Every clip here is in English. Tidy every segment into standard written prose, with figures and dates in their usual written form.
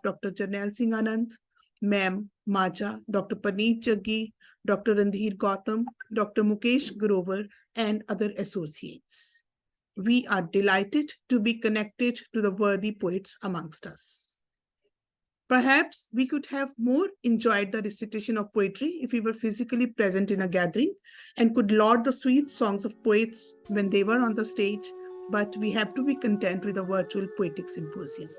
Dr. Jarnail Singh Anand, Ma'am Maja, Dr. Paneet Jaggi, Dr. Randhir Gautam, Dr. Mukesh Grover, and other associates. We are delighted to be connected to the worthy poets amongst us. Perhaps we could have more enjoyed the recitation of poetry if we were physically present in a gathering and could laud the sweet songs of poets when they were on the stage, but we have to be content with a virtual poetic symposium.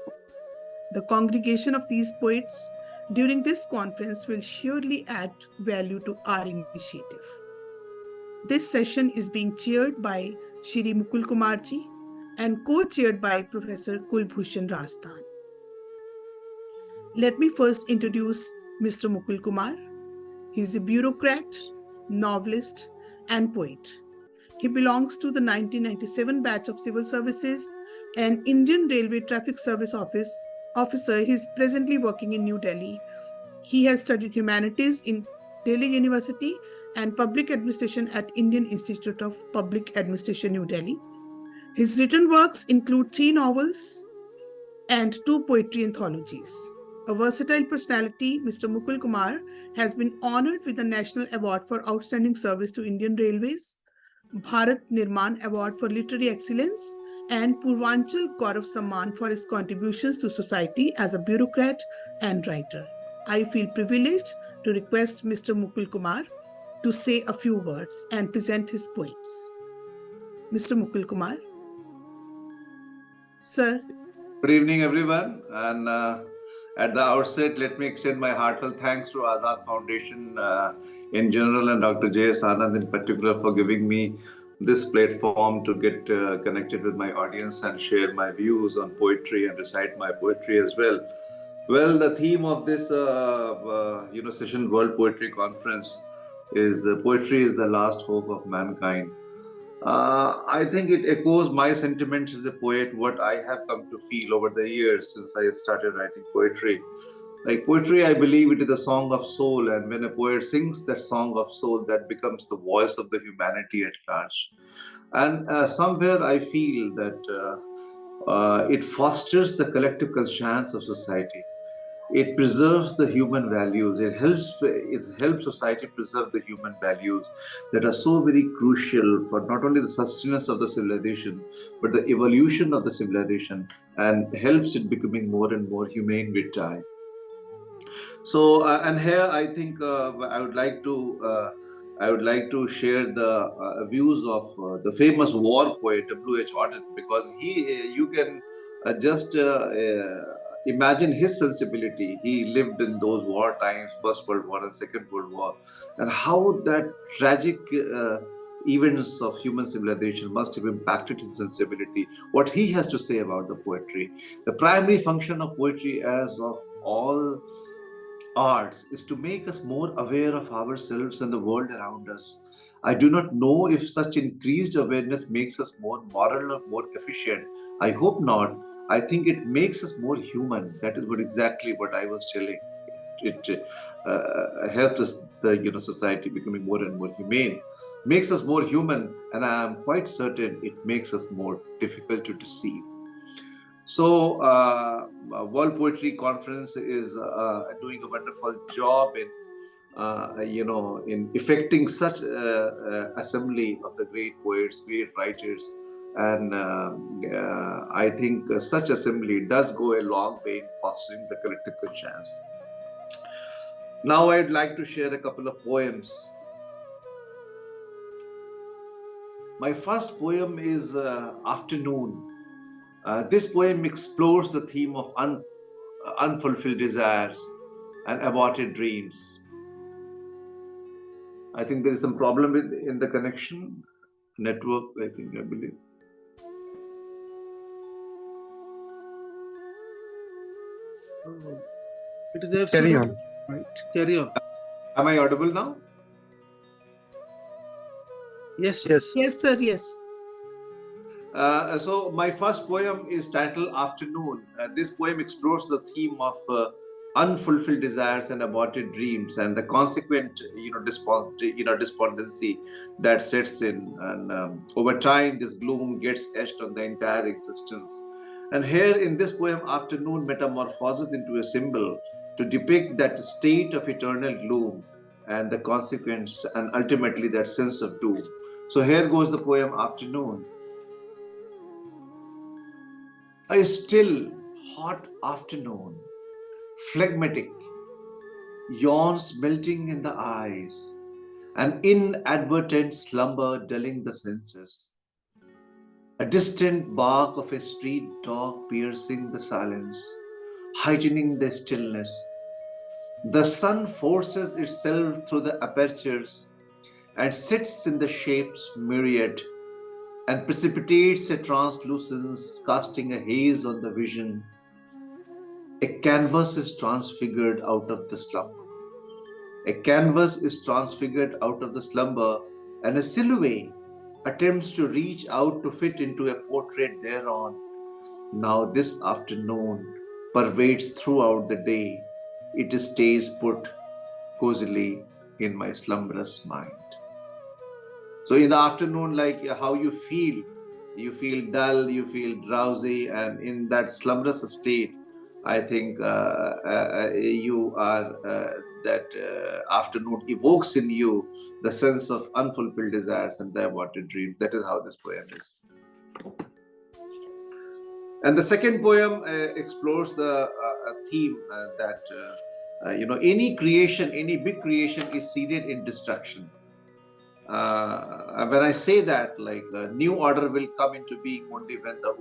The congregation of these poets during this conference will surely add value to our initiative. This session is being chaired by Shri Mukul Kumarji and co-chaired by Professor Kulbhushan Rastan. Let me first introduce Mr. Mukul Kumar. He is a bureaucrat, novelist, and poet. He belongs to the 1997 batch of civil services and Indian Railway Traffic Service officer. He is presently working in New Delhi. He has studied humanities in Delhi University and public administration at Indian Institute of Public Administration, New Delhi. His written works include 3 novels and 2 poetry anthologies. A versatile personality, Mr. Mukul Kumar has been honored with the National Award for Outstanding Service to Indian Railways, Bharat Nirman Award for Literary Excellence, and Purvanchal Gaurav Samman for his contributions to society as a bureaucrat and writer. I feel privileged to request Mr. Mukul Kumar to say a few words and present his poems. Mr. Mukul Kumar. Sir. Good evening, everyone. And at the outset, let me extend my heartfelt thanks to Azad Foundation in general and Dr. J.S. Anand in particular for giving me this platform to get connected with my audience and share my views on poetry and recite my poetry as well. Well, the theme of this session, World Poetry Conference, is poetry is the last hope of mankind. I think it echoes my sentiments as a poet, what I have come to feel over the years since I started writing poetry. Like poetry, I believe it is a song of soul, and when a poet sings that song of soul, that becomes the voice of the humanity at large. And somewhere I feel that it fosters the collective conscience of society. It preserves the human values. It helps society preserve the human values that are so very crucial for not only the sustenance of the civilization, but the evolution of the civilization, and helps it becoming more and more humane with time. So, and here I think I would like to share the views of the famous war poet W.H. Auden, because you can just imagine his sensibility. He lived in those war times, First World War and Second World War, and how that tragic events of human civilization must have impacted his sensibility. What he has to say about the poetry. The primary function of poetry, as of all arts, is to make us more aware of ourselves and the world around us. I do not know if such increased awareness makes us more moral or more efficient. I hope not. I think it makes us more human. That is exactly what I was telling. It helps us, the society becoming more and more humane, makes us more human, and I am quite certain it makes us more difficult to deceive. So, World Poetry Conference is doing a wonderful job in effecting such assembly of the great poets, great writers, and I think such assembly does go a long way in fostering the collective conscience. Now, I'd like to share a couple of poems. My first poem is Afternoon. This poem explores the theme of unfulfilled desires and aborted dreams. I think there is some problem in the connection network, I believe. Carry on. Right. Carry on. Am I audible now? Yes. Yes, sir. Yes. So my first poem is titled Afternoon. This poem explores the theme of unfulfilled desires and aborted dreams, and the consequent, despondency that sets in. And over time, this gloom gets etched on the entire existence. And here in this poem, afternoon metamorphoses into a symbol to depict that state of eternal gloom and the consequence and ultimately that sense of doom. So here goes the poem Afternoon. A still, hot afternoon, phlegmatic, yawns melting in the eyes, an inadvertent slumber dulling the senses, a distant bark of a street dog piercing the silence, heightening the stillness. The sun forces itself through the apertures and sits in the shapes myriad and precipitates a translucence, casting a haze on the vision. A canvas is transfigured out of the slumber. A canvas is transfigured out of the slumber, and a silhouette attempts to reach out to fit into a portrait thereon. Now, this afternoon pervades throughout the day. It stays put cozily in my slumberous mind. So, in the afternoon, like how you feel dull, you feel drowsy, and in that slumberous state, I think you are that afternoon evokes in you the sense of unfulfilled desires and aborted dreams. That is how this poem is. And the second poem explores the theme that any creation, any big creation, is seeded in destruction. When I say that, like new order will come into being only when the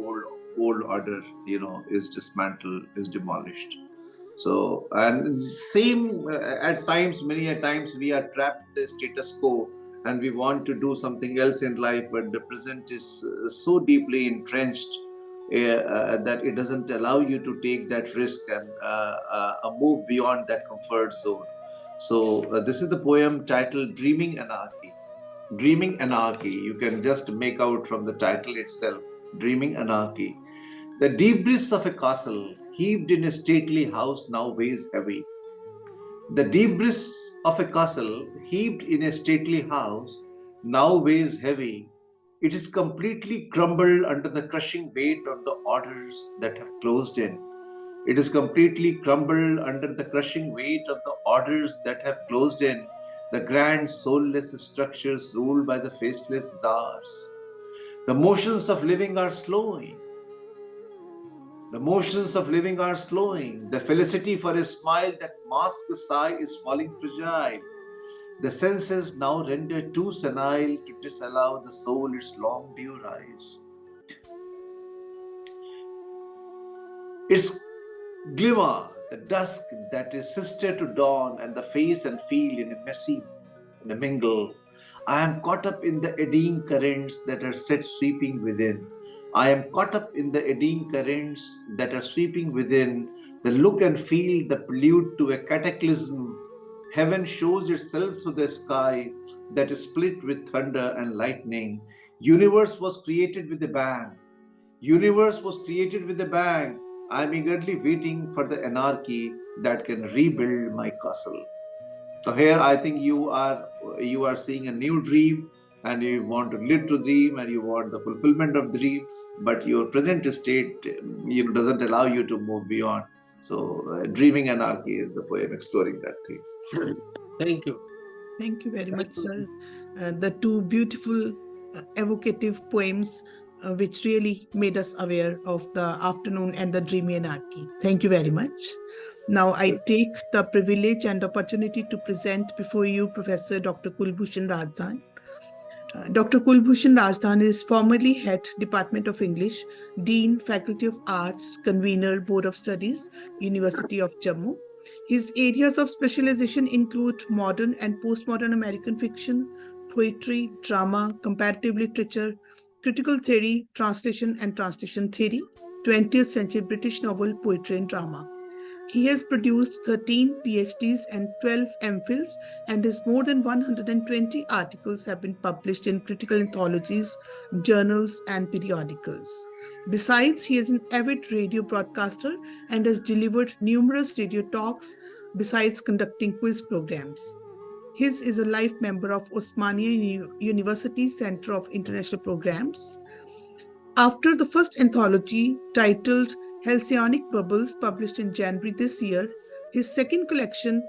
old order, is dismantled, is demolished. So, and same at times, many a times we are trapped in the status quo and we want to do something else in life, but the present is so deeply entrenched that it doesn't allow you to take that risk and move beyond that comfort zone. So, this is the poem titled Dreaming Anarchy. Dreaming Anarchy, you can just make out from the title itself, Dreaming Anarchy. The debris of a castle heaped in a stately house now weighs heavy. The debris of a castle heaped in a stately house now weighs heavy. It is completely crumbled under the crushing weight of the orders that have closed in. It is completely crumbled under the crushing weight of the orders that have closed in, the grand soulless structures ruled by the faceless czars. The motions of living are slowing. The motions of living are slowing. The felicity for a smile that masks a sigh is falling fragile. The senses now render too senile to disallow the soul its long due rise. Its glimmer, the dusk that is sister to dawn, and the face and feel in a mingle. I am caught up in the eddying currents that are set sweeping within. I am caught up in the eddying currents that are sweeping within. The look and feel, the prelude to a cataclysm. Heaven shows itself through the sky that is split with thunder and lightning. Universe was created with a bang. Universe was created with a bang. I am eagerly waiting for the anarchy that can rebuild my castle. So here I think you are seeing a new dream, and you want to live to dream, and you want the fulfillment of dream, but your present state doesn't allow you to move beyond. So dreaming anarchy is the poem exploring that theme. Thank you. Thank you very much, sir. The two beautiful, evocative poems which really made us aware of the afternoon and the dreamy anarchy. Thank you very much. Now I take the privilege and opportunity to present before you Professor Dr. Kulbhushan Rajdhan. Dr. Kulbhushan Rajdhan is formerly Head Department of English, Dean, Faculty of Arts, Convener, Board of Studies, University of Jammu. His areas of specialization include modern and postmodern American fiction, poetry, drama, comparative literature, critical theory, translation and translation theory, 20th century British novel, poetry and drama. He has produced 13 PhDs and 12 MPhils, and his more than 120 articles have been published in critical anthologies, journals, and periodicals. Besides, he is an avid radio broadcaster and has delivered numerous radio talks besides conducting quiz programs. His is a life member of Osmania University Center of International Programs. After the first anthology titled Halcyonic Bubbles, published in January this year, his second collection,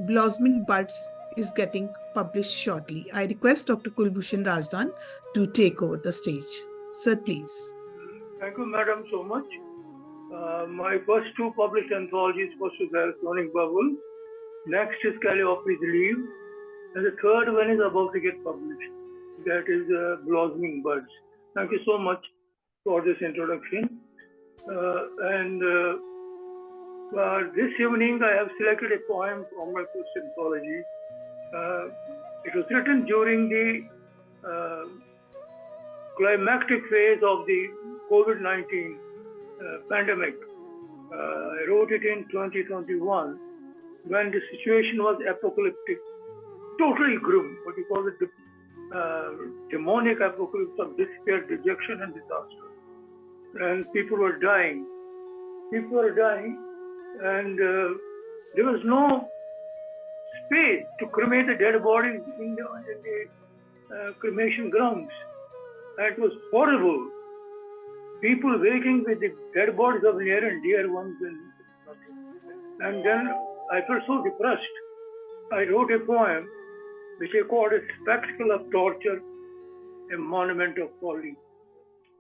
Blossoming Buds, is getting published shortly. I request Dr. Kulbhushan Rajdan to take over the stage. Sir, please. Thank you, madam, so much. My first two published anthologies, first is Halcyonic Bubbles, next is Calliope's Leaves, and the third one is about to get published. That is Blossoming Buds. Thank you so much for this introduction. This evening I have selected a poem from my first anthology. It was written during the climactic phase of the COVID-19 pandemic. I wrote it in 2021 when the situation was apocalyptic, totally grim, what you call it, demonic apocalypse of despair, dejection, and disaster. And people were dying. And there was no space to cremate the dead bodies in the cremation grounds. That was horrible. People waiting with the dead bodies of near and dear ones. And then I felt so depressed. I wrote a poem which I called A Spectacle of Torture, a Monument of Folly.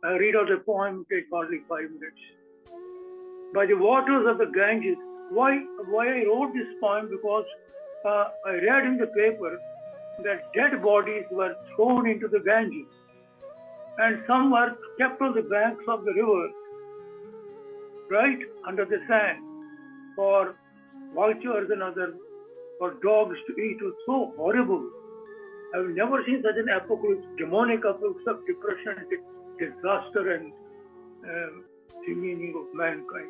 I read out the poem, take hardly 5 minutes. By the waters of the Ganges. Why I wrote this poem? Because I read in the paper that dead bodies were thrown into the Ganges and some were kept on the banks of the river, right under the sand, for vultures and other, for dogs to eat. It was so horrible. I've never seen such an apocalypse, demonic apocalypse of depression, disaster, and demeaning of mankind.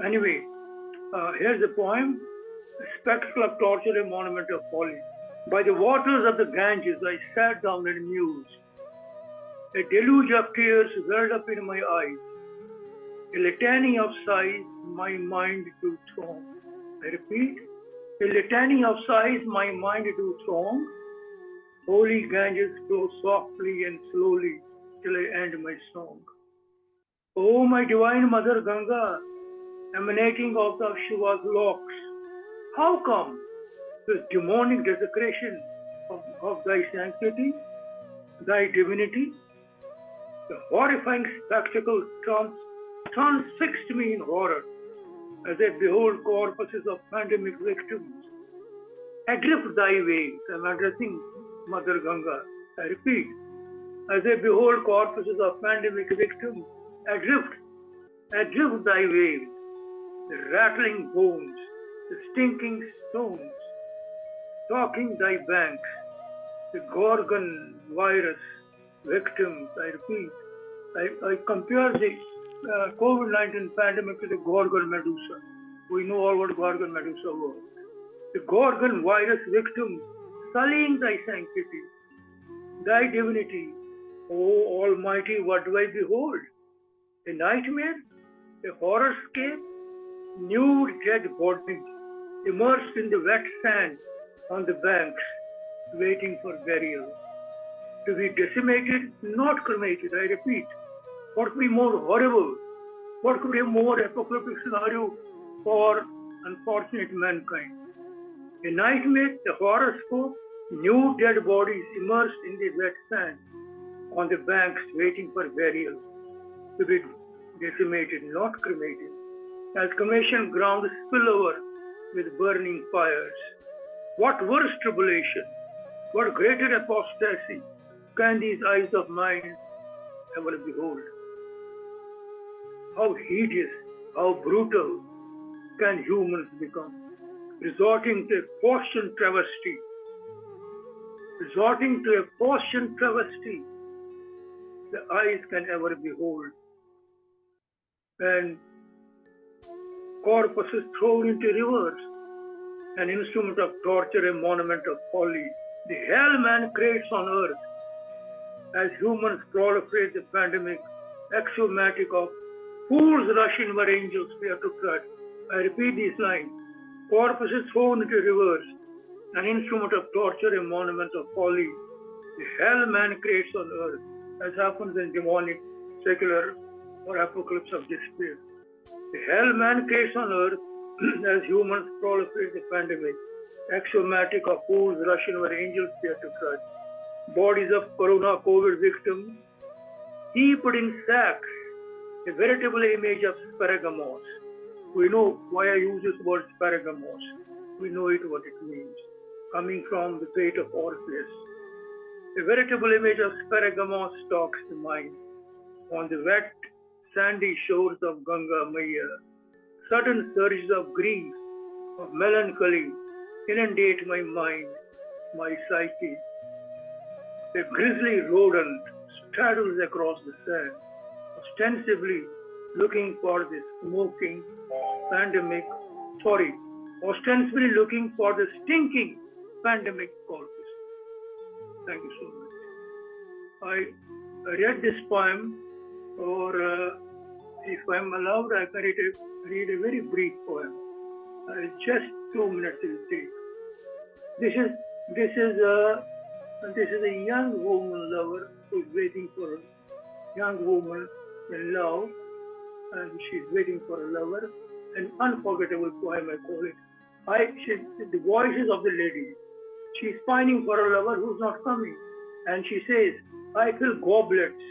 Anyway, here's the poem, A Spectacle of Torture, a Monument of Folly. By the waters of the Ganges, I sat down and mused. A deluge of tears welled up in my eyes. A litany of sighs my mind do throng. I repeat, a litany of sighs my mind do throng. Holy Ganges flow softly and slowly till I end my song. O my divine Mother Ganga, emanating of the Shiva's locks, how come this demonic desecration of thy sanctity, thy divinity? The horrifying spectacle transfixed me in horror as I behold corpses of pandemic victims. Adrift thy waves, I'm addressing Mother Ganga. I repeat, as I behold corpses of pandemic victims, adrift thy waves, the rattling bones, the stinking stones, stalking thy banks, the Gorgon virus victims. I repeat, I compare the COVID-19 pandemic to the Gorgon Medusa. We know all what Gorgon Medusa was. The Gorgon virus victims sullying thy sanctity, thy divinity. O Almighty, what do I behold? A nightmare? A horrorscape? Nude dead bodies immersed in the wet sand on the banks, waiting for burial. To be decimated, not cremated, I repeat. What could be more horrible? What could be a more apocalyptic scenario for unfortunate mankind? A nightmare, a horoscope, new dead bodies immersed in the wet sand on the banks waiting for burial. To be decimated, not cremated. As cremation ground spill over with burning fires. What worse tribulation? What greater apostasy can these eyes of mine ever behold? How hideous, how brutal can humans become, resorting to a Faustian travesty. Resorting to a Faustian travesty, the eyes can ever behold. And corpses thrown into rivers, an instrument of torture, a monument of folly. The hell man creates on earth as humans proliferate the pandemic, axiomatic of fools rush in where angels fear to tread. I repeat these lines. Corpses thrown into rivers, an instrument of torture, a monument of folly. The hell man creates on earth, as happens in demonic secular or apocalypse of despair. The hell man creates on earth as humans proliferate the pandemic. Axiomatic of fools Russian were angels there to crush. Bodies of corona COVID victims heaped in sacks, a veritable image of sparagamos. We know why I use this word sparagamos. We know it what it means, coming from the fate of Orpheus. A veritable image of sparagamos stalks the mind. On the wet, sandy shores of Ganga Maya, sudden surges of grief, of melancholy inundate my mind, my psyche. A grisly rodent straddles across the sand, ostensibly looking for the stinking pandemic corpus. Thank you so much. I read this poem, or if I'm allowed, I can read a very brief poem. Just 2 minutes it will take. This is a young woman lover who is waiting for a young woman in love, and she's waiting for a lover. An unforgettable poem, I call it. The voices of the lady. She's pining for a lover who's not coming, and she says, "I fill goblets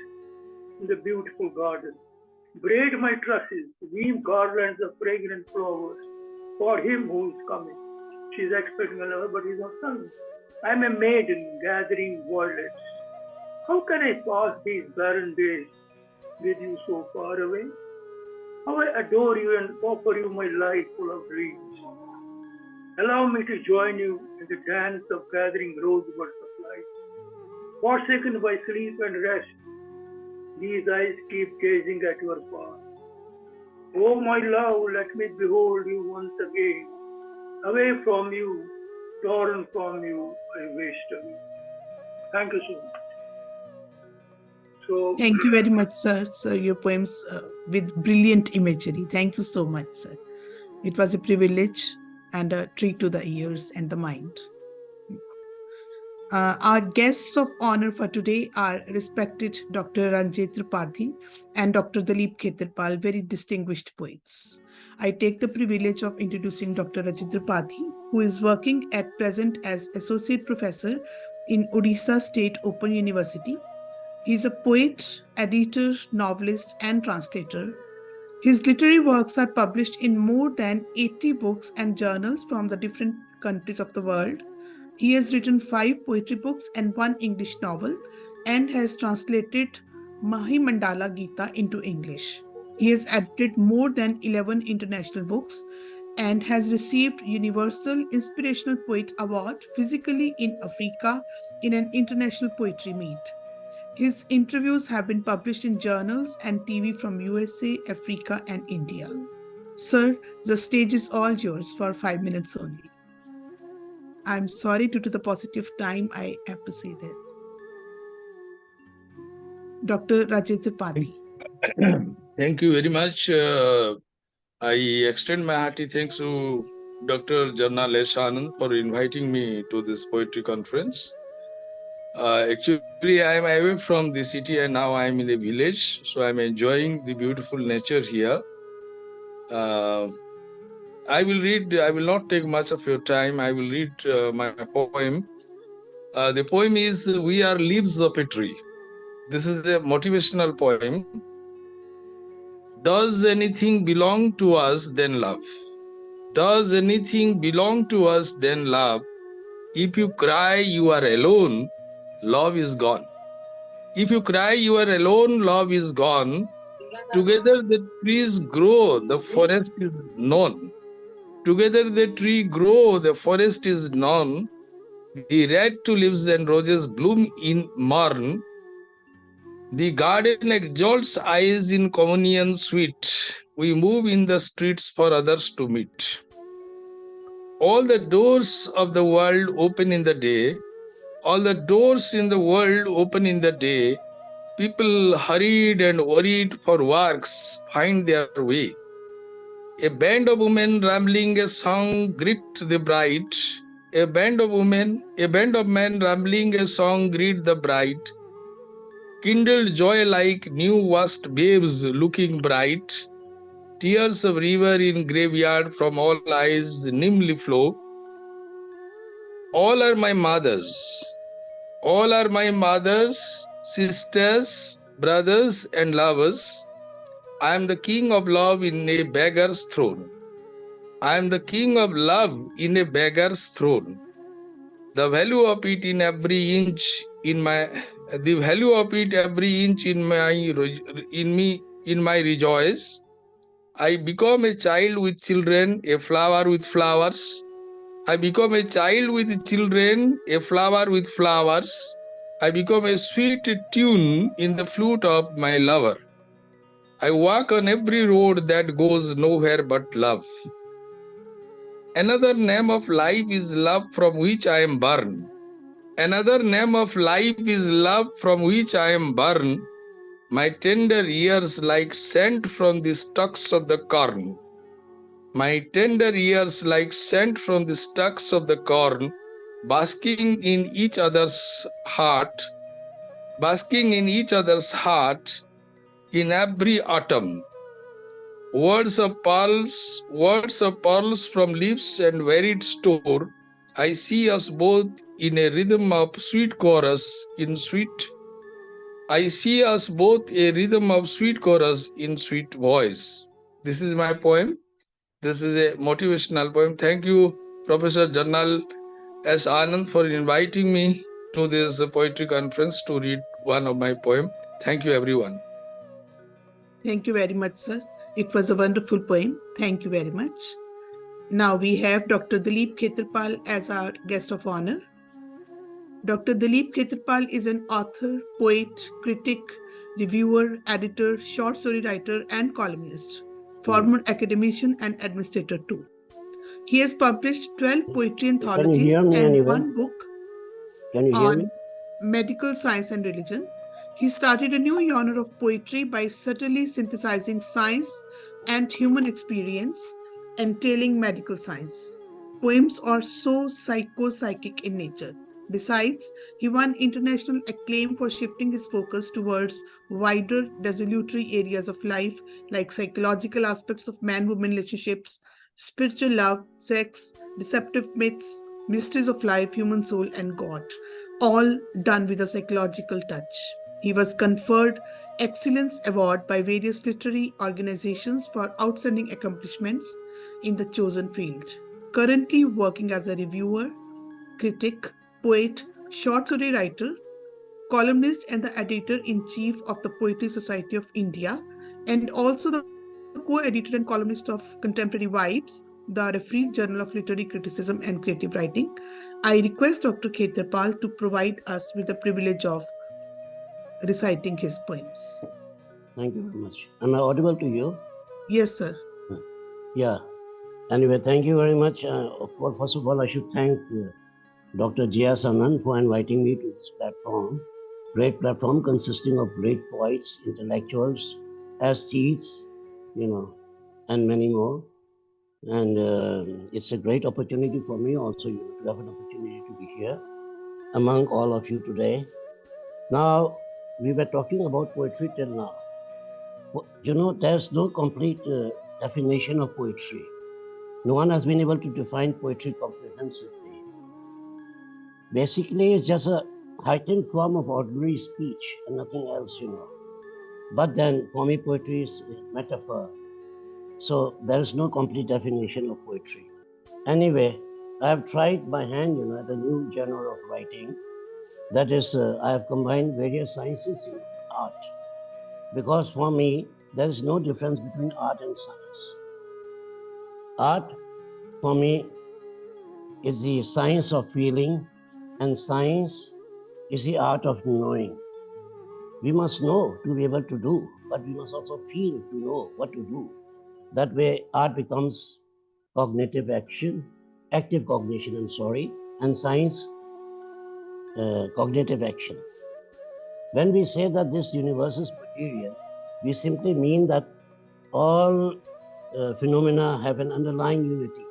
in the beautiful garden, braid my tresses, weave garlands of fragrant flowers for him who is coming." She's expecting a lover, but he's not coming. I'm a maiden gathering violets. How can I pass these barren days with you so far away? How I adore you and offer you my life full of dreams. Allow me to join you in the dance of gathering rosebuds of light. Forsaken by sleep and rest, these eyes keep gazing at your path. Oh my love, let me behold you once again. Away from you, torn from you, I waste away. Thank you so much. So, Thank you very much, sir. So your poems with brilliant imagery. Thank you so much, sir. It was a privilege and a treat to the ears and the mind. Our guests of honor for today are respected Dr. Ranjit Tripathi and Dr. Dalip Khetarpal, very distinguished poets. I take the privilege of introducing Dr. Ranjit Tripathi, who is working at present as Associate Professor in Odisha State Open University. He is a poet, editor, novelist, and translator. His literary works are published in more than 80 books and journals from the different countries of the world. He has written 5 poetry books and 1 English novel and has translated Mahimandala Gita into English. He has edited more than 11 international books and has received Universal Inspirational Poet Award physically in Africa in an international poetry meet. His interviews have been published in journals and TV from USA, Africa, and India. Sir, the stage is all yours for 5 minutes only. I'm sorry, due to the positive time, I have to say that. Dr. Ranjit Tripathi. Thank you very much. I extend my hearty thanks to Dr. Jarna Leshanand for inviting me to this poetry conference. Actually, I am away from the city and now I am in a village, so I am enjoying the beautiful nature here. I will not take much of your time. I will read my poem. The poem is "We Are Leaves of a Tree." This is a motivational poem. Does anything belong to us, then love? Does anything belong to us, then love? If you cry you are alone, love is gone. If you cry you are alone, love is gone. Together the trees grow, the forest is known. Together the tree grow, the forest is known. The red tulips and roses bloom in morn. The garden exalts eyes in communion sweet. We move in the streets for others to meet. All the doors of the world open in the day. All the doors in the world open in the day. People hurried and worried for works find their way. A band of women rambling a song greet the bride. A band of men rambling a song greet the bride. kindled joy like new washed babes looking bright. Tears of river in graveyard from all eyes nimbly flow. All are my mothers. All are my mothers, sisters, brothers, and lovers. I am the king of love in a beggar's throne. I am the king of love in a beggar's throne. The value of it in every inch in my, the value of it every inch in my rejoice. I become a child with children, a flower with flowers. I become a child with children, a flower with flowers. I become a sweet tune in the flute of my lover. I walk on every road that goes nowhere but love. Another name of life is love from which I am born. Another name of life is love from which I am born. My tender ears like scent from the stalks of the corn. My tender ears like scent from the stalks of the corn, basking in each other's heart, basking in each other's heart in every autumn. Words of pearls from lips and varied store. I see us both in a rhythm of sweet chorus in sweet. I see us both a rhythm of sweet chorus in sweet voice. This is my poem. This is a motivational poem. Thank you, Professor Janal S. Anand, for inviting me to this poetry conference to read one of my poems. Thank you, everyone. Thank you very much, sir. It was a wonderful poem. Thank you very much. Now we have Dr. Dilip Khetarpal as our guest of honor. Dr. Dilip Khetarpal is an author, poet, critic, reviewer, editor, short story writer, and columnist, former academician and administrator too. He has published 12 poetry anthologies and one book on medical science and religion. He started a new genre of poetry by subtly synthesizing science and human experience, entailing medical science. Poems are so psycho-psychic in nature. Besides, he won international acclaim for shifting his focus towards wider desultory areas of life like psychological aspects of man-woman relationships, spiritual love, sex, deceptive myths, mysteries of life, human soul, and God, all done with a psychological touch. He was conferred Excellence Award by various literary organizations for outstanding accomplishments in the chosen field. Currently working as a reviewer, critic, poet, short story writer, columnist, and the editor-in-chief of the Poetry Society of India, and also the co-editor and columnist of Contemporary Vibes, the refereed journal of literary criticism and creative writing. I request Dr. Khetarpal to provide us with the privilege of reciting his poems. Thank you very much. Am I audible to you? Yes, sir. Yeah. Anyway, thank you very much. First of all, I should thank Dr. Jia Sanan for inviting me to this platform. Great platform consisting of great poets, intellectuals, aesthetes, and many more. And it's a great opportunity for me also to have an opportunity to be here among all of you today. Now, we were talking about poetry till now. There's no complete definition of poetry. No one has been able to define poetry comprehensively. Basically, it's just a heightened form of ordinary speech and nothing else, But then, for me, poetry is a metaphor. So there is no complete definition of poetry. Anyway, I have tried my hand, at a new genre of writing. That is, I have combined various sciences in art. Because for me, there is no difference between art and science. Art, for me, is the science of feeling, and science is the art of knowing. We must know to be able to do, but we must also feel to know what to do. That way, art becomes cognitive action, active cognition, and science, cognitive action. When we say that this universe is material, we simply mean that all phenomena have an underlying unity,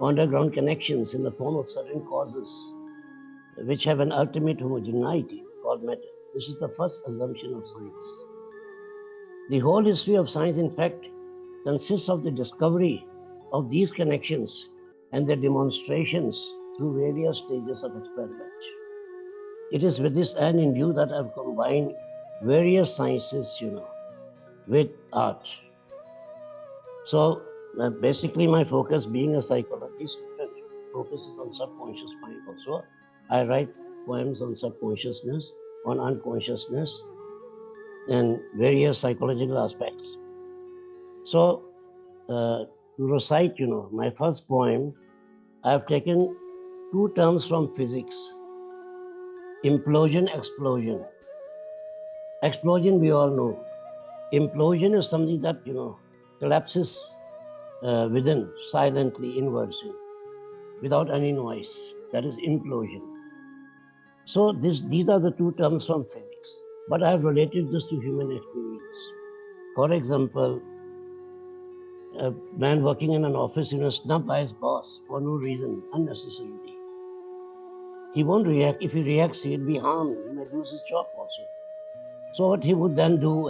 underground connections in the form of certain causes, which have an ultimate homogeneity called matter. This is the first assumption of science. The whole history of science, in fact, consists of the discovery of these connections and their demonstrations through various stages of experiment. It is with this end in view that I've combined various sciences, with art. So basically my focus, being a psychology student, focuses on subconscious mind also. I write poems on subconsciousness, on unconsciousness, and various psychological aspects. So to recite, my first poem, I have taken two terms from physics: implosion, explosion. Explosion, we all know. Implosion is something that, collapses within, silently, inwards, without any noise. That is implosion. So these are the two terms from physics, but I have related this to human experience. For example, a man working in an office, snubbed by his boss for no reason, unnecessarily. He won't react. If he reacts, he'll be harmed. He may lose his job also. So what he would then do,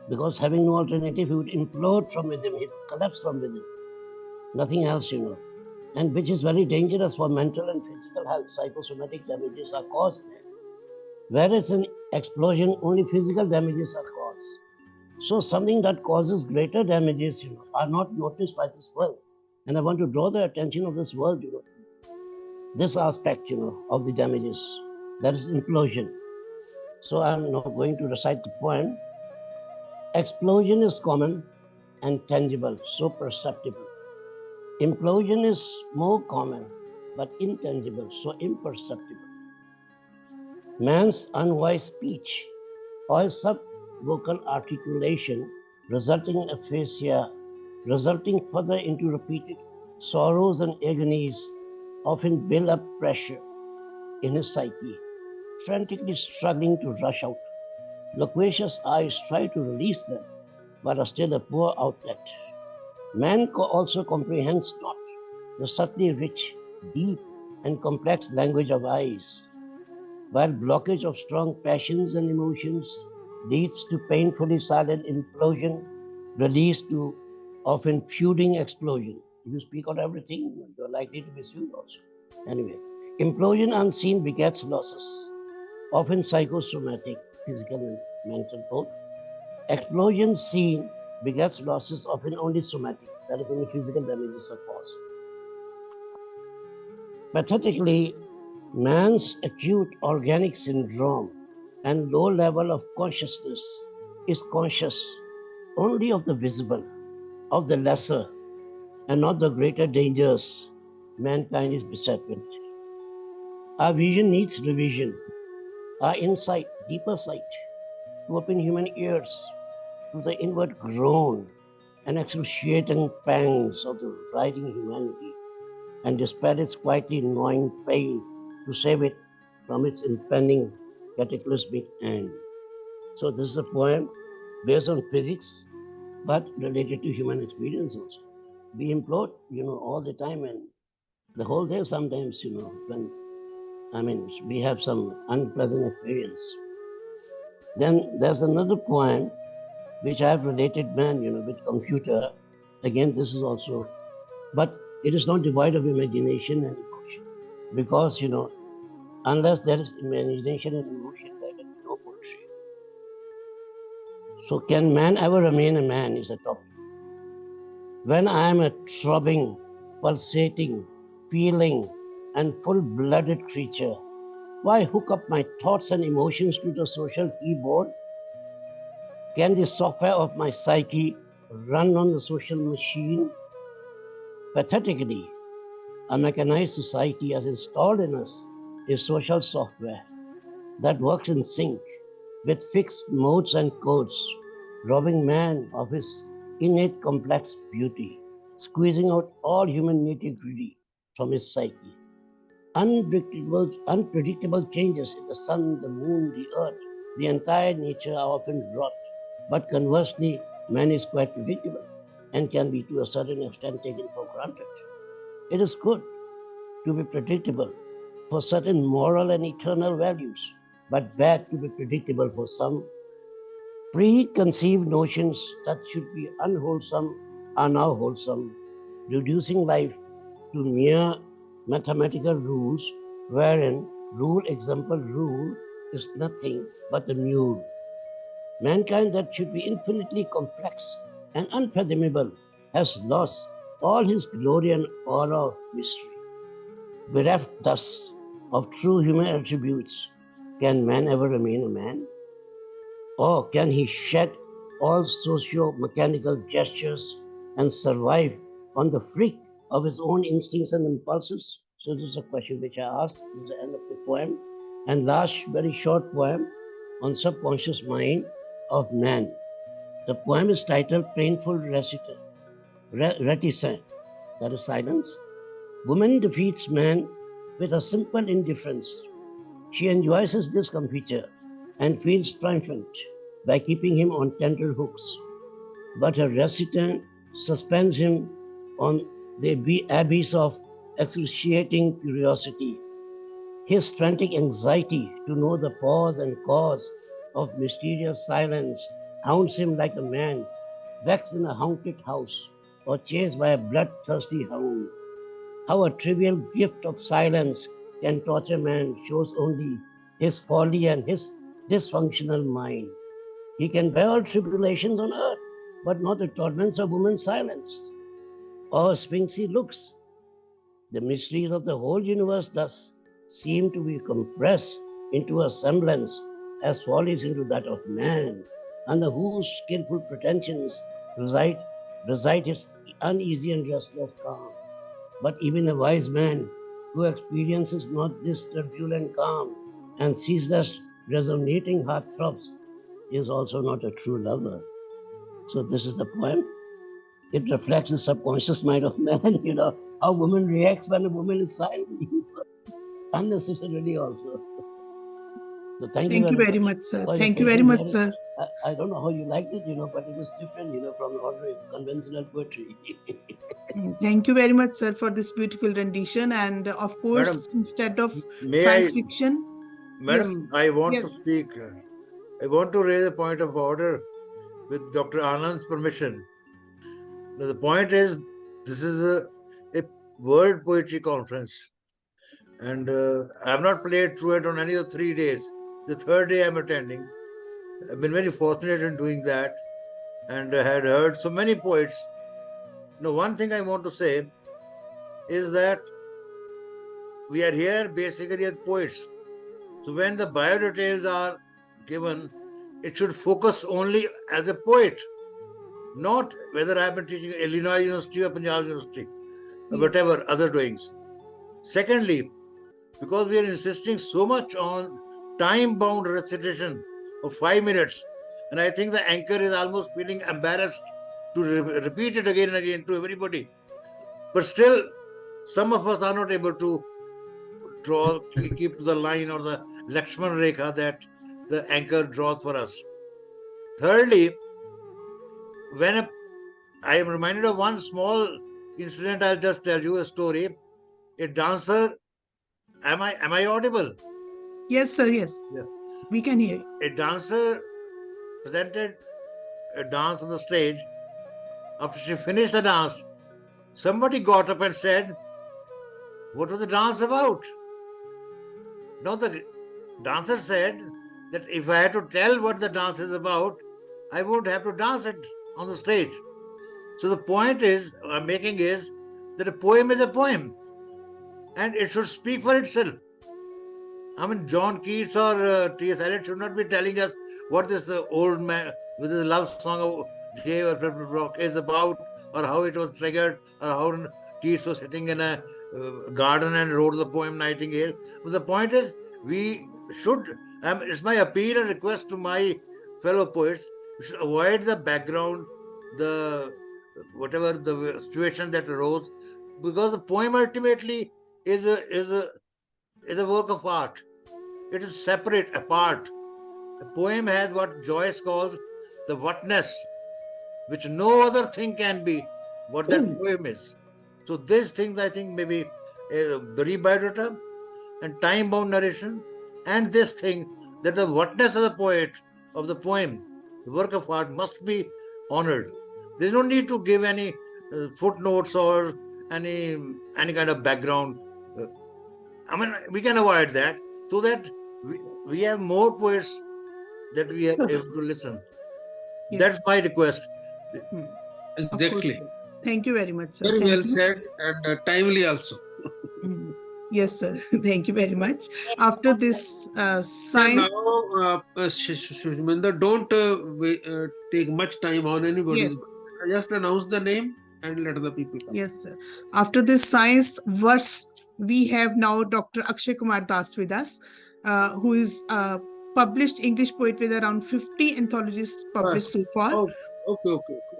because having no alternative, he would implode from within, he'd collapse from within. Nothing else, and which is very dangerous for mental and physical health. Psychosomatic damages are caused there. Whereas in explosion, only physical damages are caused. So something that causes greater damages, are not noticed by this world. And I want to draw the attention of this world, this aspect, of the damages. That is implosion. So I'm now going to recite the poem. Explosion is common and tangible, so perceptible. Implosion is more common, but intangible, so imperceptible. Man's unwise speech or subvocal articulation, resulting in aphasia, resulting further into repeated sorrows and agonies, often build up pressure in his psyche, frantically struggling to rush out. Loquacious eyes try to release them, but are still a poor outlet. Man also comprehends not the subtly rich, deep, and complex language of eyes, while blockage of strong passions and emotions leads to painfully silent implosion, release to often feuding explosion. If you speak out everything, you're likely to be sued also. Anyway, implosion unseen begets losses, often psychosomatic, physical and mental both. Explosion seen begets losses, often only somatic, that is, only physical damages are caused. Pathetically, man's acute organic syndrome and low level of consciousness is conscious only of the visible, of the lesser, and not the greater dangers mankind is beset with. Our vision needs revision, our insight, deeper sight, to open human ears to the inward groan and excruciating pangs of the writhing humanity, and dispel its quietly gnawing pain to save it from its impending cataclysmic end. So this is a poem based on physics, but related to human experience also. We implode, all the time, and the whole day sometimes, when, we have some unpleasant experience. Then there's another poem which I have related, with computer. Again, this is also, but it is not devoid of imagination and emotion, because, unless there is imagination and emotion, there can be no poetry. So can man ever remain a man is a topic. When I am a throbbing, pulsating, feeling, and full-blooded creature, why hook up my thoughts and emotions to the social keyboard? Can the software of my psyche run on the social machine? Pathetically, a mechanized society has installed in us a social software that works in sync with fixed modes and codes, robbing man of his innate complex beauty, squeezing out all human nitty-gritty from his psyche. Unpredictable changes in the sun, the moon, the earth, the entire nature are often wrought, but conversely, man is quite predictable and can be to a certain extent taken for granted. It is good to be predictable for certain moral and eternal values, but bad to be predictable for some. Preconceived notions that should be unwholesome are now wholesome, reducing life to mere mathematical rules, wherein rule, example, rule is nothing but a mule. Mankind that should be infinitely complex and unfathomable has lost all his glory and aura of mystery. Bereft thus of true human attributes, can man ever remain a man? Or can he shed all socio-mechanical gestures and survive on the freak of his own instincts and impulses? So this is a question which I asked. This is the end of the poem. And last, very short poem on subconscious mind of man. The poem is titled Painful Reticence, that is silence. Woman defeats man with a simple indifference. She enjoys his discomfiture and feels triumphant by keeping him on tender hooks. But her resident suspends him on the abyss of excruciating curiosity. His frantic anxiety to know the cause and cause of mysterious silence hounds him like a man vexed in a haunted house or chased by a bloodthirsty hound. How a trivial gift of silence can torture man shows only his folly and his dysfunctional mind. He can bear all tribulations on earth, but not the torments of woman's silence or sphinxy looks. The mysteries of the whole universe thus seem to be compressed into a semblance as follies into that of man, under whose skillful pretensions reside his uneasy and restless calm. But even a wise man who experiences not this turbulent calm and ceaseless resonating heartthrobs is also not a true lover. So this is the poem. It reflects the subconscious mind of man, how woman reacts when a woman is silent. Unnecessarily also. So thank you very much, sir. for your Thank you very patience. much, sir. I don't know how you liked it, but it is different, from ordinary conventional poetry. Thank you very much, sir, for this beautiful rendition. And of course, Madam, instead of may science I- fiction, Madam, I want Yes. to speak. I want to raise a point of order with Dr. Anand's permission. Now, the point is, this is a world poetry conference. And I have not played truant on any of the 3 days. The third day I'm attending. I've been very fortunate in doing that. And I had heard so many poets. Now, one thing I want to say is that we are here basically as poets. So when the bio details are given, it should focus only as a poet, not whether I have been teaching Illinois University or Punjab University, or whatever other doings. Secondly, because we are insisting so much on time-bound recitation of 5 minutes, and I think the anchor is almost feeling embarrassed to repeat it again and again to everybody. But still, some of us are not able to keep to the line or the Lakshman Rekha that the anchor draws for us. Thirdly, when I am reminded of one small incident, I'll just tell you a story. A dancer, am I audible? Yes, sir. Yes. Yeah. We can hear you. A dancer presented a dance on the stage. After she finished the dance, somebody got up and said, "What was the dance about?" Now the dancer said that if I had to tell what the dance is about, I won't have to dance it on the stage. So the point I'm making is that a poem is a poem and it should speak for itself. I mean, John Keats or T.S. Eliot should not be telling us what this old man with his love song of J. Brock is about, or how it was triggered, or how Keats was sitting in a garden and wrote the poem Nightingale. But the point is, we should, it's my appeal and request to my fellow poets, we should avoid the background, whatever the situation that arose, because the poem ultimately is a work of art. It is separate, apart. A poem has what Joyce calls the whatness, which no other thing can be what that poem is. So these things, I think, maybe very biodata and time-bound narration, and this thing that the whatness of the poet, of the poem, the work of art must be honored. There's no need to give any footnotes or any kind of background. I mean, we can avoid that so that we have more poets that we are able to listen. Yes. That's my request. Of course, Exactly. sir. Thank you very much, sir. Very Thank well you. said and timely also. Mm. Yes, sir. Thank you very much. After this So science, now, Shuminder, don't take much time on anybody. yes, Just announce the name and let the people come. yes, sir. After this science verse, we have now Dr. Akshay Kumar Das with us, who is a published English poet with around 50 anthologies published so far. Oh,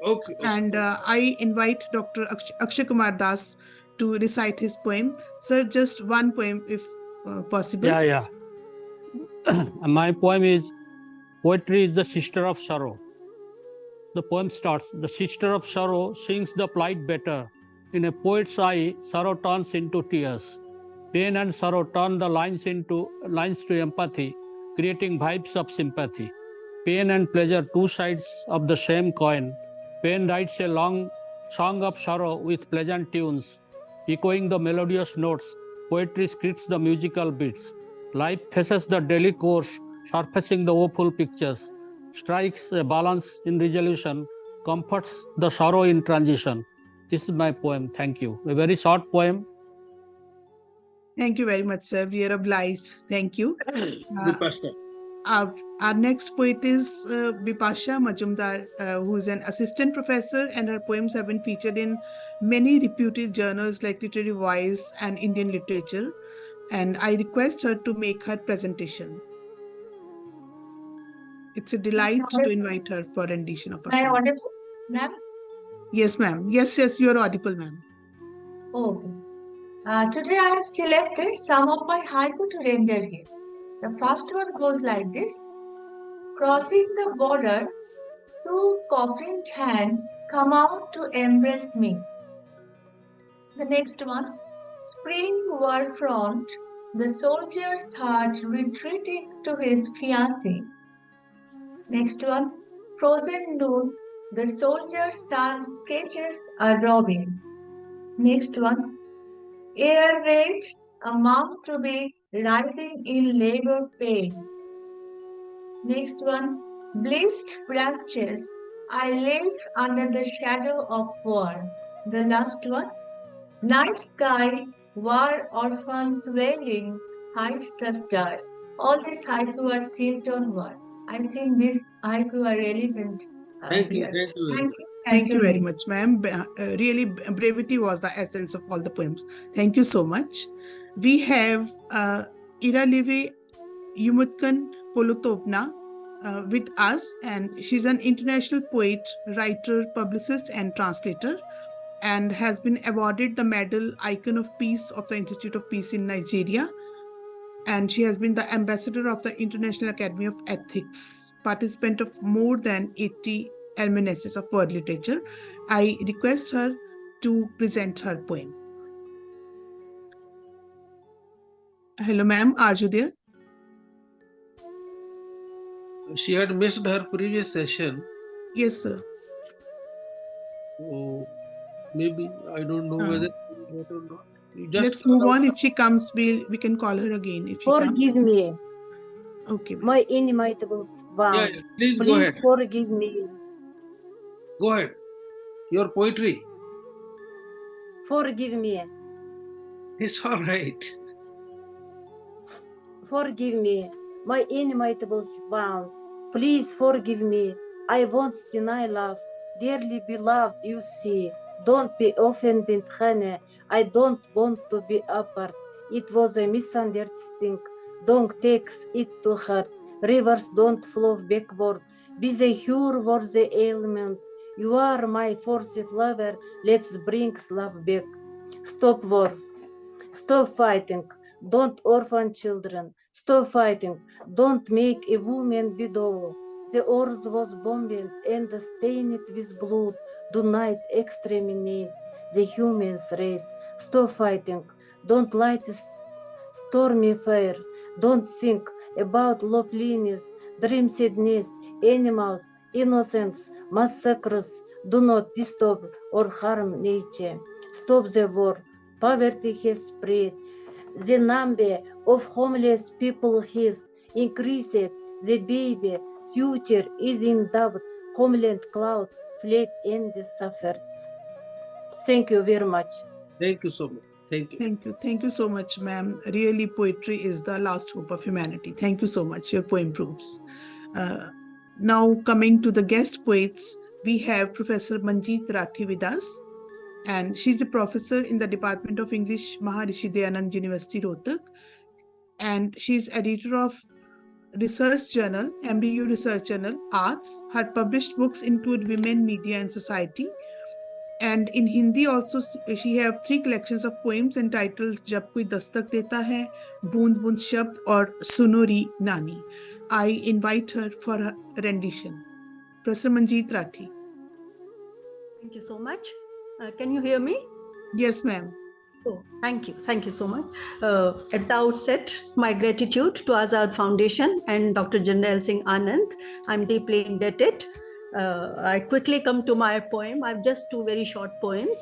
okay. And I invite Dr. Akshay Kumar Das to recite his poem. Sir, just one poem if possible. Yeah. My poem is Poetry is the Sister of Sorrow. The poem starts, the sister of sorrow sings the plight better. In a poet's eye, sorrow turns into tears. Pain and sorrow turn the lines to empathy, creating vibes of sympathy. Pain and pleasure, two sides of the same coin. Pain writes a long song of sorrow with pleasant tunes, echoing the melodious notes. Poetry scripts the musical beats. Life faces the daily course, surfacing the woeful pictures, strikes a balance in resolution, comforts the sorrow in transition. This is my poem. Thank you. A very short poem. Thank you very much, sir. We are obliged. Thank you. Vipasha. Our next poet is Bipasha Majumdar, who is an assistant professor, and her poems have been featured in many reputed journals like Literary Voice and Indian Literature. And I request her to make her presentation. It's a delight to invite her for rendition of her Am I poem. audible, ma'am? Yes, ma'am. Yes, you are audible, ma'am. Okay. Today I have selected some of my haiku to render here. The first one goes like this. Crossing the border, two coffined hands come out to embrace me. The next one. Spring war front, the soldier's heart retreating to his fiancée. Next one. Frozen noon, the soldier's sun sketches a robin. Next one. Air raid, a mom to be writhing in labor pain. Next one. Bleached branches, I live under the shadow of war. The last one. Night sky, war orphans wailing, hides the stars. All these haiku are themed on war. I think these haiku are relevant Thank you. here. Thank you. Thank you very much, ma'am. Really, brevity was the essence of all the poems. Thank you so much. We have Iralive Yumutkan Polutovna with us, and she's an international poet, writer, publicist, and translator, and has been awarded the medal Icon of Peace of the Institute of Peace in Nigeria. And she has been the ambassador of the International Academy of Ethics, participant of more than 80 almanacs of world literature. I request her to present her poem. Hello, ma'am. Are you there? She had missed her previous session. Yes, sir. So maybe I don't know whether or not. Let's move on. If she comes, we can call her again. If she Forgive comes. me, Okay. Ma'am. my inimitable ones. Yeah. Please go Please ahead. forgive me. Go ahead. Your poetry. Forgive me. It's all right. Forgive me, my inimitable ones. Please forgive me. I won't deny love. Dearly beloved, you see. Don't be offended, honey. I don't want to be apart. It was a misunderstanding. Don't take it to heart. Rivers don't flow backward. Be the cure for the ailment. You are my fourth lover. Let's bring love back. Stop war. Stop fighting. Don't orphan children. Stop fighting. Don't make a woman widow. The earth was bombed and stained with blood. Do not exterminate the human race. Stop fighting. Don't light a stormy fire. Don't think about loveliness, dream sadness, animals, innocence, massacres. Do not disturb or harm nature. Stop the war. Poverty has spread. The number of homeless people has increased. The baby future is in doubt. Homeland cloud fled and suffered. Thank you very much. Thank you so much. Thank you. Thank you. Thank you so much, ma'am. Really, poetry is the last hope of humanity. Thank you so much. Your poem proves. Now, coming to the guest poets, we have Professor Manjeet Rathi with us. And she's a professor in the Department of English, Maharishi Dayanand University, Rohtak. And she's editor of research journal, MBU Research Journal, Arts. Her published books include Women, Media and Society. And in Hindi also, she have 3 collections of poems entitled Jab Koi Dastak Deta Hai, Boond Boond Shabd or Sunori Nani. I invite her for her rendition. Professor Manjeet Rathi. Thank you so much. Can you hear me? Yes, ma'am. Oh, thank you. Thank you so much. At the outset, my gratitude to Azad Foundation and Dr. Janrail Singh Anand. I'm deeply indebted. I quickly come to my poem. I have just 2 very short poems.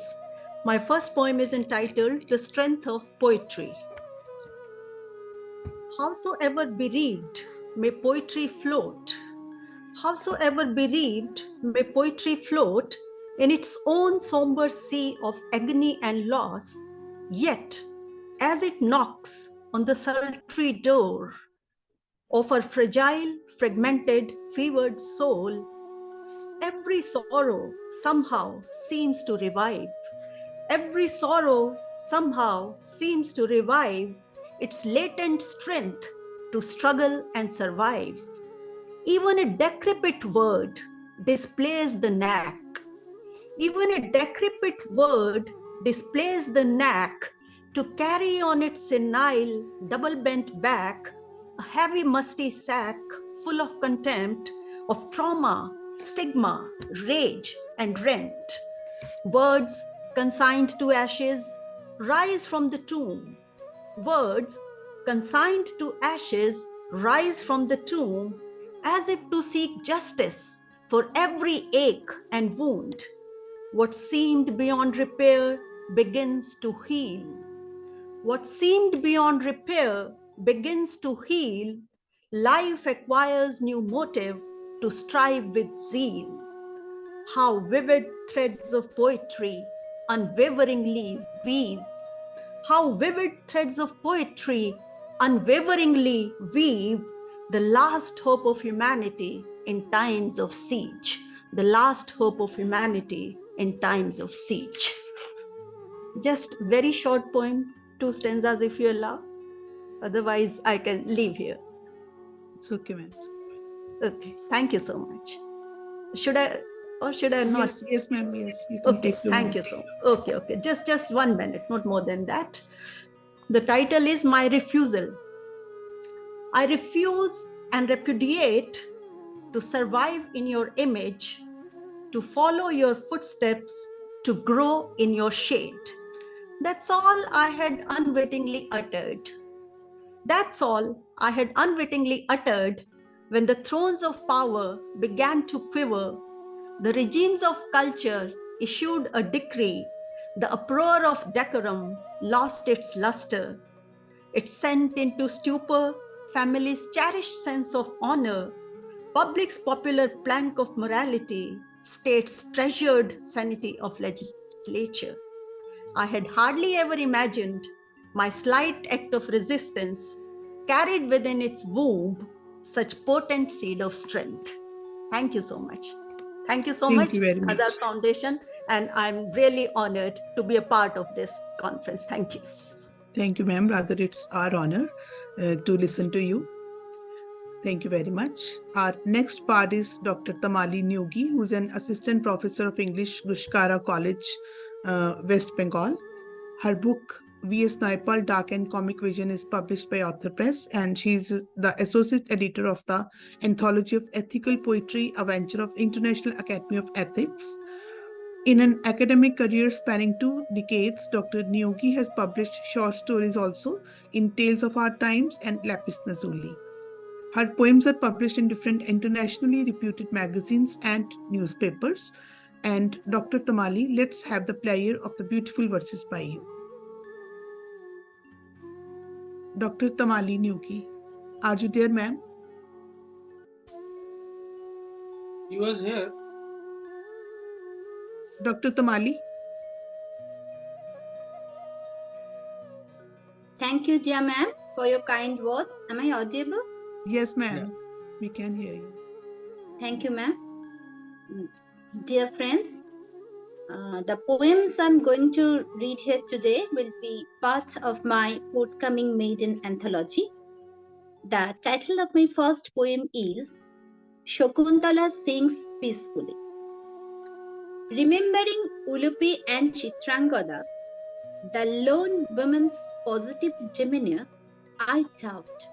My first poem is entitled The Strength of Poetry. Howsoever bereaved, may poetry float. Howsoever bereaved, may poetry float in its own somber sea of agony and loss. Yet, as it knocks on the sultry door of our fragile, fragmented, fevered soul, every sorrow somehow seems to revive. Every sorrow somehow seems to revive its latent strength to struggle and survive. Even a decrepit word displays the knack. Even a decrepit word displays the knack to carry on its senile, double-bent back a heavy, musty sack full of contempt, of trauma, stigma, rage, and rent. Words consigned to ashes rise from the tomb. Words consigned to ashes rise from the tomb as if to seek justice for every ache and wound. What seemed beyond repair begins to heal. What seemed beyond repair begins to heal. Life acquires new motive to strive with zeal. How vivid threads of poetry unwaveringly weave. How vivid threads of poetry unwaveringly weave the last hope of humanity in times of siege. The last hope of humanity in times of siege. Just very short poem, 2 stanzas if you allow. Otherwise, I can leave here. It's okay, ma'am. Okay, thank you so much. Should I or should I not? Yes, ma'am. Yes, you can Okay, take your thank minute. you so much. Okay. Just 1 minute, not more than that. The title is My Refusal. I refuse and repudiate to survive in your image, to follow your footsteps, to grow in your shade. That's all I had unwittingly uttered. That's all I had unwittingly uttered when the thrones of power began to quiver. The regimes of culture issued a decree. The uproar of decorum lost its luster. It sent into stupor families' cherished sense of honor, public's popular plank of morality, state's treasured sanity of legislature. I had hardly ever imagined my slight act of resistance carried within its womb such potent seed of strength. Thank you so much. Thank you so much, Thank you very much. Azad Foundation, and I'm really honored to be a part of this conference. Thank you. Thank you, ma'am. Rather, it's our honor to listen to you. Thank you very much. Our next part is Dr. Tamali Nyogi, who's an assistant professor of English, Gushkara College, West Bengal. Her book, V.S. Naipaul, Dark and Comic Vision, is published by Author Press, and she's the associate editor of the Anthology of Ethical Poetry, a venture of International Academy of Ethics. In an academic career spanning 2 decades, Dr. Nyogi has published short stories also in Tales of Our Times and Lapis Lazuli. Her poems are published in different internationally reputed magazines and newspapers. And Dr. Tamali, let's have the pleasure of the beautiful verses by you. Dr. Tamali Nuki, are you there, ma'am? He was here. Dr. Tamali? Thank you, dear ma'am, for your kind words. Am I audible? Yes, ma'am. Yeah. We can hear you. Thank you, ma'am. Dear friends, the poems I'm going to read here today will be part of my forthcoming maiden anthology. The title of my first poem is Shakuntala Sings Peacefully. Remembering Ulupi and Chitrangada, the lone woman's positive demeanor, I doubt,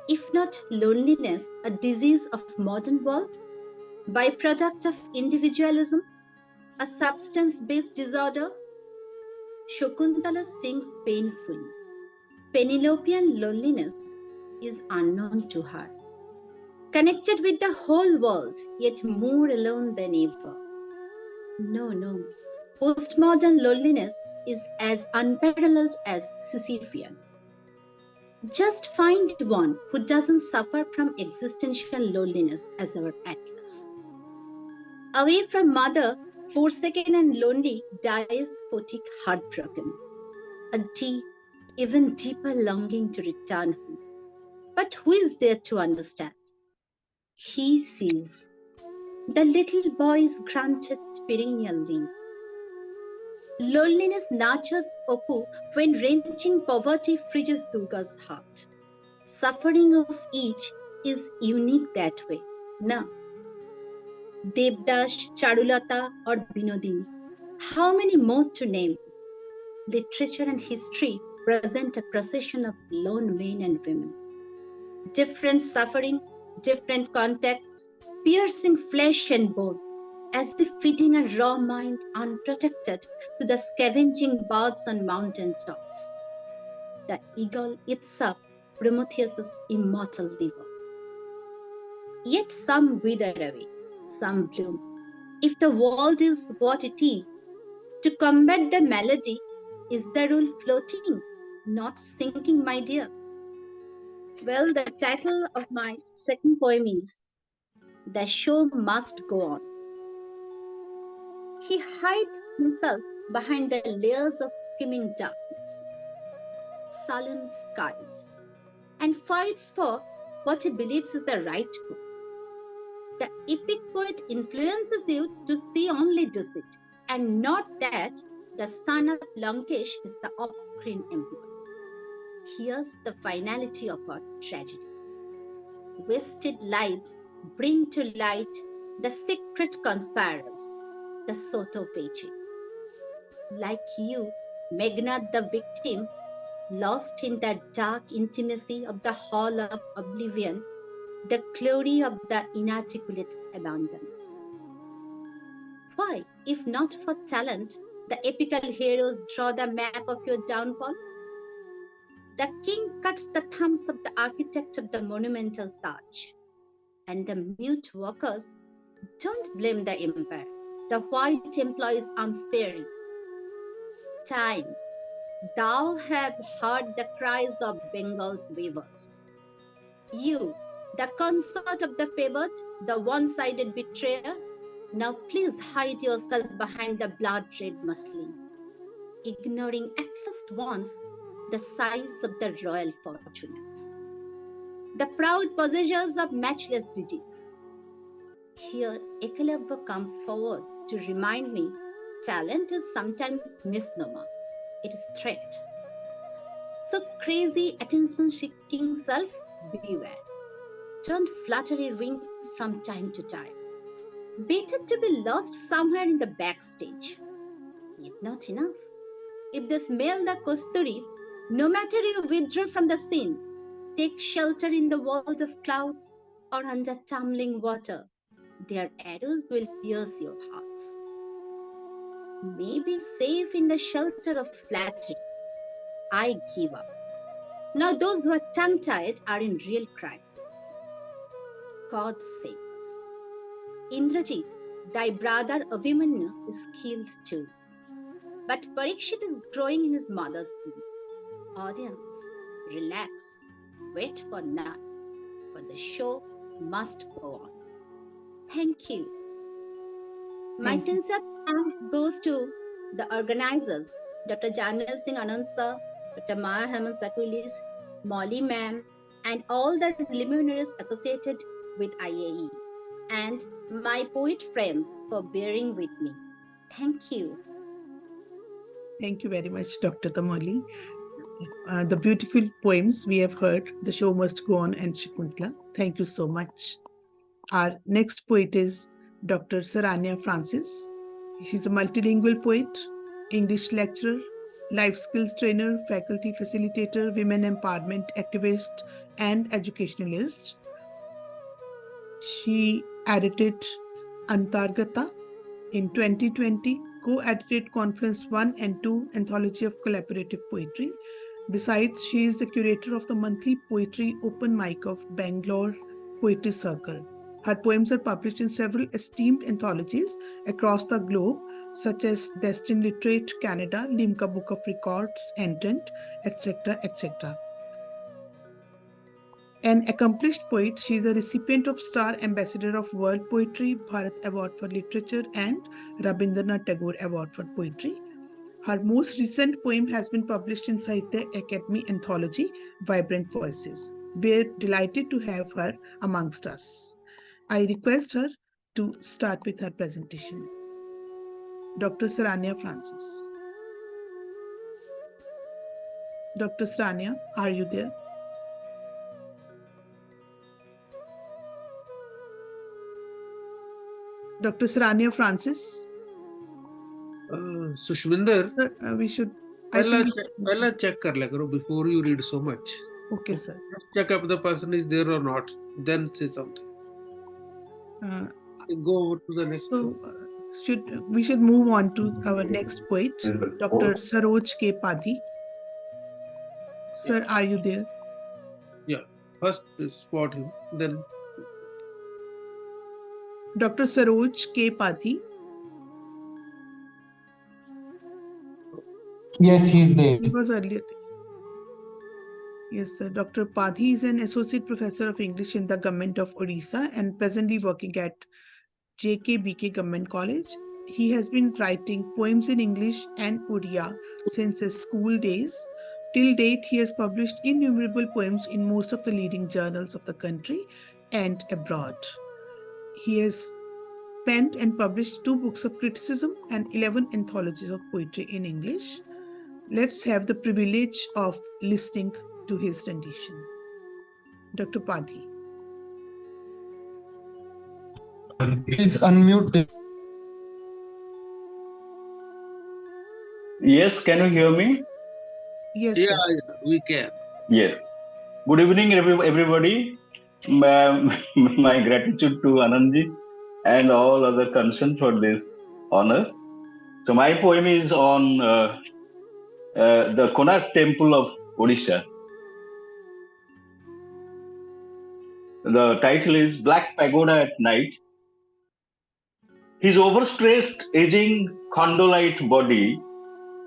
if not loneliness, a disease of modern world, byproduct of individualism, a substance-based disorder. Shakuntala sings painfully. Penelopean loneliness is unknown to her. Connected with the whole world, yet more alone than ever. No. Postmodern loneliness is as unparalleled as Sisyphean. Just find one who doesn't suffer from existential loneliness as our Atlas. Away from mother, forsaken and lonely, dies Photic heartbroken. A deep, even deeper longing to return home. But who is there to understand? He sees. The little boy is granted perennial leave. Loneliness nurtures Opu when wrenching poverty freezes Durga's heart. Suffering of each is unique that way. Na. Devdash, Charulata, or Binodini. How many more to name? Literature and history present a procession of lone men and women. Different suffering, different contexts, piercing flesh and bone, as if feeding a raw mind unprotected to the scavenging birds on mountain tops. The eagle itself, Prometheus's immortal liver. Yet some wither away, some bloom. If the world is what it is, to combat the malady, is the rule floating, not sinking, my dear? Well, the title of my second poem is The Show Must Go On. He hides himself behind the layers of skimming darkness, sullen skies, and fights for what he believes is the right course. The epic poet influences you to see only deceit, and not that the son of Lankesh is the off-screen emperor. Here's the finality of our tragedies. Wasted lives bring to light the secret conspirators, the Soto Peche. Like you, Meghnad the victim, lost in the dark intimacy of the hall of oblivion, the glory of the inarticulate abundance. Why, if not for talent, the epical heroes draw the map of your downfall? The king cuts the thumbs of the architect of the monumental Taj, and the mute workers don't blame the empire. The white employees unsparing. Time, thou have heard the cries of Bengal's weavers. You, the consort of the favored, the one-sided betrayer, now please hide yourself behind the blood-red muslin, ignoring at least once the size of the royal fortunates. The proud possessors of matchless digits. Here, Eklavya comes forward to remind me talent is sometimes misnomer. It is threat. So crazy attention-seeking self, beware. Don't flattery rings from time to time. Better to be lost somewhere in the backstage. Yet not enough. If they smell the kasturi, no matter you withdraw from the scene, take shelter in the world of clouds or under tumbling water, their arrows will pierce your hearts. Maybe safe in the shelter of flattery. I give up. Now those who are tongue-tied are in real crisis. God save us. Indrajit, thy brother Abhimanyu is killed too. But Parikshit is growing in his mother's womb. Audience, relax, wait for none, for the show must go on. Thank you. My Thank you. sincere thanks goes to the organizers, Dr. Janil Singh Anansa, Dr. Maya Hemant Sakulis, Molly Ma'am, and all the luminaries associated with IAE, and my poet friends for bearing with me. Thank you. Thank you very much, Dr. Tamoli. The beautiful poems we have heard, The Show Must Go On, and Shakuntala. Thank you so much. Our next poet is Dr. Saranya Francis. She's a multilingual poet, English lecturer, life skills trainer, faculty facilitator, women empowerment activist, and educationalist. She edited Antargata in 2020, co-edited Conference 1 and 2 Anthology of Collaborative Poetry. Besides, she is the curator of the monthly poetry open mic of Bangalore Poetry Circle. Her poems are published in several esteemed anthologies across the globe, such as Destined Literate Canada, Limca Book of Records, Entrant, etc., etc. An accomplished poet, she is a recipient of Star Ambassador of World Poetry, Bharat Award for Literature, and Rabindranath Tagore Award for Poetry. Her most recent poem has been published in Sahitya Academy anthology, Vibrant Voices. We're delighted to have her amongst us. I request her to start with her presentation. Dr. Saranya Francis. Dr. Saranya, are you there? Dr. Saranya Francis? Sushminder, we should. पहला check कर लिया करो before you read so much. Okay, sir. Just check if the person is there or not, then say something. Go over to the next. So, we should move on to our next poet, Dr. Saroj K. Padhi. Sir, are you there? Yeah, first spot him, then. Dr. Saroj K. Padhi. Yes, he is there. He was earlier there. Yes, sir. Dr. Padhi is an associate professor of English in the government of Odisha and presently working at JKBK Government College. He has been writing poems in English and Odia since his school days. Till date, he has published innumerable poems in most of the leading journals of the country and abroad. He has penned and published 2 books of criticism and 11 anthologies of poetry in English. Let's have the privilege of listening to his rendition. Dr. Padhi. Please unmute. Yes, can you hear me? Yes, yeah, sir. Yeah, we can. Yes. Good evening, everybody. My gratitude to Anandji and all other concerned for this honor. So my poem is on the Konark Temple of Odisha. The title is Black Pagoda at Night. His overstressed, aging, condolite body,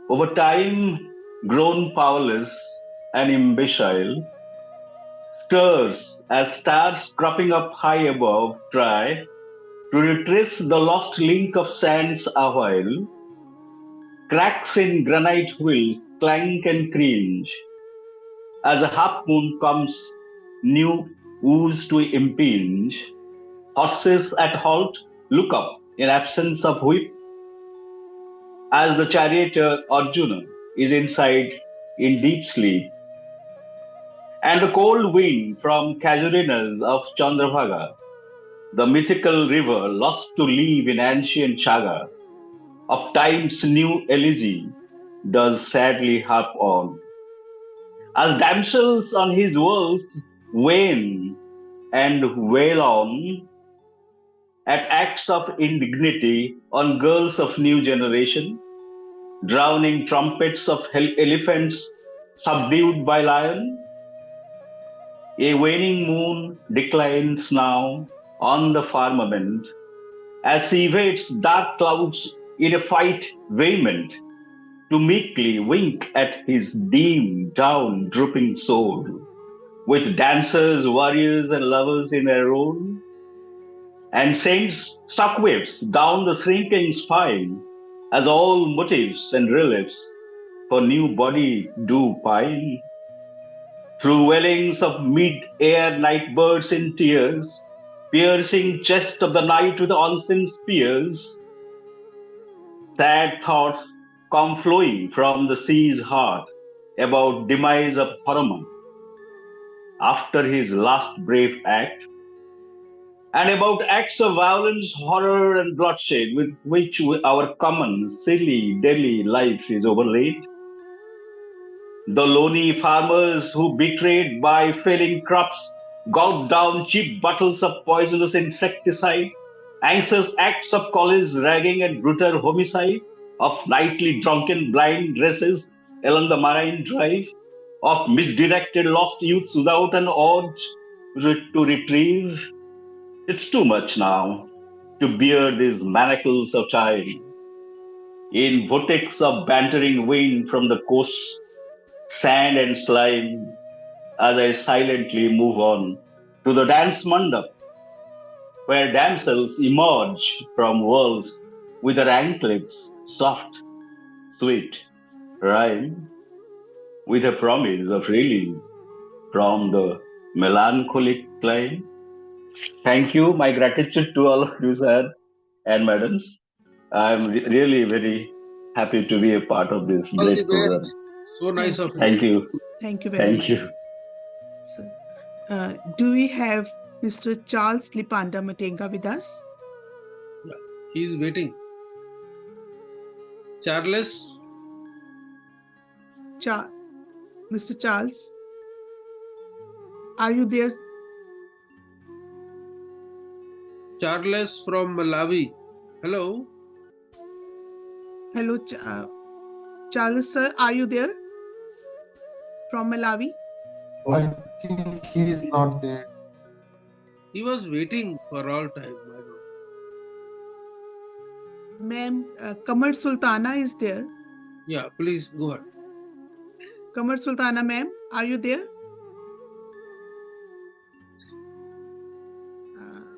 over time grown powerless and imbecile, stirs as stars cropping up high above try to retrace the lost link of sands awhile. Cracks in granite wheels clank and cringe as a half moon comes new ooze to impinge. Horses at halt look up in absence of whip as the charioteer Arjuna is inside in deep sleep. And the cold wind from Casuarinas of Chandrabhaga, the mythical river lost to live in ancient saga, of time's new elegy, does sadly harp on. As damsels on his walls wane and wail on, at acts of indignity on girls of new generation, drowning trumpets of elephants subdued by lion, A waning moon declines now on the firmament as he evades dark clouds in a fight vehement to meekly wink at his dim down drooping soul, with dancers, warriors, and lovers in their own, and sends shockwaves down the shrinking spine as all motives and reliefs for new body do pine. Through wellings of mid-air night birds in tears, piercing chest of the night with unseen spears, sad thoughts come flowing from the sea's heart about demise of Hanuman after his last brave act, and about acts of violence, horror, and bloodshed with which our common, silly daily life is overlaid. The lonely farmers who, betrayed by failing crops, gulp down cheap bottles of poisonous insecticide, anxious acts of college ragging and brutal homicide, of nightly drunken blind races along the marine drive, of misdirected lost youths without an urge to retrieve. It's too much now to bear these manacles of time. In vortex of bantering wind from the coast, sand and slime, as I silently move on to the dance mandap, where damsels emerge from walls with their anklets soft, sweet, rhyme, with a promise of release from the melancholic clime. Thank you. My gratitude to all of you, sir and madams. I'm really very happy to be a part of this All the great program. best. So nice of you. Thank you. Thank you very Thank much. you. So, do we have Mr. Charles Lipanda Matenga with us? Yeah, he is waiting. Charles. Mr. Charles, are you there? Charles from Malawi. Hello. Hello, Charles, sir, are you there? From Malawi? I think he is not there. He was waiting for all time. Ma'am, Kamar Sultana is there. Yeah, please go ahead. Kamar Sultana, ma'am, are you there?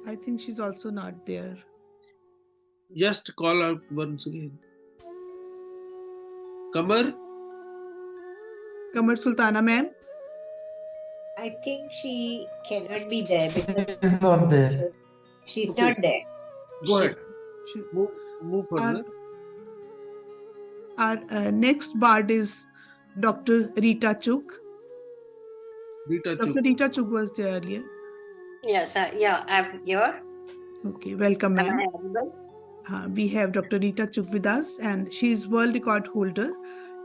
I think she's also not there. Just call out once again. Kamar? Kamar Sultana, ma'am? I think she cannot be there because She is not there. she's Okay. not there. Go ahead. Move further. Our next bard is Dr. Rita Chuk. Dr. Rita Chuk was there earlier. Yes, I'm here. Okay, welcome, ma'am. We have Dr. Rita Chuk with us, and she is world record holder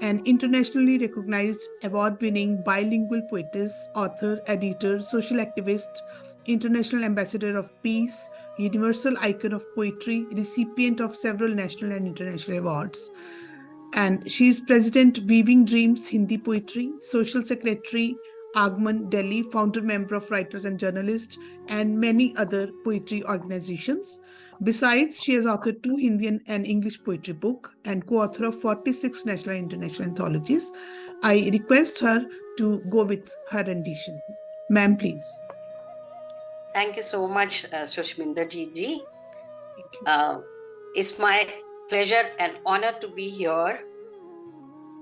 and internationally recognized award-winning bilingual poetess, author, editor, social activist, international ambassador of peace, universal icon of poetry, recipient of several national and international awards. And she is president Weaving Dreams Hindi Poetry, social secretary Agman Delhi, founder member of Writers and Journalists, and many other poetry organizations. Besides, she has authored 2 Hindi and English poetry books and co-author of 46 national and international anthologies. I request her to go with her rendition. Ma'am, please. Thank you so much, Sushminder ji. It's my pleasure and honor to be here.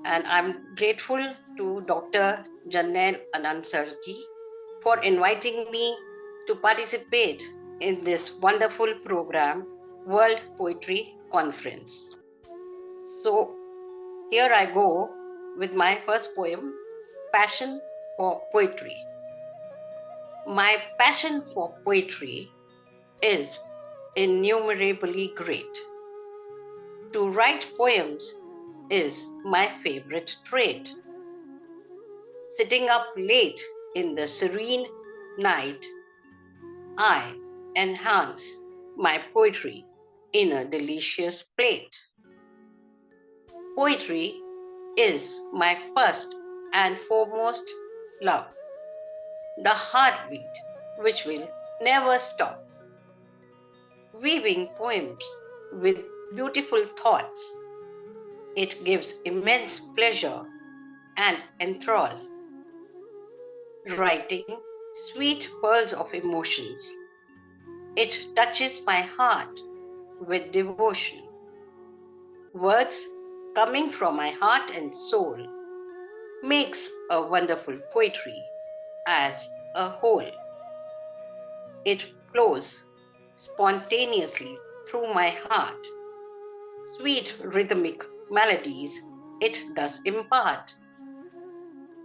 And I'm grateful to Dr. Janel Anand Sarji for inviting me to participate in this wonderful program, World Poetry Conference. So here I go with my first poem, Passion for Poetry. My passion for poetry is innumerably great. To write poems is my favorite trait. Sitting up late in the serene night, I enhance my poetry in a delicious plate. Poetry is my first and foremost love. the heartbeat which will never stop. Weaving poems with beautiful thoughts, it gives immense pleasure and enthrall. Writing sweet pearls of emotions, it touches my heart with devotion. Words coming from my heart and soul makes a wonderful poetry as a whole. It flows spontaneously through my heart. Sweet rhythmic melodies it does impart.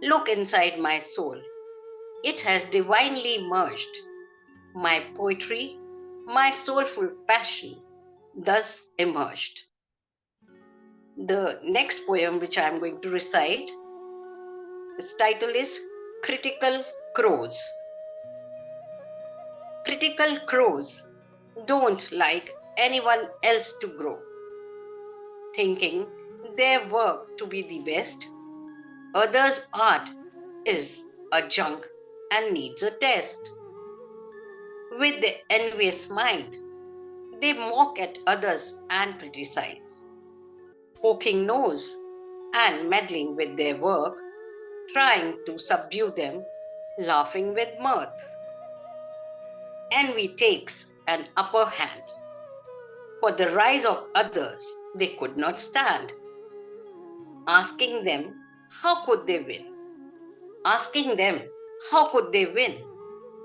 Look inside my soul. It has divinely merged. My poetry, my soulful passion, thus emerged. The next poem which I am going to recite, its title is Critical Crows. Critical crows don't like anyone else to grow, thinking their work to be the best. Others' art is a junk and needs a test. With the envious mind, they mock at others and criticize, poking nose and meddling with their work, trying to subdue them, laughing with mirth. Envy takes an upper hand. For the rise of others, they could not stand. Asking them, how could they win? Asking them, how could they win?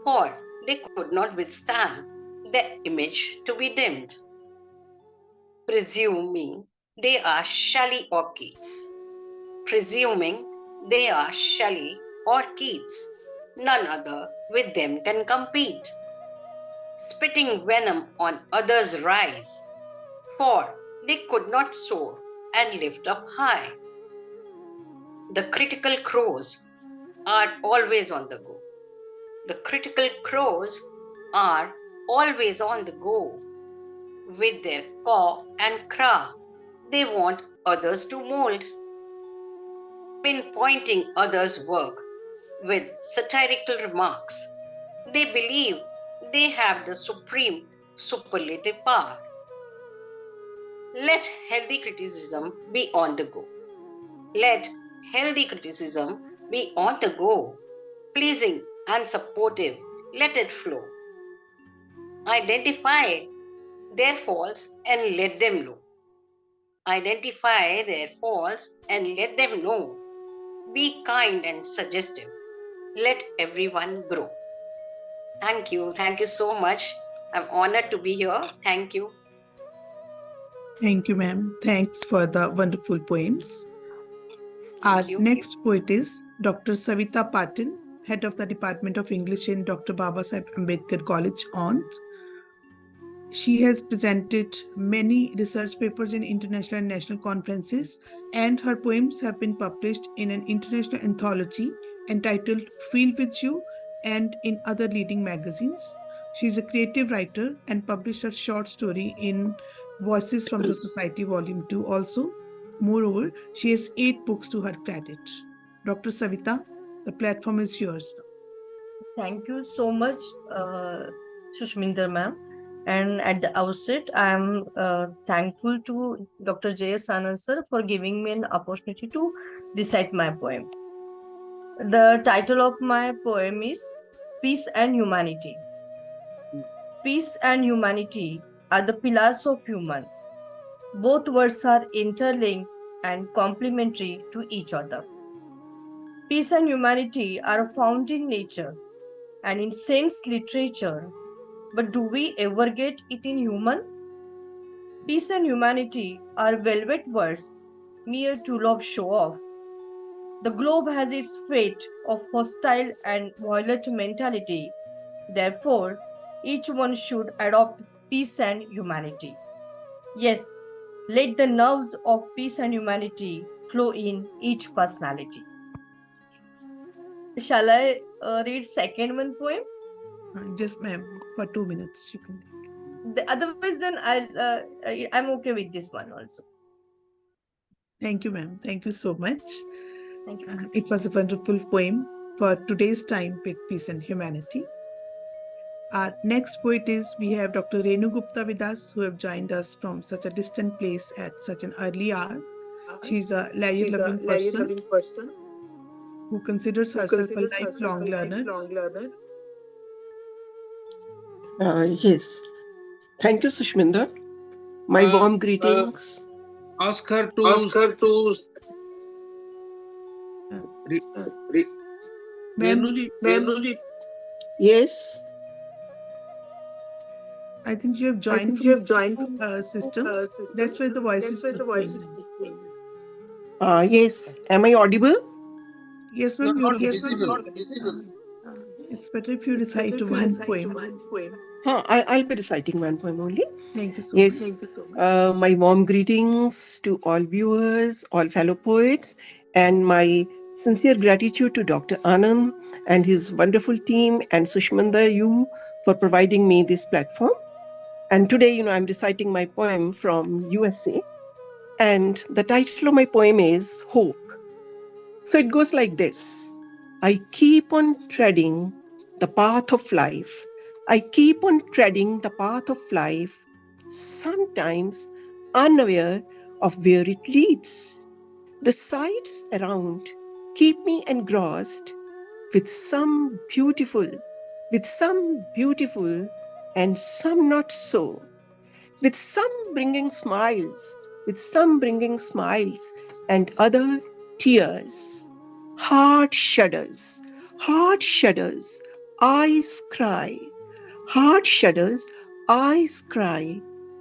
For they could not withstand their image to be dimmed. Presuming they are Shelley or Keats. Presuming they are Shelley or Keats, none other with them can compete. Spitting venom on others' rise, for they could not soar and lift up high. The critical crows are always on the go. The critical crows are always on the go. With their caw and craw, they want others to mold. Pinpointing others' work with satirical remarks, they believe they have the supreme superlative power. Let healthy criticism be on the go. Let healthy criticism be on the go. Pleasing and supportive, let it flow. Identify their faults and let them know. Identify their faults and let them know. Be kind and suggestive. Let everyone grow. Thank you. Thank you so much. I'm honored to be here. Thank you. Thank you, ma'am. Thanks for the wonderful poems. Our next poet is Dr. Savita Patil, Head of the Department of English in Dr. Babasaheb Ambedkar College, Ont. She has presented many research papers in international and national conferences, and her poems have been published in an international anthology entitled Feel With You and in other leading magazines. She is a creative writer and published her short story in Voices from the Society Volume 2 also. Moreover, she has 8 books to her credit. Dr. Savita, the platform is yours now. Thank you so much, Sushminder ma'am. And at the outset, I am thankful to Dr. J.S. Anand sir for giving me an opportunity to recite my poem. The title of my poem is Peace and Humanity. Peace and humanity are the pillars of human. Both words are interlinked and complementary to each other. Peace and humanity are found in nature and in saints' literature, but do we ever get it in human? Peace and humanity are velvet words, mere tool of show-off. The globe has its fate of hostile and violent mentality. Therefore, each one should adopt peace and humanity. Yes, let the nerves of peace and humanity flow in each personality. Shall I read second one poem? Just ma'am, for 2 minutes you can. Otherwise, then I'm okay with this one also. Thank you, ma'am. Thank you so much. Thank you. It was a wonderful poem for today's time with peace and humanity. Our next poet is, we have Dr. Renu Gupta with us, who have joined us from such a distant place at such an early hour. She's a lyre-loving person who considers herself a lifelong learner. Yes. Thank you, Sushminder. My warm greetings. Ask her to. Ma'am, yes. I think you have joined from systems. That's why the voice is echoing. Yes. Am I audible? Yes, ma'am, you're audible. It's better if you recite one poem. I'll be reciting one poem only. Thank you so Yes. much. My warm greetings to all viewers, all fellow poets, and my sincere gratitude to Dr. Anand and his wonderful team and Sushminder, you, for providing me this platform. And today, I'm reciting my poem from USA. And the title of my poem is Hope. So it goes like this. I keep on treading the path of life. I keep on treading the path of life, sometimes unaware of where it leads. The sights around keep me engrossed with some beautiful and some not so, with some bringing smiles, and other tears. Heart shudders, eyes cry,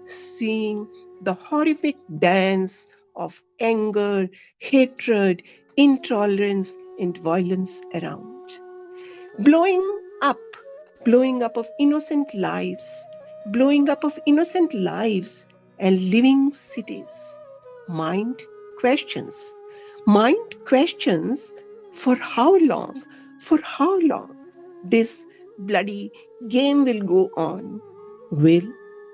seeing the horrific dance of anger, hatred, intolerance, and violence around. Blowing up of innocent lives, and living cities. Mind questions. For how long? This bloody game will go on. Will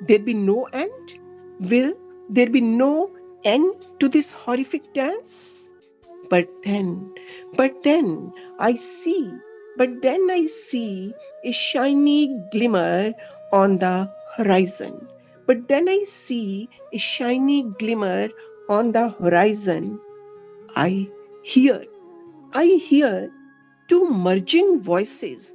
there be no end? Will there be no end to this horrific dance? But then I see a shiny glimmer on the horizon. I hear two merging voices.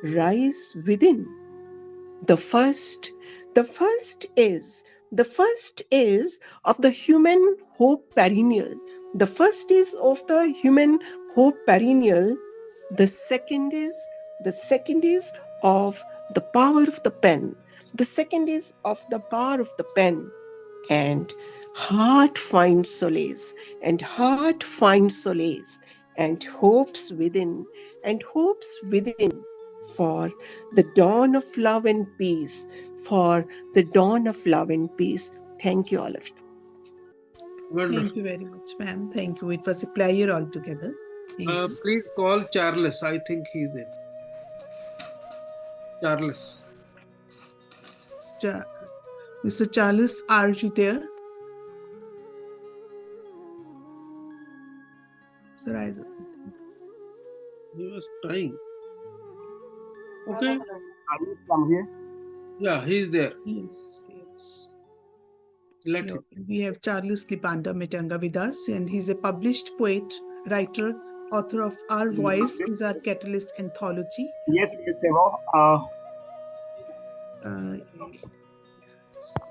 Rise within. The first is of the human hope perennial. The second is of the power of the pen. And heart finds solace, and hopes within, for the dawn of love and peace. Thank you, all of you. Thank you very much, ma'am. Thank you. It was a pleasure altogether. Thank you. Please call Charles. I think he's in. Charles. Mr. Charles, are you there? Sir, I don't. He was trying. Okay. I'm here. Yeah, he's there. Yes. Let him. We have Charles Lipanda Metanga with us, and he's a published poet, writer, author of Our Voice is Our Catalyst anthology. Yes, hello.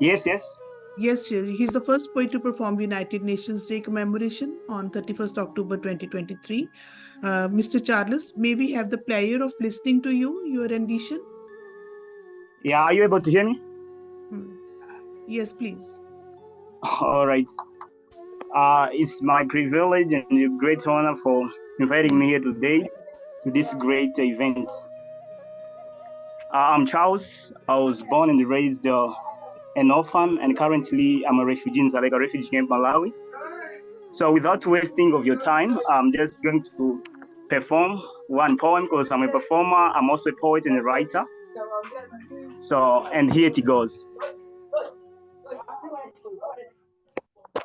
Yes. Yes, he's the first poet to perform United Nations Day commemoration on 31st October 2023. Mr. Charles, may we have the pleasure of listening to your rendition? Yeah, are you able to hear me? Yes, please. All right. It's my privilege and a great honor for inviting me here today to this great event. I'm Charles. I was born and raised an orphan, and currently I'm a refugee in Zalega refugee camp, Malawi. So without wasting of your time, I'm just going to perform one poem because I'm a performer. I'm also a poet and a writer. So, and here it goes.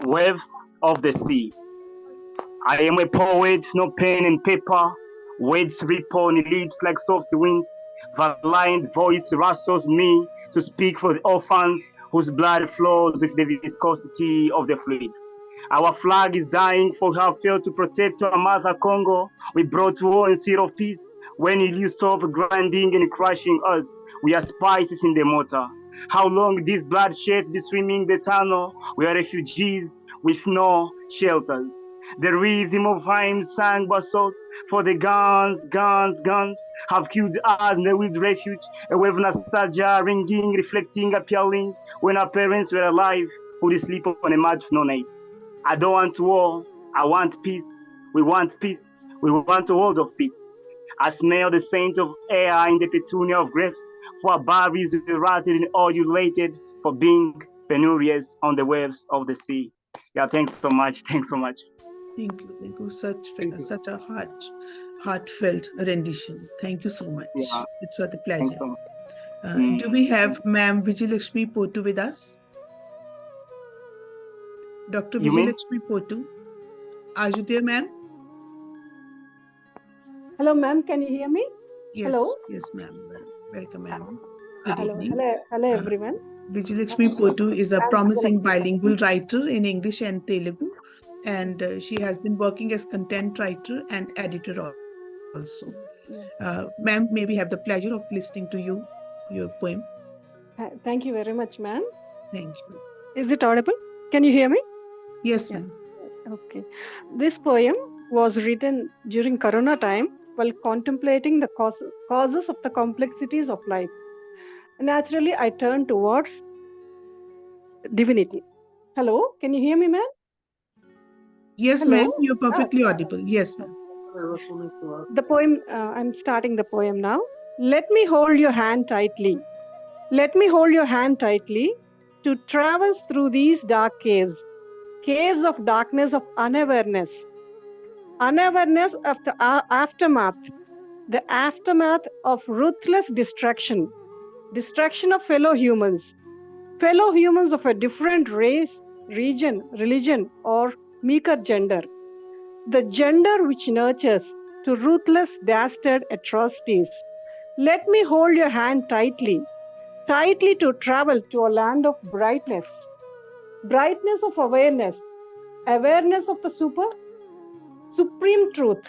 Waves of the sea. I am a poet, no pen and paper. Words rip on lips like soft winds. Valiant voice rustles me to speak for the orphans whose blood flows with the viscosity of the fluids. Our flag is dying for her failed to protect our mother Congo. We brought war instead of peace. When will you stop grinding and crushing us? We are spices in the mortar. How long this bloodshed be swimming the tunnel? We are refugees with no shelters. The rhythm of hymns sang basalts for the guns have killed us in the wild refuge. A wave of nostalgia ringing, reflecting, appealing. When our parents were alive, would sleep on a mat no night. I don't want war. I want peace. We want peace. We want a world of peace. I smell the scent of air in the petunia of grapes. For our bodies we rotted and ululated for being penurious on the waves of the sea. Yeah, thanks so much. Thanks so much. Thank you. Thank you. Such a heartfelt rendition. Thank you so much. Yeah. It's a pleasure. Thanks so much. Do we have Ma'am Vijayalakshmi Potu with us? Dr. You mean? Vijayalakshmi Potu. Are you there, ma'am? Hello, ma'am. Can you hear me? Yes. Hello. Yes, ma'am. Welcome, ma'am. Good Hello. evening. Hello, everyone. Vijayalakshmi Potu is a promising bilingual writer in English and Telugu, and she has been working as content writer and editor also. Ma'am, may we have the pleasure of listening to your poem? Thank you very much, ma'am. Thank you. Is it audible? Can you hear me? Yes, ma'am. Okay. This poem was written during Corona time while contemplating the causes of the complexities of life. Naturally, I turned towards divinity. Hello, can you hear me, ma'am? Yes, ma'am. You're perfectly audible. Yes, ma'am. The poem, I'm starting the poem now. Let me hold your hand tightly. Let me hold your hand tightly to traverse through these dark caves, caves of darkness of unawareness. Unawareness of the aftermath of ruthless destruction of fellow humans of a different race, region, religion, or meeker gender. The gender which nurtures to ruthless, dastard atrocities. Let me hold your hand tightly, tightly to travel to a land of brightness. Brightness of awareness, awareness of the supreme truth,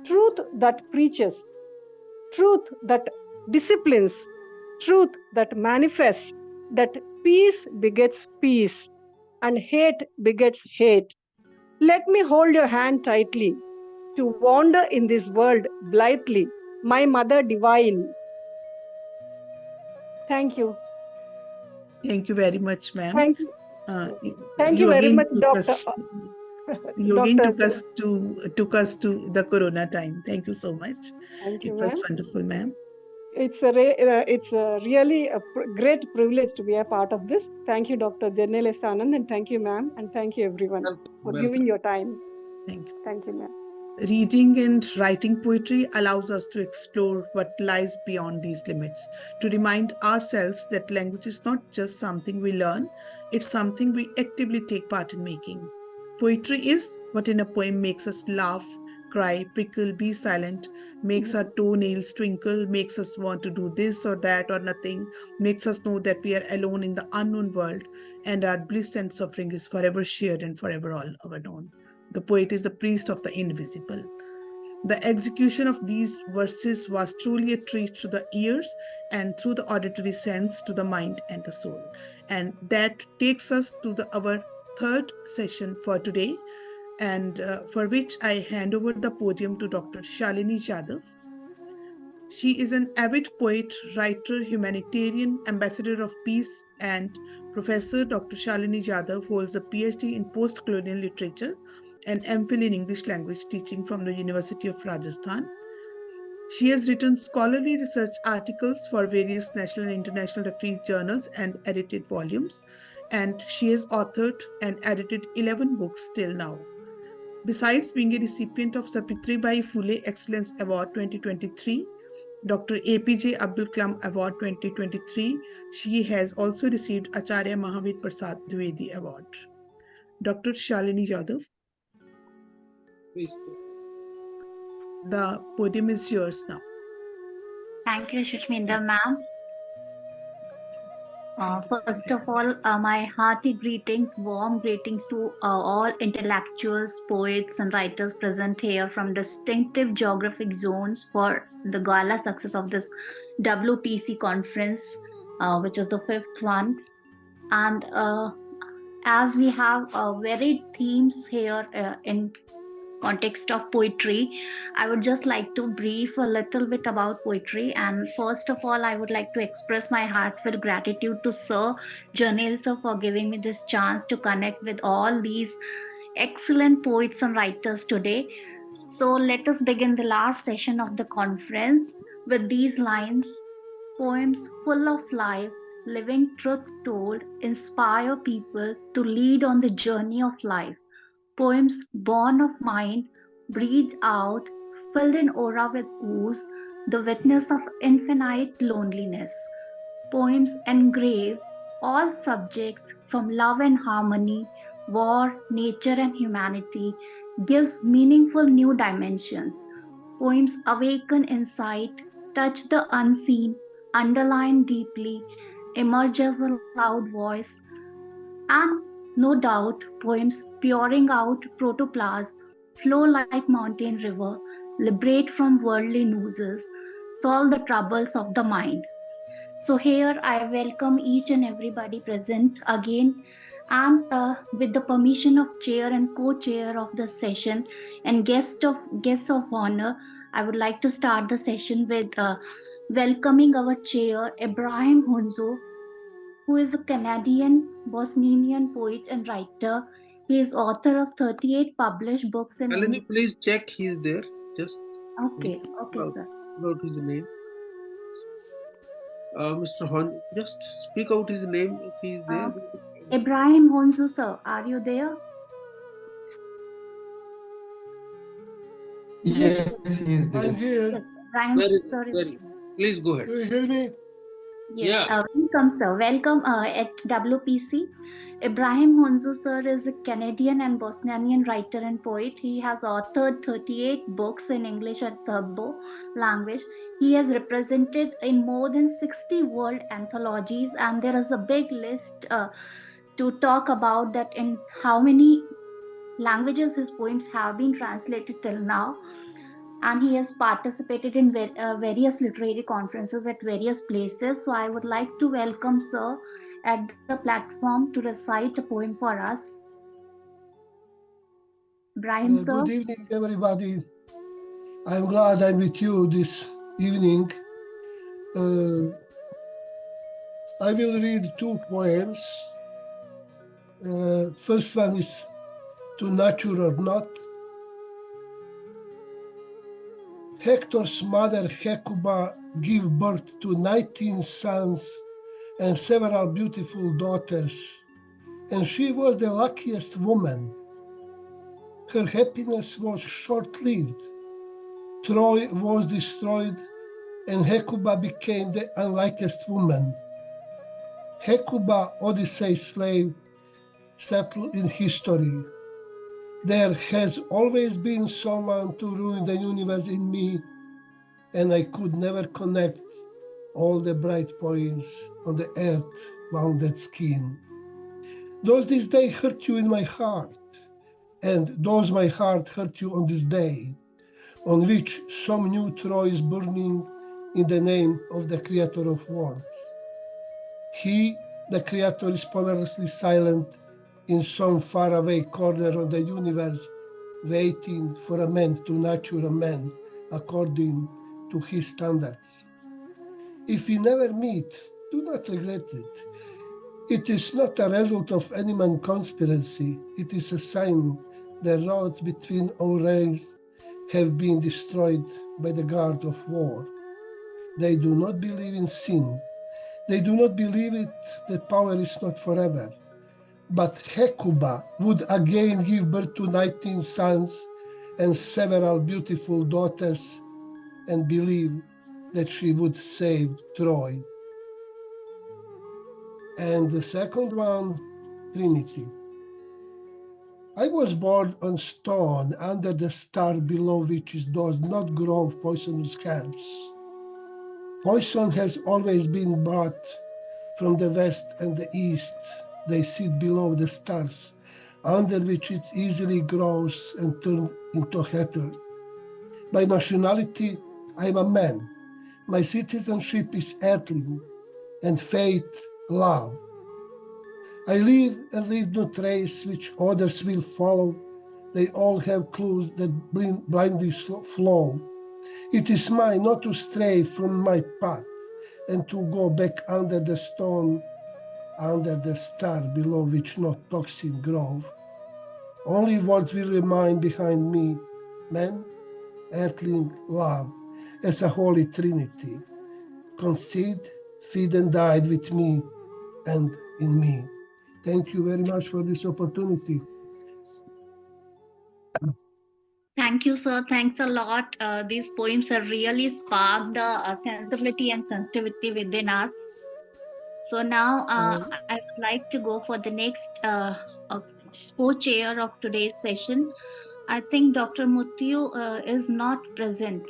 truth that preaches, truth that disciplines, truth that manifests, that peace begets peace and hate begets hate. Let me hold your hand tightly to wander in this world blithely, my mother divine. Thank you. Thank you very much, ma'am. Thank you. Thank you very much, Doctor. You again took us to the Corona time. Thank you so much. Thank you, it was ma'am. wonderful, ma'am. It's really a great privilege to be a part of this. Thank you, Dr. Janelle Anand, and thank you, ma'am, and thank you, everyone, for giving your time. Thank you. Thank you, ma'am. Reading and writing poetry allows us to explore what lies beyond these limits, to remind ourselves that language is not just something we learn, it's something we actively take part in making. Poetry is what in a poem makes us laugh, cry, prickle, be silent, makes our toenails twinkle, makes us want to do this or that or nothing, makes us know that we are alone in the unknown world and our bliss and suffering is forever shared and forever all our own. The poet is the priest of the invisible. The execution of these verses was truly a treat to the ears and through the auditory sense to the mind and the soul. And that takes us to our third session for today, and for which I hand over the podium to Dr. Shalini Jadhav. She is an avid poet, writer, humanitarian, ambassador of peace, and Professor Dr. Shalini Jadhav holds a PhD in post-colonial literature and MPhil in English language teaching from the University of Rajasthan. She has written scholarly research articles for various national and international refereed journals and edited volumes, and she has authored and edited 11 books till now. Besides being a recipient of Savitribai Phule Excellence Award 2023, Dr. APJ Abdul Kalam Award 2023, she has also received Acharya Mahavir Prasad Dwivedi Award. Dr. Shalini Jadhav. Please. The podium is yours now. Thank you, Shushminder ma'am. First of all, my hearty greetings, warm greetings to all intellectuals, poets, and writers present here from distinctive geographic zones for the gala success of this WPC conference, which is the fifth one. And as we have varied themes here in context of poetry, I would just like to brief a little bit about poetry. And first of all, I would like to express my heartfelt gratitude to Sir Janil sir for giving me this chance to connect with all these excellent poets and writers today. So let us begin the last session of the conference with these lines. Poems full of life, living truth told, inspire people to lead on the journey of life. Poems born of mind, breathed out, filled in aura with ooze, the witness of infinite loneliness. Poems engrave all subjects from love and harmony, war, nature, and humanity, gives meaningful new dimensions. Poems awaken insight, touch the unseen, underline deeply, emerge as a loud voice, and no doubt, poems pouring out protoplasm flow like mountain river, liberate from worldly nooses, solve the troubles of the mind. So here I welcome each and everybody present again, and with the permission of chair and co-chair of the session and guests of honor, I would like to start the session with welcoming our chair Ibrahim Hunzo, who is a Canadian Bosnian poet and writer. He is author of 38 published books in Nalini, English. please check he's there. Just Okay, sir. About his name. Mr. Hon, just speak out his name if he's there. Ibrahim Hunzo, sir, are you there? Yes, he is there. I'm here. Yes, Ibrahim, sir. Please go ahead. Do you hear me? Yes, welcome, sir. Welcome at WPC. Ibrahim Hunzo, sir, is a Canadian and Bosnian writer and poet. He has authored 38 books in English and Serbo language. He has represented in more than 60 world anthologies, and there is a big list to talk about that in how many languages his poems have been translated till now. And he has participated in various literary conferences at various places. So I would like to welcome sir at the platform to recite a poem for us. Ibrahim, sir. Good evening, everybody. I'm glad I'm with you this evening. I will read two poems. First one is To Nature or Not. Hector's mother Hecuba gave birth to 19 sons and several beautiful daughters, and she was the luckiest woman. Her happiness was short-lived. Troy was destroyed, and Hecuba became the unlikeliest woman. Hecuba, Odysseus' slave, settled in history. There has always been someone to ruin the universe in me, and I could never connect all the bright points on the earth-wounded skin. Does this day hurt you in my heart? And does my heart hurt you on this day, on which some new Troy is burning in the name of the creator of worlds? He, the creator, is powerlessly silent in some faraway corner of the universe, waiting for a man to nurture a man according to his standards. If we never meet, do not regret it. It is not a result of any man conspiracy. It is a sign the roads between our races have been destroyed by the god of war. They do not believe in sin. They do not believe it that power is not forever. But Hecuba would again give birth to 19 sons and several beautiful daughters, and believe that she would save Troy. And the second one, Trinity. I was born on stone under the star below which does not grow poisonous herbs. Poison has always been brought from the west and the east. They sit below the stars, under which it easily grows and turns into heather. By nationality, I am a man. My citizenship is earthling, and faith, love. I live and leave no trace which others will follow. They all have clues that blindly flow. It is mine not to stray from my path and to go back under the stone, under the star below which no toxin grove. Only words will remain behind me, man, earthling, love, as a holy trinity, conceived, feed and died with me and in me. Thank you very much for this opportunity. Thank you, sir. Thanks a lot. These poems have really sparked the sensibility and sensitivity within us. So now I would like to go for the next co-chair of today's session. I think Dr. Muthu is not present.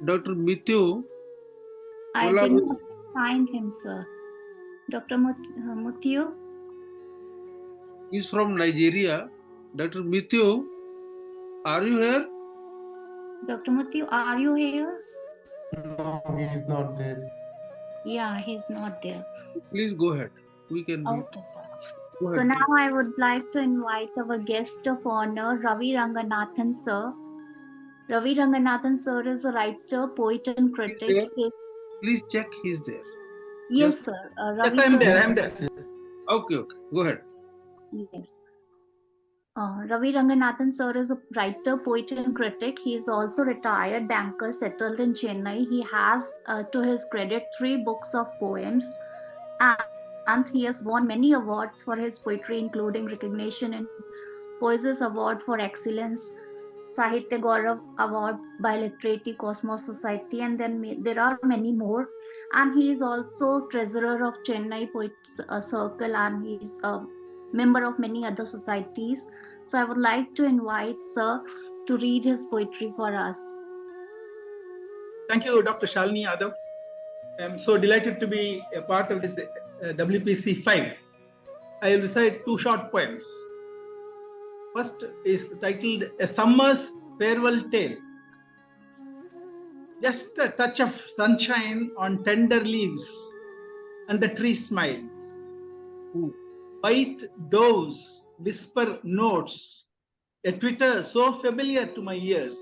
Dr. Muthu? I did not find him, sir. Dr. Muthu? He's from Nigeria. Dr. Muthu, are you here? Dr. Muthu, are you here? No, he is not there. Yeah, he's not there. Please go ahead. We can. Okay, sir. Go So ahead, now I would like to invite our guest of honor, Ravi Ranganathan, sir. Ravi Ranganathan, sir, is a writer, poet, and critic. Please check he's there. Yes, sir. Ravi, yes, I'm sir, there. I'm there. Okay, okay. Go ahead. Yes. Ravi Ranganathan sir is a writer, poet, and critic. He is also retired banker settled in Chennai. He has, to his credit, 3 books of poems, and he has won many awards for his poetry, including recognition in Poesis Award for Excellence, Sahitya Gaurav Award by Literary Cosmos Society, and then there are many more. And he is also treasurer of Chennai Poets Circle, and he is a member of many other societies. So I would like to invite sir to read his poetry for us. Thank you, Dr. Shalini Yadav. I'm so delighted to be a part of this WPC 5. I will recite 2 short poems. First is titled A Summer's Farewell Tale. Just a touch of sunshine on tender leaves, and the tree smiles. White doves whisper notes, a twitter so familiar to my ears.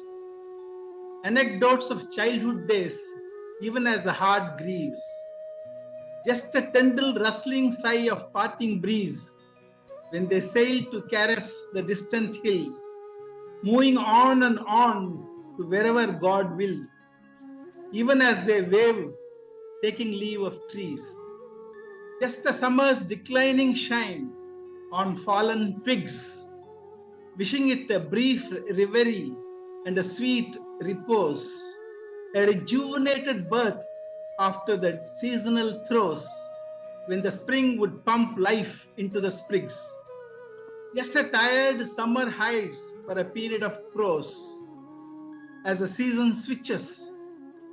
Anecdotes of childhood days, even as the heart grieves. Just a tender rustling sigh of parting breeze when they sail to caress the distant hills, moving on and on to wherever God wills, even as they wave, taking leave of trees. Just a summer's declining shine on fallen twigs, wishing it a brief reverie and a sweet repose, a rejuvenated birth after the seasonal throes, when the spring would pump life into the sprigs. Just a tired summer hides for a period of prose. As the season switches,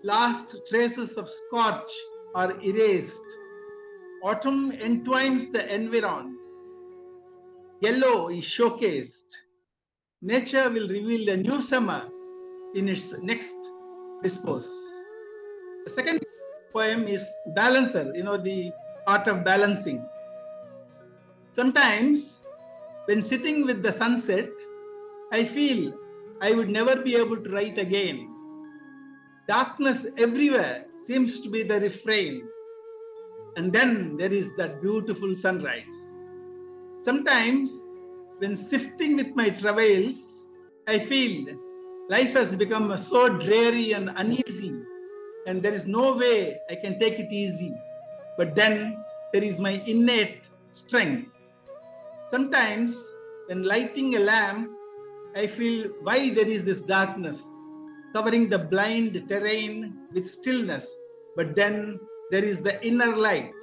last traces of scorch are erased. Autumn entwines the environ. Yellow is showcased. Nature will reveal a new summer in its next dispose. The second poem is Balancer, the art of balancing. Sometimes, when sitting with the sunset, I feel I would never be able to write again. Darkness everywhere seems to be the refrain. And then there is that beautiful sunrise. Sometimes, when sifting with my travails, I feel life has become so dreary and uneasy, and there is no way I can take it easy. But then there is my innate strength. Sometimes, when lighting a lamp, I feel why there is this darkness, covering the blind terrain with stillness. But then there is the inner light.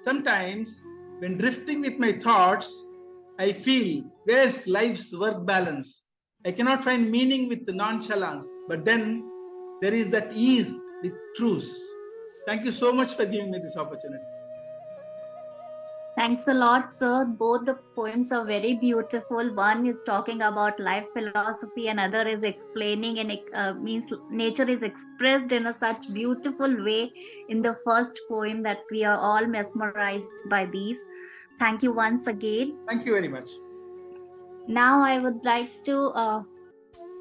Sometimes, When drifting with my thoughts, I feel, where's life's work balance? I cannot find meaning with the nonchalance, but then there is that ease with truth. Thank you so much for giving me this opportunity. Thanks a lot, sir. Both the poems are very beautiful. One is talking about life philosophy, and other is explaining and means nature is expressed in a such beautiful way in the first poem that we are all mesmerized by these. Thank you once again. Thank you very much. Now I would like to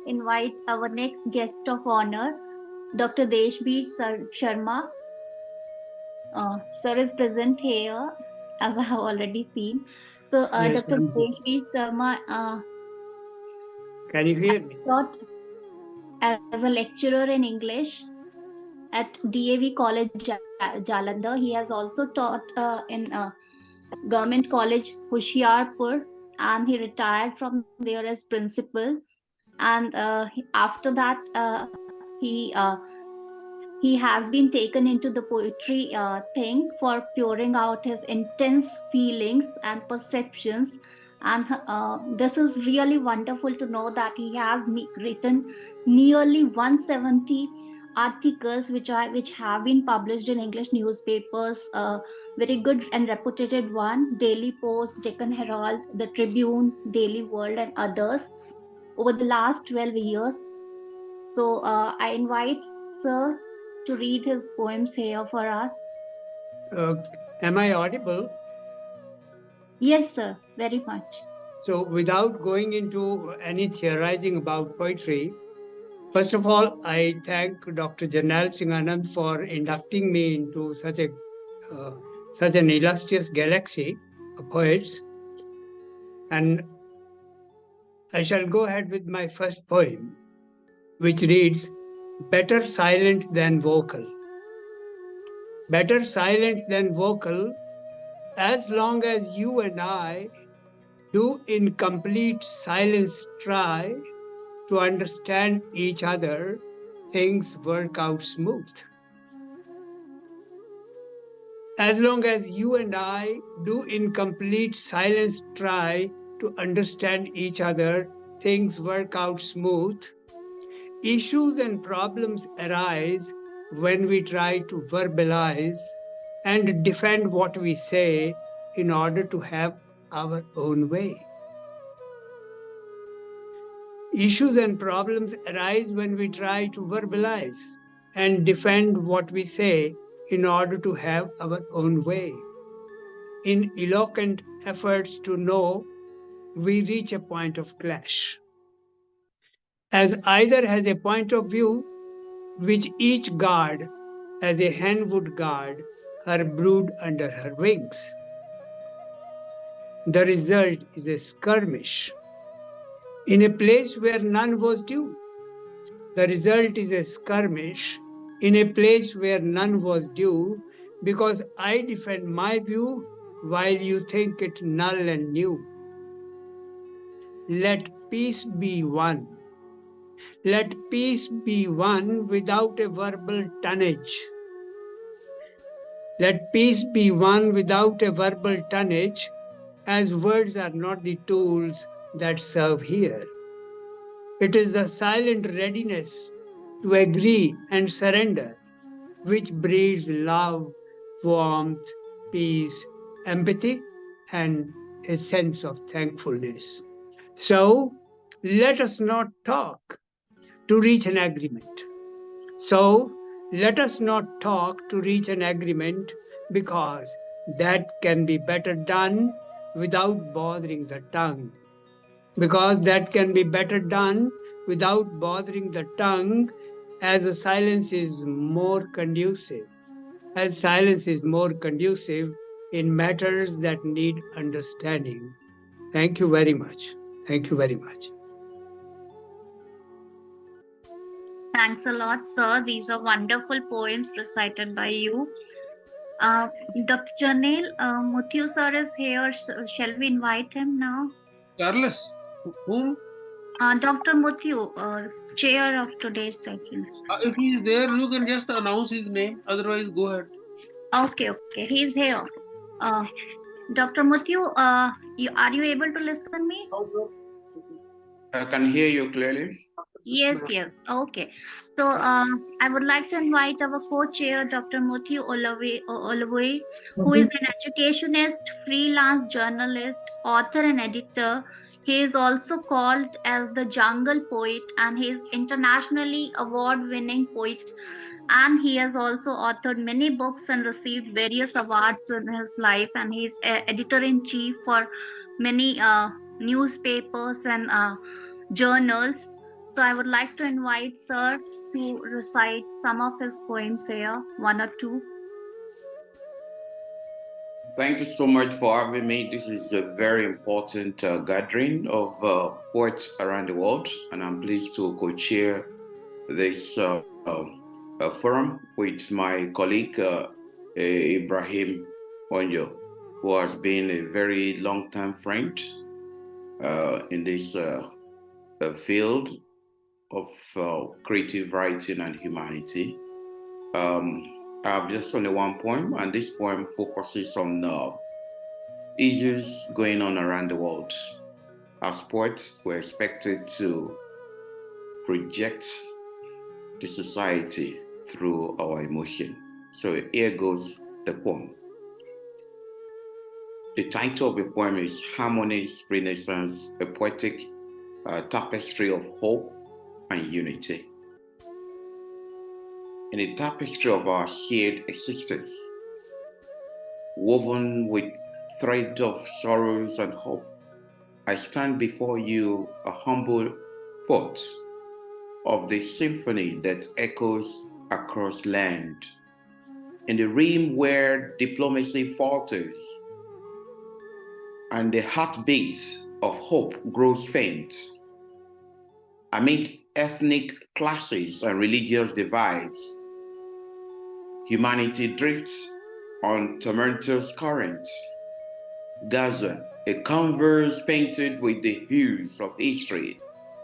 invite our next guest of honor, Dr. Deshbir Sharma. Sir is present here, as I have already seen. So, Yes, Dr. Deshbir Sharma can you hear me? taught as a lecturer in English at DAV College, Jalandhar. He has also taught in Government College, Hoshiarpur, and he retired from there as principal. And after that, he has been taken into the poetry thing for pouring out his intense feelings and perceptions. And this is really wonderful to know that he has written nearly 170 articles which have been published in English newspapers, very good and reputed one, Daily Post, Deccan Herald, the Tribune, Daily World, and others over the last 12 years. So I invite Sir to read his poems here for us. Am I audible? Yes, sir, very much. So, without going into any theorizing about poetry, first of all, I thank Dr. Janal Singh Anand for inducting me into such an illustrious galaxy of poets. And I shall go ahead with my first poem, which reads, Better Silent Than Vocal. Better silent than vocal, as long as you and I do in complete silence try to understand each other, things work out smooth. As long as you and I do in complete silence try to understand each other, things work out smooth. Issues and problems arise when we try to verbalize and defend what we say in order to have our own way. Issues and problems arise when we try to verbalize and defend what we say in order to have our own way. In eloquent efforts to know, we reach a point of clash. As either has a point of view which each guard, as a hen would guard her brood under her wings. The result is a skirmish in a place where none was due. The result is a skirmish in a place where none was due, because I defend my view while you think it null and new. Let peace be won. Let peace be won without a verbal tonnage. Let peace be won without a verbal tonnage, as words are not the tools that serve here. It is the silent readiness to agree and surrender which breeds love, warmth, peace, empathy, and a sense of thankfulness. So let us not talk to reach an agreement. So let us not talk to reach an agreement, because that can be better done without bothering the tongue. Because that can be better done without bothering the tongue, as a silence is more conducive. As silence is more conducive in matters that need understanding. Thank you very much. Thank you very much. Thanks a lot, sir. These are wonderful poems recited by you. Dr. Janil Muthu sir is here. Shall we invite him now? Carlos, whom? Dr. Muthu, chair of today's session. If he is there, you can just announce his name. Otherwise, go ahead. Okay, he's here. Dr. Muthu, are you able to listen me? I can hear you clearly. Yes, yes. Okay. So I would like to invite our co-chair, Dr. Muthu Olaway, who is an educationist, freelance journalist, author and editor. He is also called as the Jungle Poet, and he is internationally award-winning poet. And he has also authored many books and received various awards in his life. And he's editor-in-chief for many newspapers and journals. So I would like to invite Sir to recite some of his poems here, one or two. Thank you so much for having me. This is a very important gathering of poets around the world, and I'm pleased to co-chair this forum with my colleague Ibrahim Onyo, who has been a very long-time friend in this field of creative writing and humanity. I have just only one poem, and this poem focuses on issues going on around the world. As poets, we're expected to project the society through our emotion. So here goes the poem. The title of the poem is Harmony's Renaissance, a poetic tapestry of hope and unity. In the tapestry of our shared existence, woven with thread of sorrows and hope, I stand before you, a humble poet of the symphony that echoes across land. In the realm where diplomacy falters and the heartbeat of hope grows faint, amid ethnic clashes and religious divides, humanity drifts on tumultuous currents. Gaza, a canvas painted with the hues of history,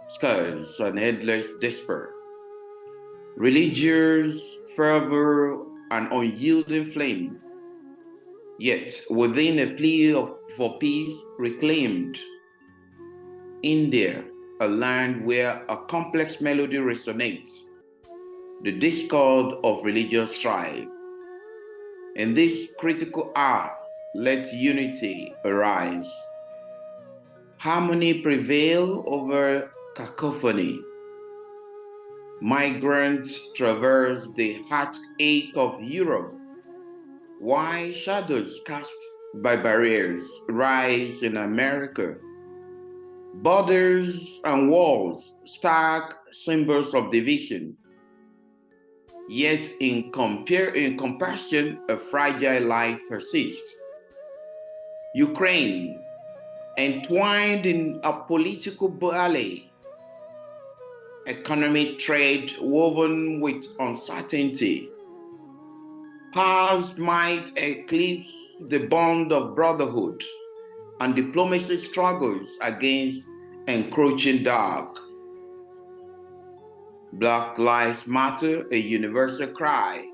scars, and endless despair. Religious fervor and unyielding flame, yet within a plea for peace reclaimed. India, a land where a complex melody resonates, the discord of religious strife. In this critical hour, let unity arise. Harmony prevail over cacophony. Migrants traverse the heartache of Europe, while shadows cast by barriers rise in America. Borders and walls, stark symbols of division. Yet in comparison, a fragile life persists. Ukraine, entwined in a political ballet, economic trade woven with uncertainty. Powers might eclipse the bond of brotherhood, and diplomacy struggles against encroaching dark. Black Lives Matter, a universal cry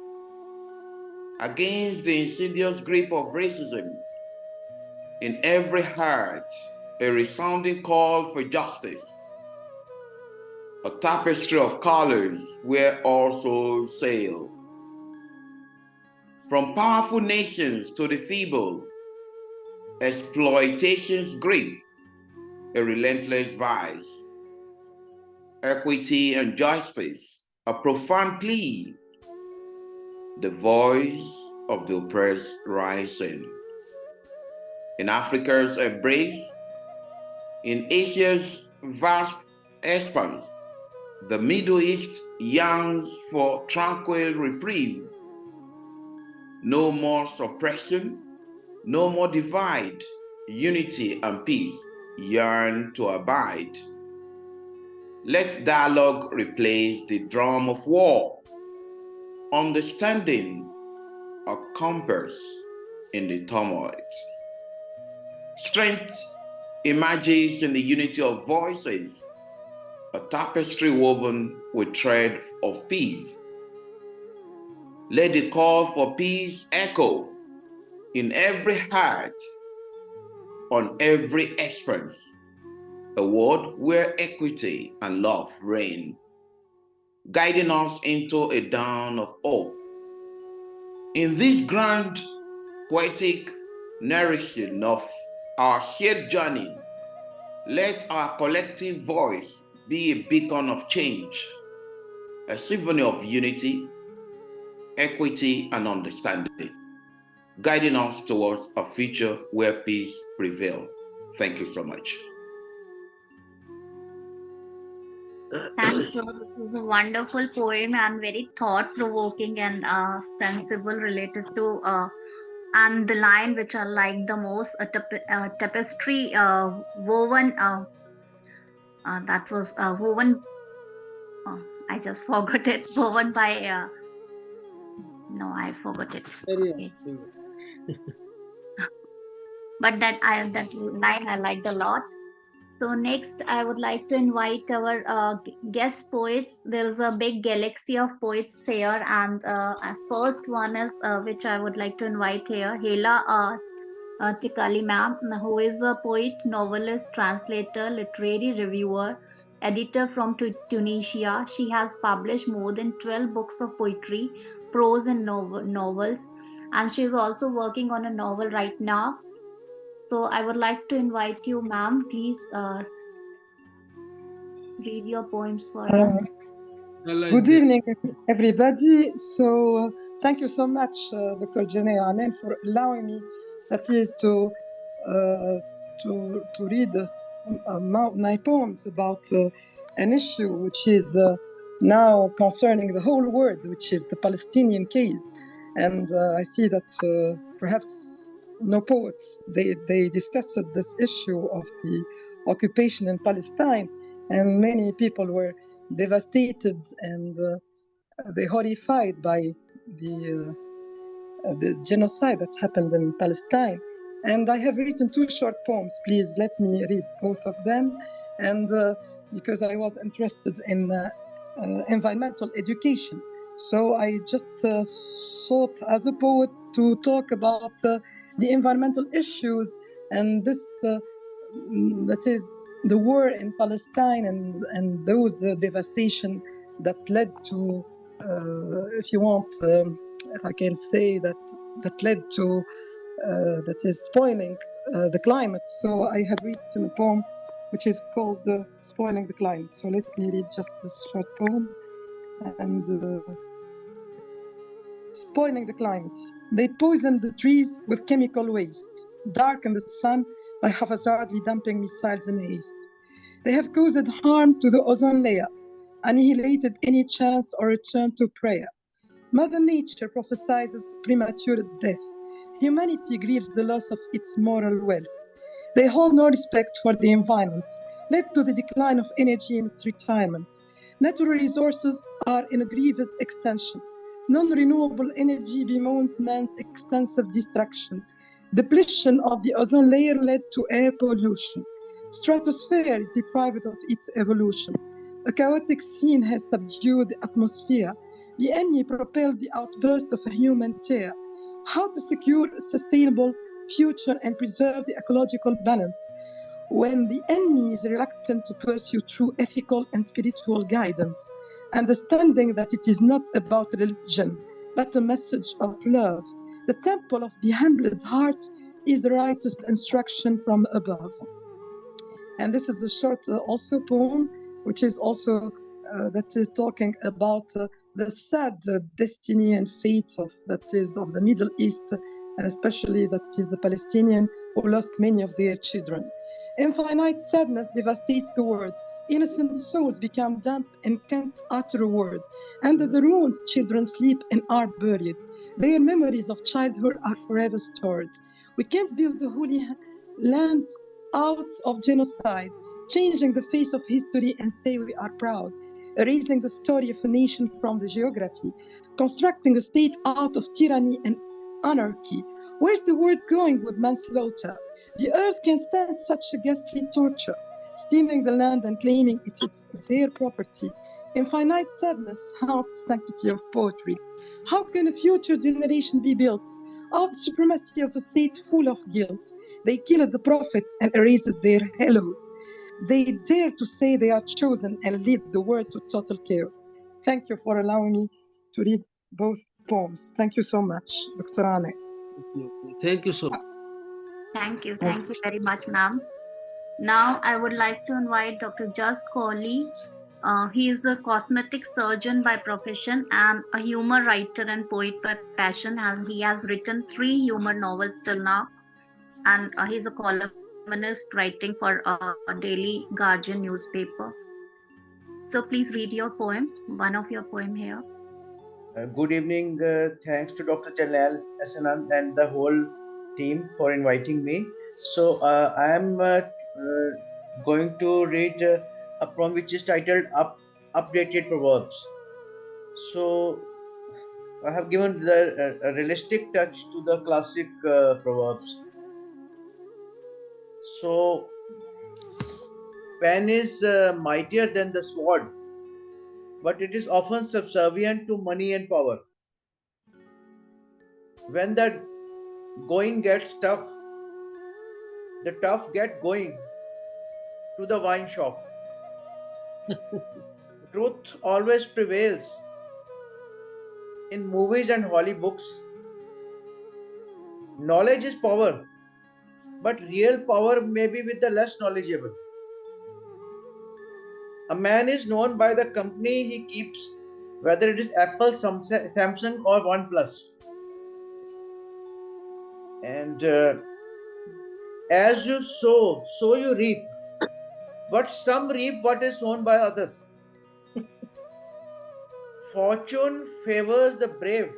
against the insidious grip of racism. In every heart, a resounding call for justice. A tapestry of colors where all souls sail. From powerful nations to the feeble, exploitation's grip, a relentless vice. Equity and justice, a profound plea. The voice of the oppressed rising. In Africa's embrace, in Asia's vast expanse, the Middle East yearns for tranquil reprieve. No more suppression, no more divide. Unity and peace yearn to abide. Let dialogue replace the drum of war. Understanding a compass in the tumult. Strength emerges in the unity of voices, a tapestry woven with thread of peace. Let the call for peace echo in every heart on every expense, a world where equity and love reign, guiding us into a dawn of hope. In this grand poetic narration of our shared journey, let our collective voice be a beacon of change, a symphony of unity, equity, and understanding, guiding us towards a future where peace prevails. Thank you so much. Thank you. This is a wonderful poem and very thought-provoking and sensible related to and the line which I like the most, a tapestry woven. That was woven. I just forgot it. Woven by. No, I forgot it. Okay. But that line I liked a lot. So next, I would like to invite our guest poets. There is a big galaxy of poets here, and first one is which I would like to invite here, Hela Tikali ma'am, who is a poet, novelist, translator, literary reviewer, editor from Tunisia. She has published more than 12 books of poetry, prose and novels, and she is also working on a novel right now. So I would like to invite you, ma'am. Please read your poems for us. Good evening, everybody. So thank you so much, Dr. Jene Anen, for allowing me, that is, to read my poems about an issue which is now concerning the whole world, which is the Palestinian case. And I see that perhaps no poets, they discussed this issue of the occupation in Palestine, and many people were devastated and they horrified by the genocide that happened in Palestine. And I have written 2 short poems. Please let me read both of them. And because I was interested in environmental education, so I just sought as a poet to talk about the environmental issues, and this that is the war in Palestine and those devastation that led to, if you want, if I can say that led to that is spoiling the climate. So I have written a poem which is called Spoiling the Climate. So let me read just this short poem. And spoiling the climate. They poison the trees with chemical waste, darken the sun by haphazardly dumping missiles in haste. They have caused harm to the ozone layer, annihilated any chance or return to prayer. Mother Nature prophesies premature death. Humanity grieves the loss of its moral wealth. They hold no respect for the environment, led to the decline of energy in its retirement. Natural resources are in a grievous extension. Non-renewable energy bemoans man's extensive destruction. Depletion of the ozone layer led to air pollution. Stratosphere is deprived of its evolution. A chaotic scene has subdued the atmosphere. The enemy propelled the outburst of a human tear. How to secure a sustainable future and preserve the ecological balance when the enemy is reluctant to pursue true ethical and spiritual guidance, understanding that it is not about religion, but a message of love. The temple of the humbled heart is the righteous instruction from above. And this is a short also poem, which is also that is talking about the sad destiny and fate of the Middle East, and especially that is the Palestinian who lost many of their children. Infinite sadness devastates the world. Innocent souls become dumb and can't utter words. Under the ruins, children sleep and are buried. Their memories of childhood are forever stored. We can't build a holy land out of genocide, changing the face of history and say we are proud, erasing the story of a nation from the geography, constructing a state out of tyranny and anarchy. Where's the world going with manslaughter? The earth can't stand such a ghastly torture, stealing the land and claiming it's their property. Infinite sadness haunts the sanctity of poetry. How can a future generation be built of the supremacy of a state full of guilt? They killed the prophets and erased their halos. They dare to say they are chosen and lead the world to total chaos. Thank you for allowing me to read both poems. Thank you so much, Dr. Ane. Thank you so much. Thank you very much, ma'am. Now I would like to invite Dr. Just Kohli. He is a cosmetic surgeon by profession and a humor writer and poet by passion. And he has written 3 humor novels till now, and he's a columnist writing for a daily Guardian newspaper. So please read your poem, one of your poem here. Good evening. Thanks to Dr. Jalal Hasanan and the whole team for inviting me. So I am going to read a poem which is titled Updated Proverbs. So I have given the realistic touch to the classic proverbs. So pen is mightier than the sword, but it is often subservient to money and power. When the going gets tough, the tough get going to the wine shop. Truth always prevails in movies and holy books. Knowledge is power, but real power may be with the less knowledgeable. A man is known by the company he keeps, whether it is Apple, Samsung, or OnePlus. And as you sow, so you reap. But some reap what is sown by others. Fortune favors the brave,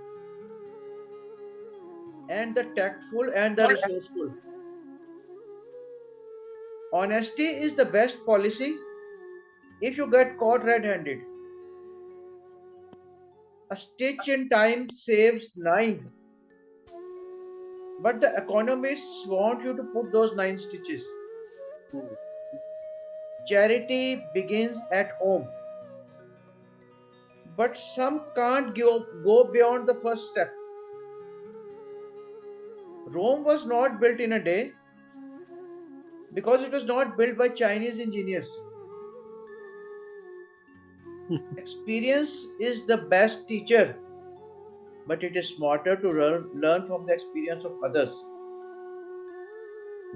and the tactful and the resourceful. Honesty is the best policy if you get caught red-handed. A stitch in time saves 9, but the economists want you to put those 9 stitches. Charity begins at home, but some can't go beyond the first step. Rome was not built in a day because it was not built by Chinese engineers. Experience is the best teacher, but it is smarter to learn from the experience of others.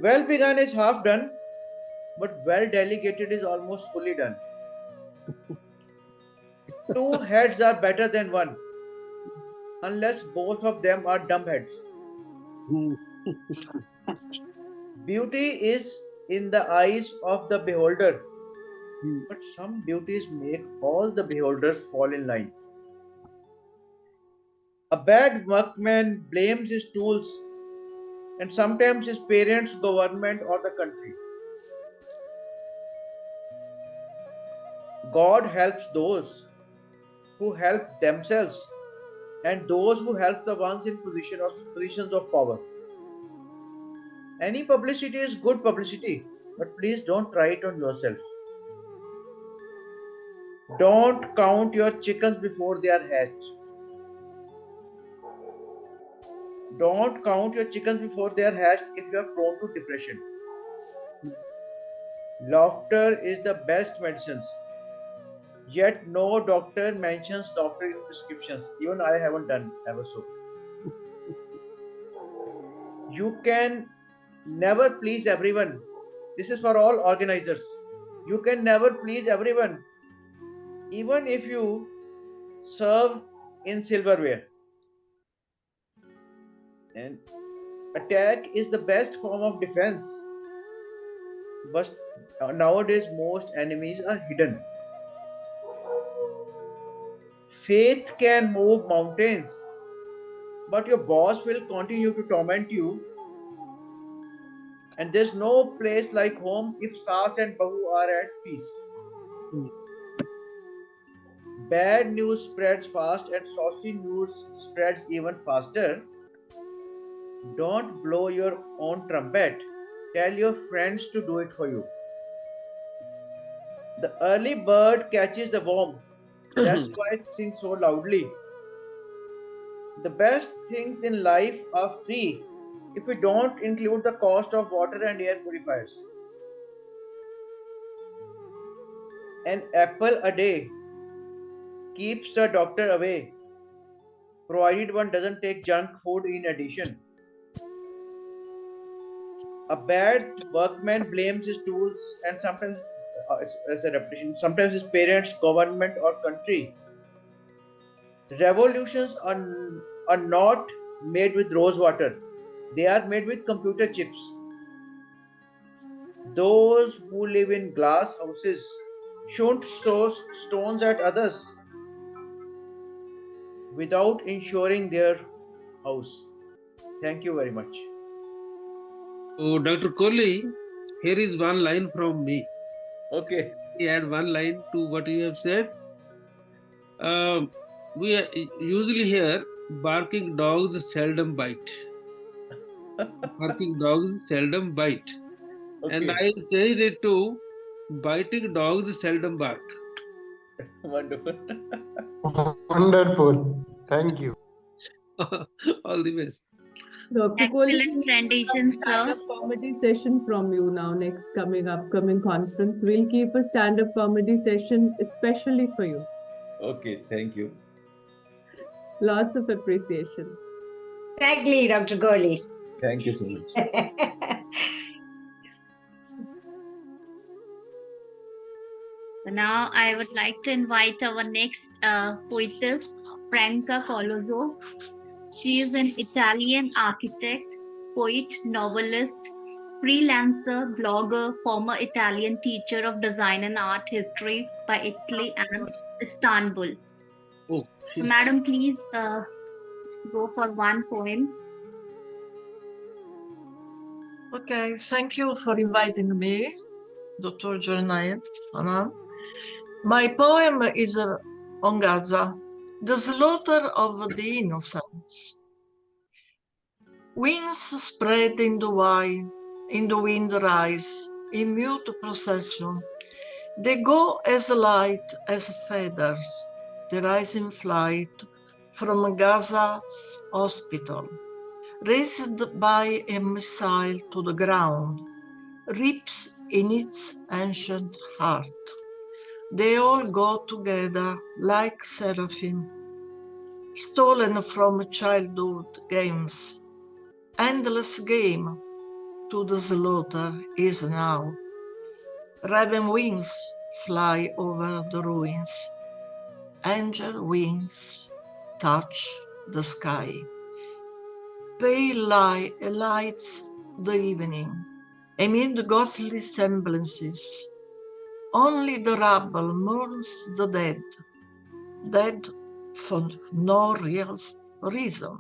Well begun is half done, but well delegated is almost fully done. 2 heads are better than 1, unless both of them are dumb heads. Beauty is in the eyes of the beholder, but some beauties make all the beholders fall in line. A bad workman blames his tools and sometimes his parents, government, or the country. God helps those who help themselves and those who help the ones in positions of power. Any publicity is good publicity, but please don't try it on yourself. Don't count your chickens before they are hatched. Don't count your chickens before they are hatched if you are prone to depression. Laughter is the best medicines. Yet no doctor mentions laughter in prescriptions. Even I haven't done ever so. You can never please everyone. This is for all organizers. You can never please everyone, even if you serve in silverware. And attack is the best form of defense. But nowadays, most enemies are hidden. Faith can move mountains, but your boss will continue to torment you. And there's no place like home if Saas and Bahu are at peace. Bad news spreads fast and saucy news spreads even faster. Don't blow your own trumpet. Tell your friends to do it for you. The early bird catches the worm. That's why it sings so loudly. The best things in life are free if we don't include the cost of water and air purifiers. An apple a day keeps the doctor away, provided one doesn't take junk food in addition. A bad workman blames his tools and sometimes, it's a repetition, sometimes his parents, government, or country. Revolutions are not made with rose water, they are made with computer chips. Those who live in glass houses shouldn't throw stones at others without insuring their house. Thank you very much. Oh, Dr. Kohli, here is one line from me. Okay. Add one line to what you have said. We usually hear barking dogs seldom bite. Barking dogs seldom bite. Okay. And I changed it to biting dogs seldom bark. Wonderful. Wonderful. Thank you. All the best. Dr. Excellent rendition, sir. Stand-up comedy session from you now. Next upcoming conference, we'll keep a stand-up comedy session especially for you. Okay, thank you. Lots of appreciation. Exactly, Dr. Kohli. Thank you so much. Now I would like to invite our next poetess, Franca Colozzo. She is an Italian architect, poet, novelist, freelancer, blogger, former Italian teacher of design and art history by Italy and Istanbul. Oh, Madam, please go for one poem. Okay, thank you for inviting me, Dr. Jornayan. My poem is on Gaza, the slaughter of the innocents. Wings spread in the wind rise, in mute procession. They go as light as feathers, they rise in flight from Gaza's hospital, raised by a missile to the ground, rips in its ancient heart. They all go together like seraphim, stolen from childhood games. Endless game to the slaughter is now. Raven wings fly over the ruins. Angel wings touch the sky. Pale lights the evening. Amid ghostly semblances, only the rubble mourns the dead, dead for no real reason.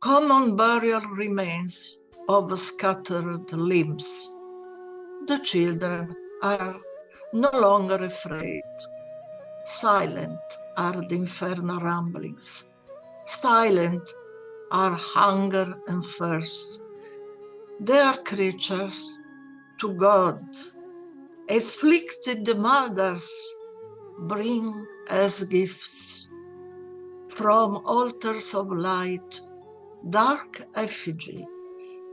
Common burial remains of scattered limbs. The children are no longer afraid. Silent are the infernal rumblings. Silent are hunger and thirst. They are creatures to God. Afflicted mothers bring as gifts from altars of light dark effigy.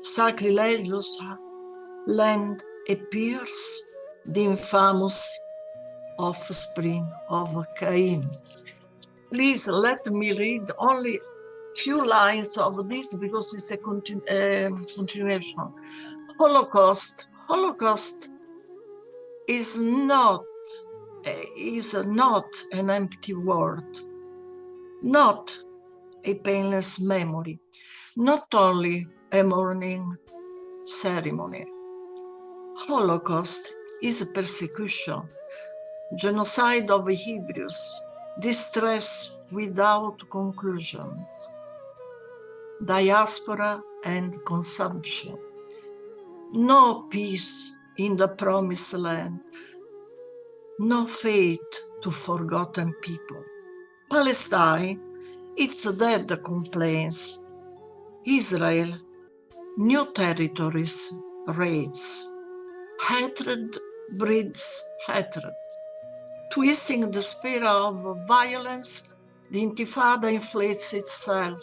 Sacrilegious land appears the infamous offspring of Cain. Please let me read only few lines of this because it's a continuation. Holocaust is not an empty word, not a painless memory, not only a mourning ceremony. Holocaust is a persecution, genocide of Hebrews, distress without conclusion, diaspora and consumption, no peace in the promised land, no faith to forgotten people. Palestine, its dead complains. Israel, new territories raids. Hatred breeds hatred. Twisting the spirit of violence, the Intifada inflates itself.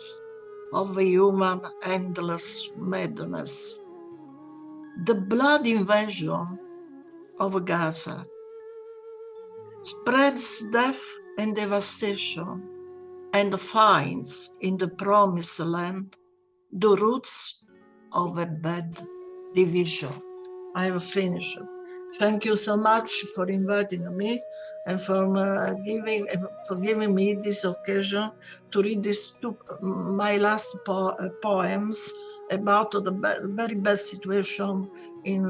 of a human endless madness. The blood invasion of Gaza spreads death and devastation and finds in the promised land the roots of a bad division. I have finished. Thank you so much for inviting me and for giving me this occasion to read my last poems about the very bad situation in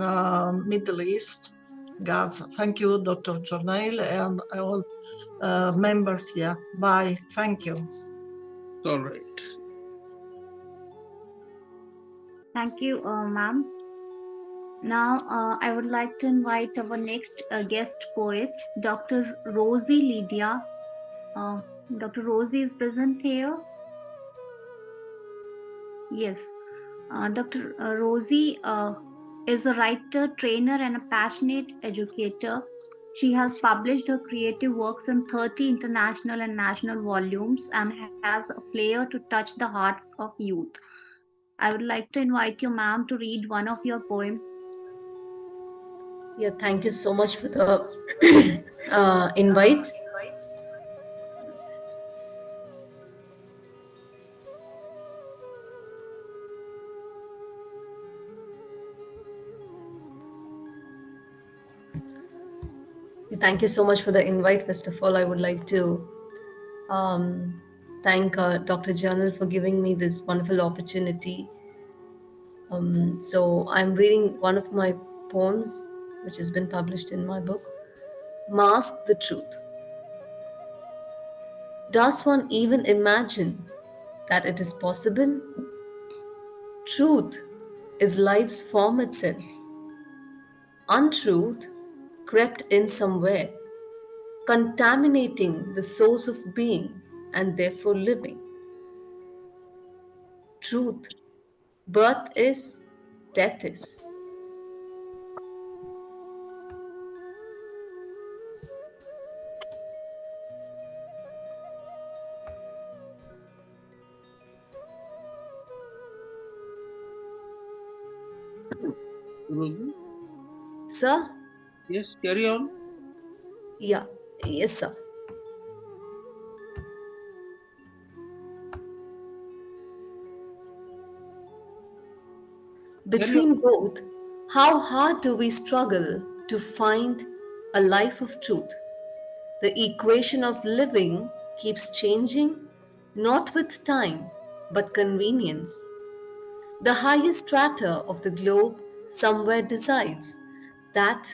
Middle East, Gaza. Thank you, Dr. Jornail, and all members here. Bye. Thank you. All right. Thank you, ma'am. Now, I would like to invite our next guest poet, Dr. Rosie Lydia. Dr. Rosie is present here. Yes. Dr. Rosie is a writer, trainer, and a passionate educator. She has published her creative works in 30 international and national volumes and has a flair to touch the hearts of youth. I would like to invite you, ma'am, to read one of your poems. Yeah, thank you so much for the invite. Thank you so much for the invite. First of all, I would like to thank Dr. Journal for giving me this wonderful opportunity. So I'm reading one of my poems, which has been published in my book, Mask the Truth. Does one even imagine that it is possible? Truth is life's form itself. Untruth crept in somewhere, contaminating the source of being and therefore living. Truth, birth is, death is. Rosie? Sir? Yes, carry on. Yeah, yes, sir. Between both, how hard do we struggle to find a life of truth? The equation of living keeps changing, not with time, but convenience. The highest strata of the globe somewhere decides that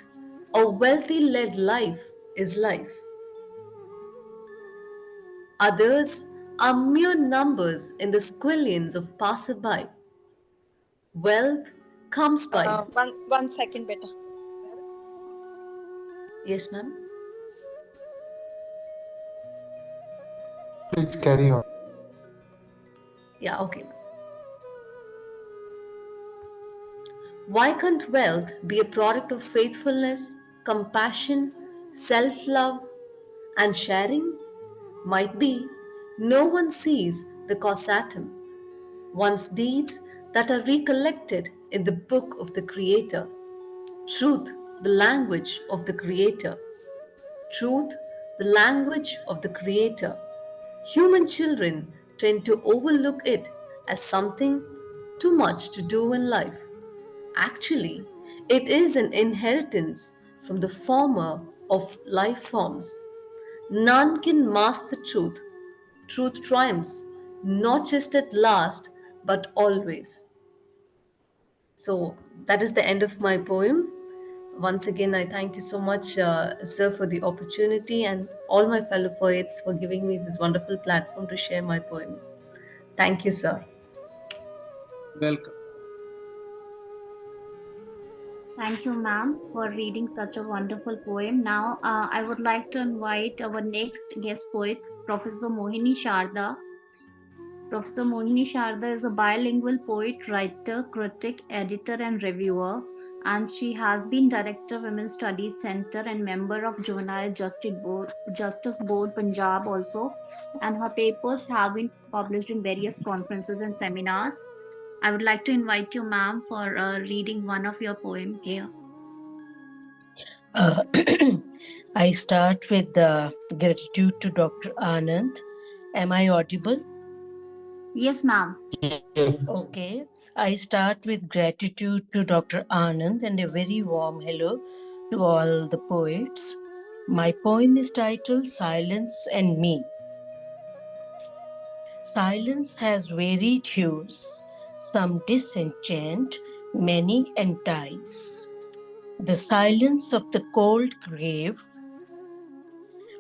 a wealthy led life is life. Others are mere numbers in the squillions of passerby. Wealth comes by. One second, beta. Yes, ma'am. Please carry on. Yeah, okay. Why can't wealth be a product of faithfulness, compassion, self love, and sharing? Might be. No one sees the causatum, one's deeds that are recollected in the book of the Creator. Truth, the language of the Creator. Truth, the language of the Creator. Human children tend to overlook it as something too much to do in life. Actually, it is an inheritance from the former of life forms. None can mask the truth. Truth triumphs, not just at last, but always. So, that is the end of my poem. Once again, I thank you so much, sir, for the opportunity, and all my fellow poets for giving me this wonderful platform to share my poem. Thank you, sir. Welcome. Thank you, ma'am, for reading such a wonderful poem. Now, I would like to invite our next guest poet, Professor Mohini Sharda. Professor Mohini Sharda is a bilingual poet, writer, critic, editor, and reviewer. and she has been Director Women's Studies Center and member of Juvenile Justice Board Punjab also, and her papers have been published in various conferences and seminars. I would like to invite you, ma'am, for reading one of your poem here. I start with gratitude to Dr. Anand. Am I audible? Yes, ma'am. Yes. Okay. I start with gratitude to Dr. Anand and a very warm hello to all the poets. My poem is titled Silence and Me. Silence has varied hues, some disenchant, many entice. The silence of the cold grave,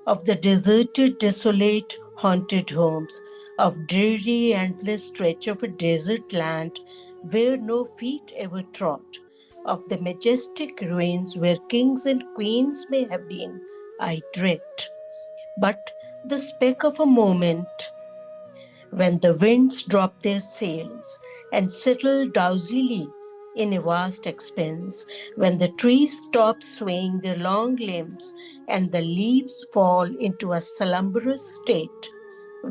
of the deserted, desolate, haunted homes, of dreary, endless stretch of a desert land where no feet ever trod, of the majestic ruins where kings and queens may have been, I dread. But the speck of a moment, when the winds drop their sails and settle drowsily in a vast expanse, when the trees stop swaying their long limbs and the leaves fall into a slumberous state,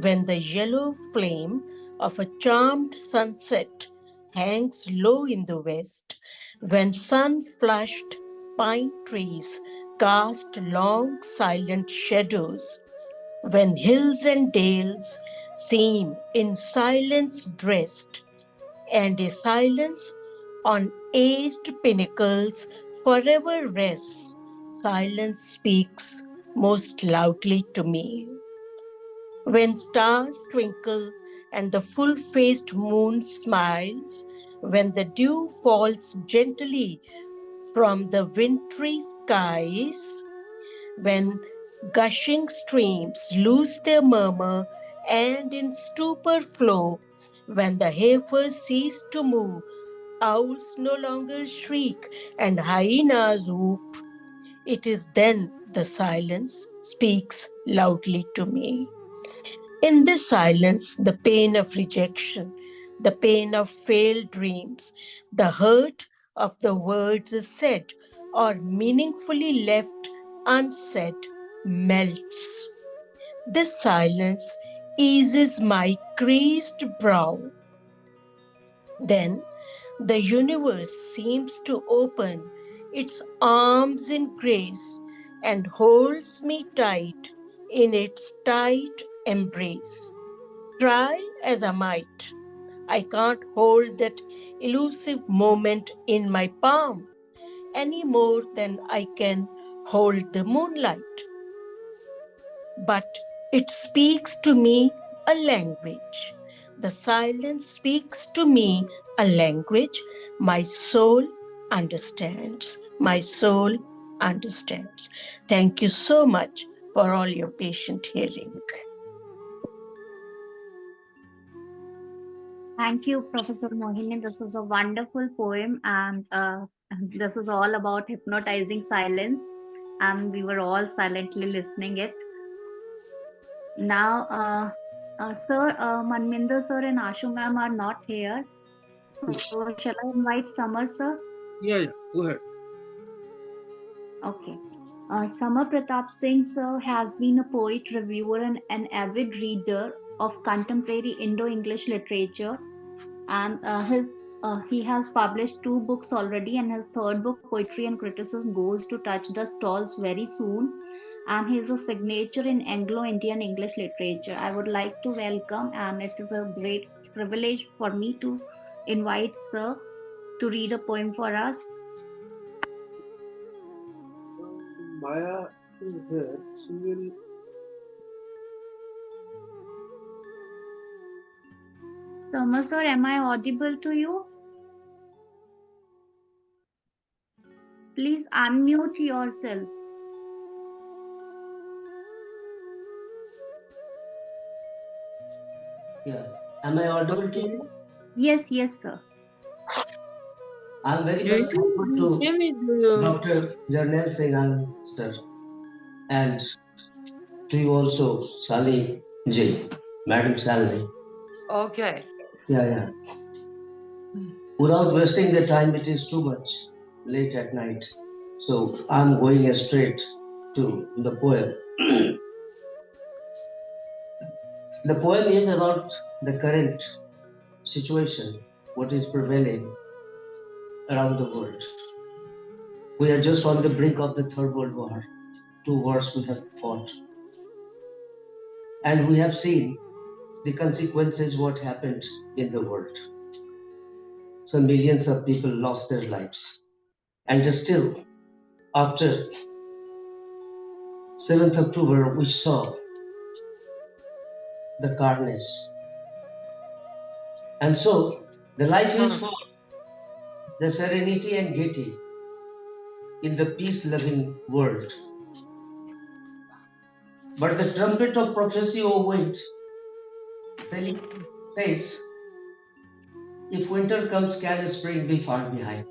when the yellow flame of a charmed sunset hangs low in the west, when sun-flushed pine trees cast long silent shadows, when hills and dales seem in silence dressed, and a silence on aged pinnacles forever rests, silence speaks most loudly to me. When stars twinkle and the full-faced moon smiles, when the dew falls gently from the wintry skies, when gushing streams lose their murmur and in stupor flow, when the heifers cease to moo, owls no longer shriek and hyenas whoop, it is then the silence speaks loudly to me. In this silence, the pain of rejection, the pain of failed dreams, the hurt of the words said or meaningfully left unsaid melts. This silence eases my creased brow. Then the universe seems to open its arms in grace and holds me tight in its tight embrace. Try as I might, I can't hold that elusive moment in my palm any more than I can hold the moonlight. But it speaks to me a language. The silence speaks to me a language my soul understands. My soul understands. Thank you so much for all your patient hearing. Thank you, Professor Mohini. This is a wonderful poem, and this is all about hypnotizing silence, and we were all silently listening it. Now, Sir Manminder sir and Ashu ma'am are not here, so shall I invite Samar sir? Yeah, go ahead. Okay. Samar Pratap Singh sir has been a poet, reviewer, and an avid reader of contemporary Indo-English literature, and he has published 2 books already, and his 3rd book, Poetry and Criticism, goes to touch the stalls very soon. And he is a signature in Anglo-Indian English literature. I would like to welcome, and it is a great privilege for me to invite sir to read a poem for us. Maya is here. She will. Thomas sir, am I audible to you? Please unmute yourself. Yeah. Am I audible to you? Yes, yes, sir. I'm very much thankful to Dr. Jarnail Singh sir, and to you also, Sally Ji, Madam Sally. Okay. Yeah. Without wasting the time, it is too much. late at night. So I'm going straight to the poem. The poem is about the current situation, what is prevailing around the world. We are just on the brink of the Third World War. 2 wars we have fought. And we have seen the consequences, what happened in the world. So millions of people lost their lives. And still, after 7th October, we saw the carnage. And so the life is for the serenity and gaiety in the peace-loving world. But the trumpet of prophecy, O wind, says, if winter comes, can spring be far behind?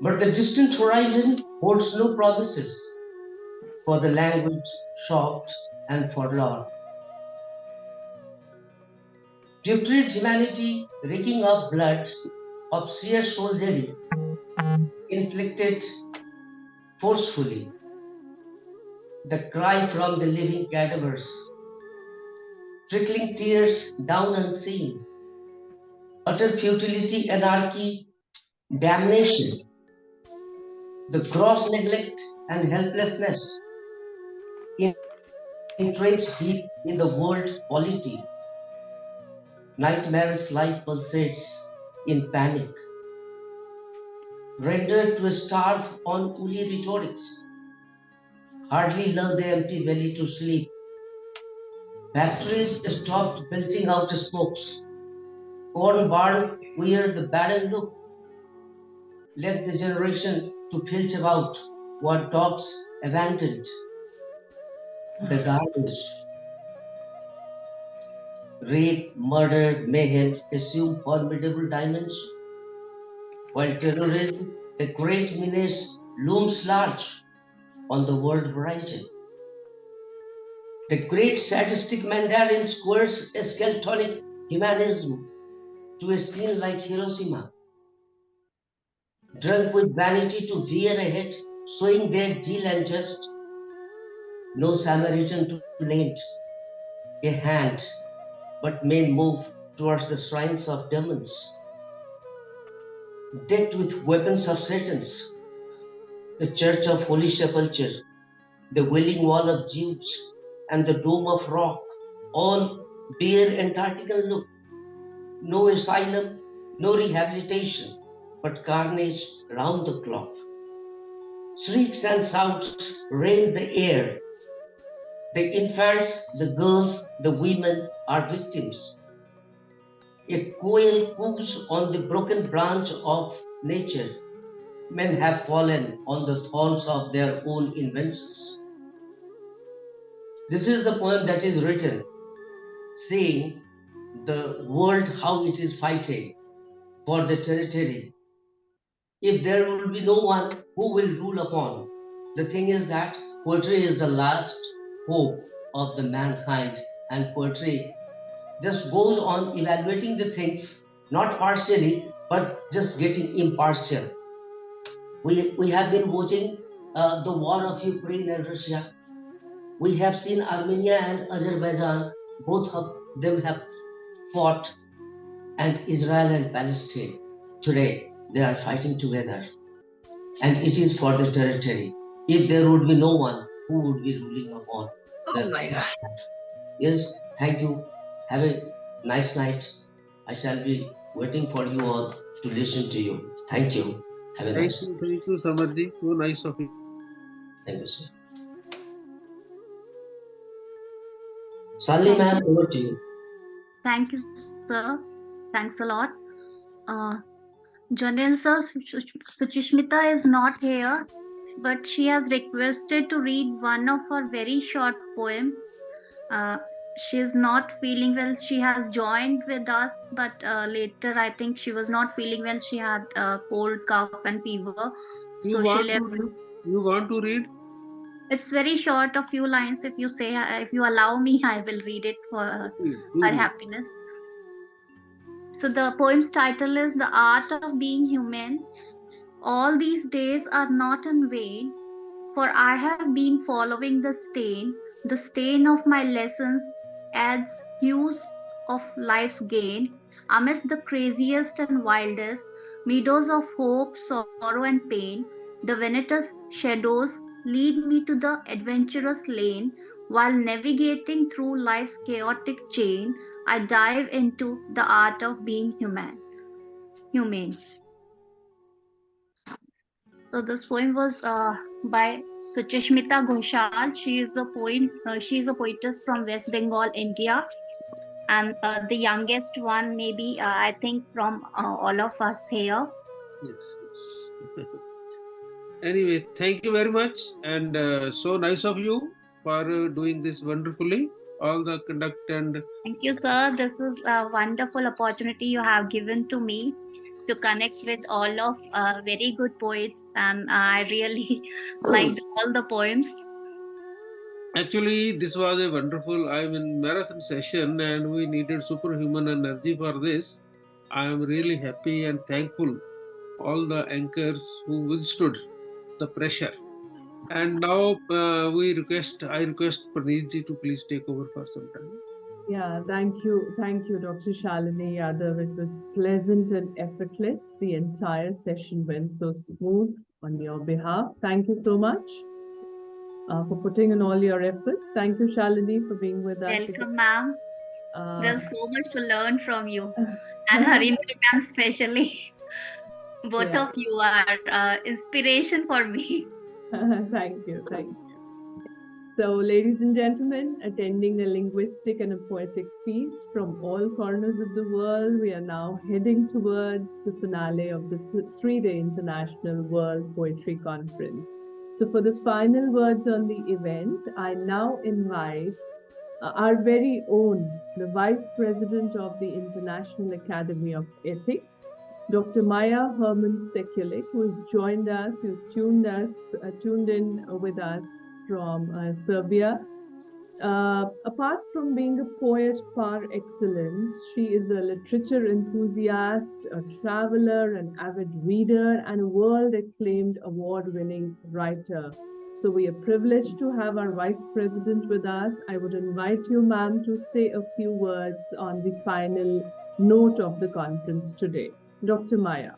But the distant horizon holds no promises for the language shocked and forlorn. Putrid humanity reeking of blood, of sheer soldiery, inflicted forcefully. The cry from the living cadavers, trickling tears down unseen, utter futility, anarchy, damnation, the gross neglect and helplessness entrenched deep in the world polity. Nightmares life pulsates in panic, rendered to starve on woolly rhetorics, hardly love the empty belly to sleep. Factories stopped belching out smokes, corn barn wear the barren look, left the generation to filch about what dogs abandoned. The garbage, rape, murder, mayhem assume formidable dimensions, while terrorism, the great menace, looms large on the world horizon. The great sadistic Mandarin squares a skeletonic humanism to a scene like Hiroshima, drunk with vanity to veer ahead, showing their zeal and just. No Samaritan to lend a hand, but men move towards the shrines of demons, decked with weapons of Satan's, the church of holy sepulchre, the wailing wall of Jews, and the dome of rock, all bear Antarctican look. No asylum, no rehabilitation, but carnage round the clock. Shrieks and shouts rend the air. The infants, the girls, the women are victims. A quail coos on the broken branch of nature. Men have fallen on the thorns of their own inventions. This is the poem that is written, saying the world how it is fighting for the territory. If there will be no one who will rule upon, the thing is that poetry is the last hope of the mankind, and poetry just goes on evaluating the things, not partially, but just getting impartial. We have been watching the war of Ukraine and Russia. We have seen Armenia and Azerbaijan, both of them have fought, and Israel and Palestine. Today, they are fighting together. And it is for the territory. If there would be no one, who would be ruling upon? Oh my God. Yes, thank you. Have a nice night. I shall be waiting for you all to listen to you. Thank you. Have a nice night. Thank you, Samarji. So nice of you. Thank you, sir. Sally, ma'am, over to you. Thank you, sir. Thanks a lot. Janil sir, Suchishmita is not here, but she has requested to read one of her very short poem. She is not feeling well. She has joined with us, but later I think she was not feeling well. She had cold, cough, and fever. So she left. You want to read? It's very short, a few lines. If you say, if you allow me, I will read it for her happiness. So the poem's title is The Art of Being Human. All these days are not in vain, for I have been following the stain of my lessons adds hues of life's gain. Amidst the craziest and wildest meadows of hope, sorrow, and pain, the Venetus shadows lead me to the adventurous lane. While navigating through life's chaotic chain, I dive into the art of being humane. So this poem was by Suchishmita Ghoshal. She is a poet. She is a poetess from West Bengal, India, and the youngest one, maybe I think from all of us here. Yes. Anyway, thank you very much, and so nice of you for doing this wonderfully. All the conduct and. Thank you, sir. This is a wonderful opportunity you have given to me to connect with all of very good poets, and I really liked all the poems. Actually, this was a wonderful, marathon session, and we needed superhuman energy for this. I am really happy and thankful all the anchors who withstood the pressure. And now I request Praneeth to please take over for some time. Yeah, thank you, Dr. Shalini Yadav. It was pleasant and effortless. The entire session went so smooth on your behalf. Thank you so much for putting in all your efforts. Thank you, Shalini, for being with us. Welcome, ma'am. There's so much to learn from you, and Harinder ma'am especially. Both of you are inspiration for me. Thank you. So, ladies and gentlemen, attending a linguistic and a poetic feast from all corners of the world, we are now heading towards the finale of the three-day International World Poetry Conference. So, for the final words on the event, I now invite our very own, the Vice President of the International Academy of Ethics, Dr. Maya Herman-Sekulic, who has joined us, who's tuned in with us from Serbia. Apart from being a poet par excellence, she is a literature enthusiast, a traveler, an avid reader, and a world-acclaimed award-winning writer. So we are privileged to have our Vice President with us. I would invite you, ma'am, to say a few words on the final note of the conference today. Dr. Maya.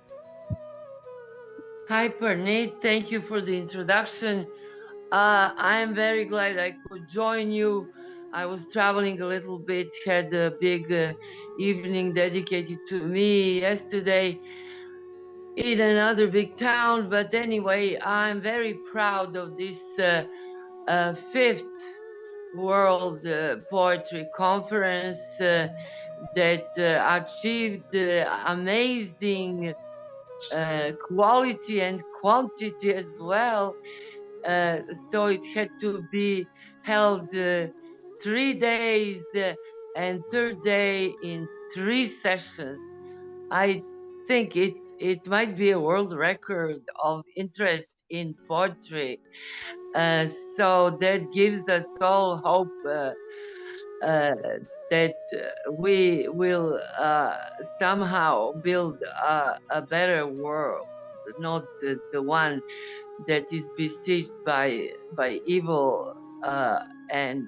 Hi, Praneeth. Thank you for the introduction. I am very glad I could join you. I was traveling a little bit, had a big evening dedicated to me yesterday in another big town. But anyway, I'm very proud of this fifth World Poetry Conference that achieved amazing quality and quantity as well. So it had to be held 3 days and third day in 3 sessions. I think it might be a world record of interest in poetry. So that gives us all hope that we will somehow build a better world, not the one that is besieged by evil and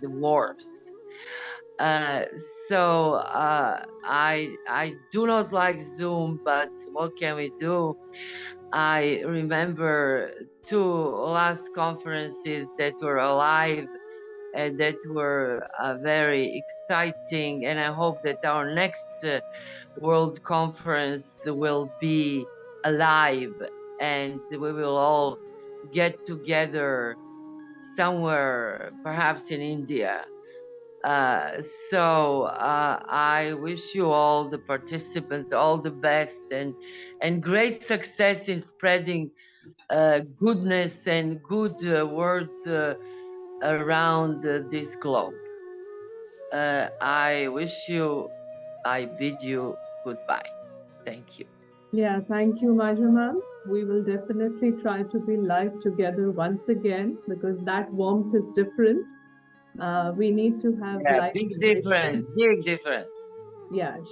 wars. So I do not like Zoom, but what can we do? I remember 2 last conferences that were alive and that were very exciting, and I hope that our next World Conference will be alive and we will all get together somewhere, perhaps in India. So I wish you all, the participants, all the best and great success in spreading goodness and good words around this globe. I bid you goodbye. Thank you. Yeah, thank you, Maja ma'am. We will definitely try to be live together once again because that warmth is different. We need to have live. Big difference.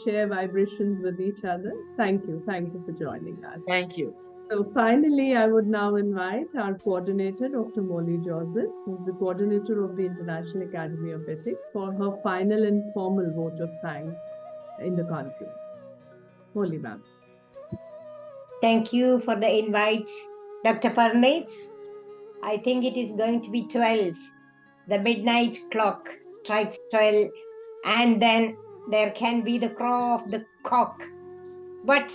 share vibrations with each other. Thank you for joining us. Thank you. So finally, I would now invite our coordinator, Dr. Molly Joseph, who's the coordinator of the International Academy of Ethics, for her final and formal vote of thanks in the conference. Molly, ma'am. Thank you for the invite, Dr. Parnitz. I think it is going to be 12. The midnight clock strikes 12, and then there can be the crow of the cock. But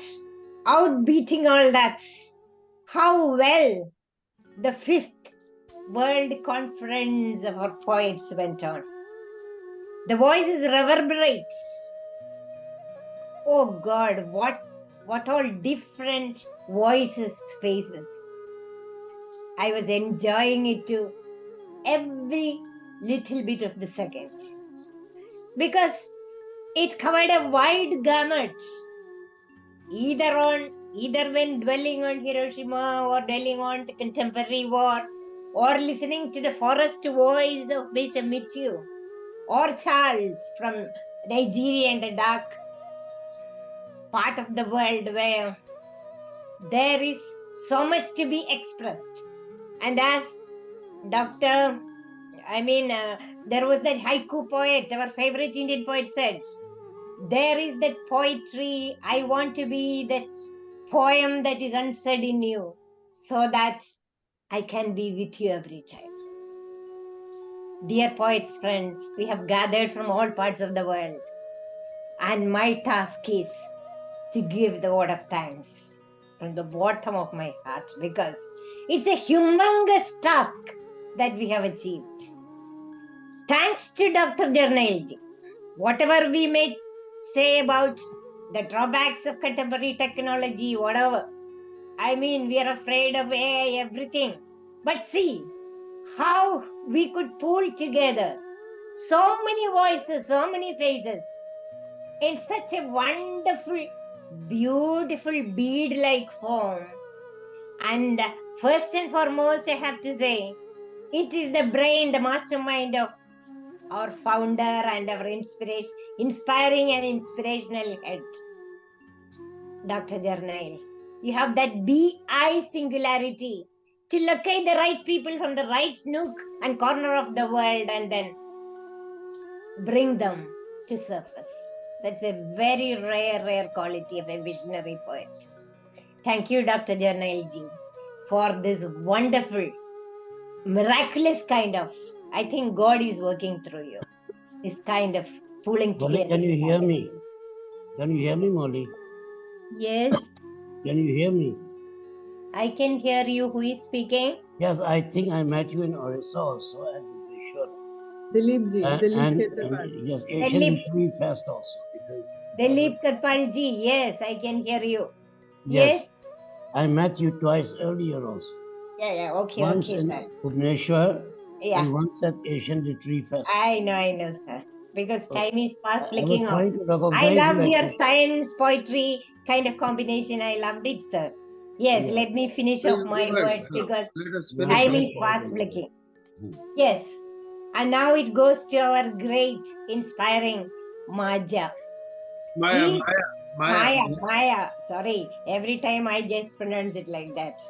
outbeating all that, how well the 5th World Conference of our poets went on. The voices reverberate. Oh God, what all different voices, faces. I was enjoying it too, every little bit of the second, because it covered a wide gamut, either when dwelling on Hiroshima or dwelling on the contemporary war, or listening to the forest voice of Mr. Mithu or Charles from Nigeria and the dark part of the world where there is so much to be expressed. And as there was that haiku poet, our favorite Indian poet, said, there is that poetry, I want to be that poem that is unsaid in you, so that I can be with you every time. Dear poets, friends, we have gathered from all parts of the world, and my task is to give the word of thanks from the bottom of my heart, because it's a humongous task that we have achieved. Thanks to Dr. Jarnailji. Whatever we may say about the drawbacks of contemporary technology, whatever. We are afraid of AI, everything. But see how we could pull together so many voices, so many faces in such a wonderful, beautiful bead-like form. And first and foremost, I have to say, it is the brain, the mastermind of our founder and our inspiring and inspirational head, Dr. Jarnail. You have that BI singularity to locate the right people from the right nook and corner of the world and then bring them to surface. That's a very rare quality of a visionary poet. Thank you, Dr. Jarnailji, for this wonderful, miraculous kind of, I think God is working through you. This kind of pulling Molly, together. can you hear me? Can you hear me, Molly? Yes. Can you hear me? I can hear you. Who is speaking? Yes, I think I met you in Orissa also at the Brishwar. Dilipji, and yes, Asian Dilip. Literary Fest also. Dilip Karpalji, yes, I can hear you. Yes. I met you twice earlier also. Yeah, okay, Once okay, in sir. Bhubaneswar Yeah. and once at Asian Literary Fest. I know, sir. Because time is fast I was flicking off. trying to I recognize loved you. your science, poetry kind of combination. I loved it, sir. Yes, Yeah. let me finish off my words because Let us time is fast flicking. Yes. And now it goes to our great, inspiring Maja. Maya. Sorry, every time I just pronounce it like that.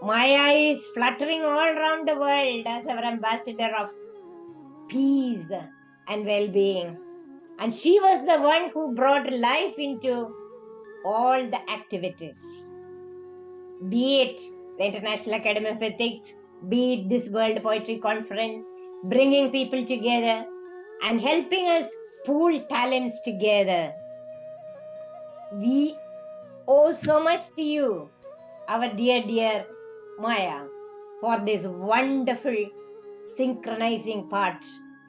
Maya is fluttering all around the world as our ambassador of peace and well-being. And she was the one who brought life into all the activities. Be it the International Academy of Ethics, be it this World Poetry Conference, bringing people together and helping us pool talents together. We owe so much to you, our dear Maya, for this wonderful synchronizing part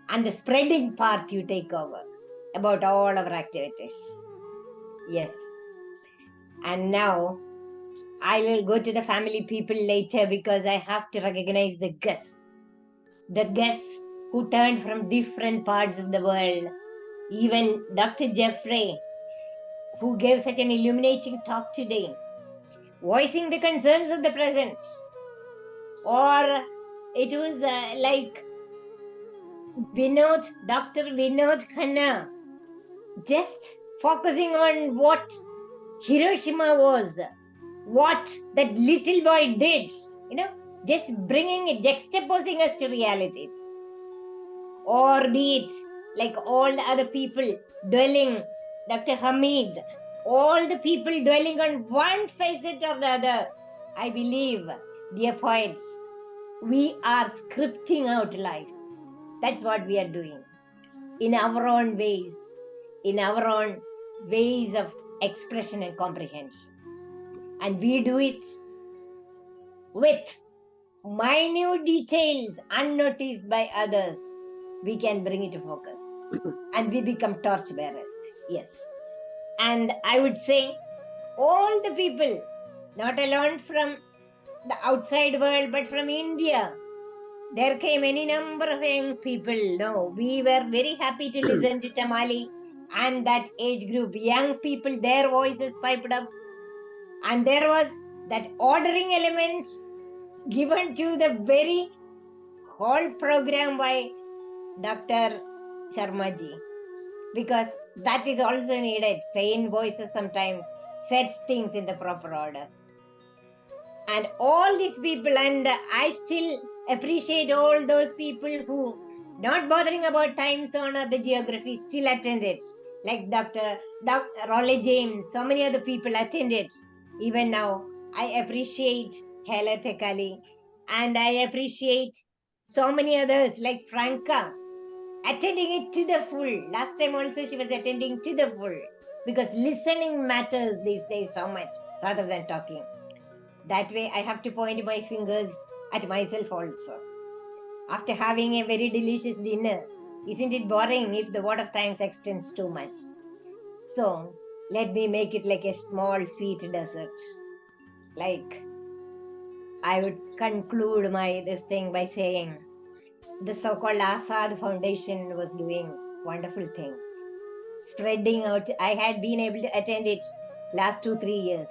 and the spreading part you take over about all our activities. Yes. And now I will go to the family people later because I have to recognize the guests. The guests who turned from different parts of the world. Even Dr. Jeffrey, who gave such an illuminating talk today, voicing the concerns of the present. Or it was like Dr. Vinod Khanna, just focusing on what Hiroshima was, what that little boy did, just bringing it, juxtaposing us to realities. Or be it like all the other people dwelling, Dr. Hamid, all the people dwelling on one facet of the other. I believe, dear poets, we are scripting out lives. That's what we are doing in our own ways, of expression and comprehension. And we do it with minute details unnoticed by others. We can bring it to focus and we become torchbearers. Yes. And I would say all the people, not alone from the outside world, but from India, there came any number of young people. No, we were very happy to listen to Tamali and that age group. Young people, their voices piped up. And there was that ordering element given to the very whole program by Dr. Sharmaji, because that is also needed. Sane voices sometimes sets things in the proper order. And all these people, and I still appreciate all those people who, not bothering about time zone or the geography, still attended. Like Dr. Raleigh James, so many other people attended. Even now, I appreciate Hela Tekali, and I appreciate so many others like Franca, attending it to the full. Last time also she was attending to the full, because listening matters these days so much rather than talking. That way I have to point my fingers at myself also. After having a very delicious dinner, isn't it boring if the word of thanks extends too much? So let me make it like a small sweet dessert. Like, I would conclude this thing by saying the so-called Assad Foundation was doing wonderful things, spreading out. I had been able to attend it last 2-3 years.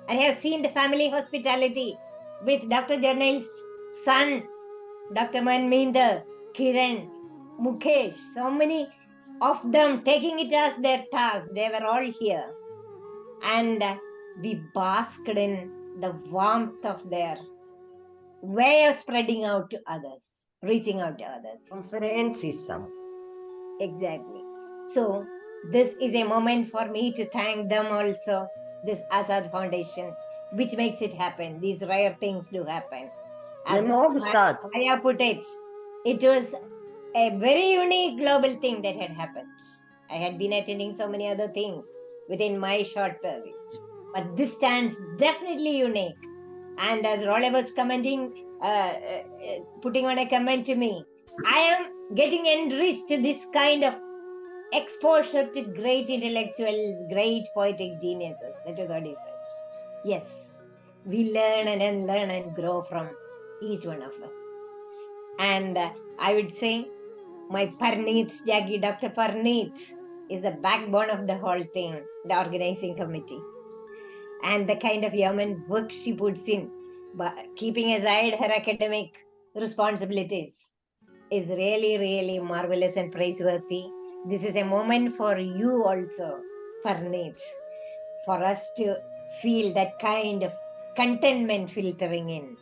I have seen the family hospitality with Dr. Jarnail's son, Dr. Manminder, Kiran, Mukesh, so many of them taking it as their task. They were all here. And we basked in the warmth of their way of spreading out to others, reaching out to others. Conferencism. Exactly. So this is a moment for me to thank them also, this Azad Foundation, which makes it happen. These rare things do happen. As Maya put it, it was a very unique global thing that had happened. I had been attending so many other things within my short purview, but this stands definitely unique. And as Rolle was commenting, putting on a comment to me, I am getting enriched to this kind of exposure to great intellectuals, great poetic geniuses. That is what he said. Yes, we learn and unlearn and grow from each one of us. And I would say my Parneet Jaggi, Dr. Parneet, is the backbone of the whole thing, the organizing committee. And the kind of yeoman work she puts in, but keeping aside her academic responsibilities, is really, really marvelous and praiseworthy. This is a moment for you also, Parneet, for us to feel that kind of contentment filtering in.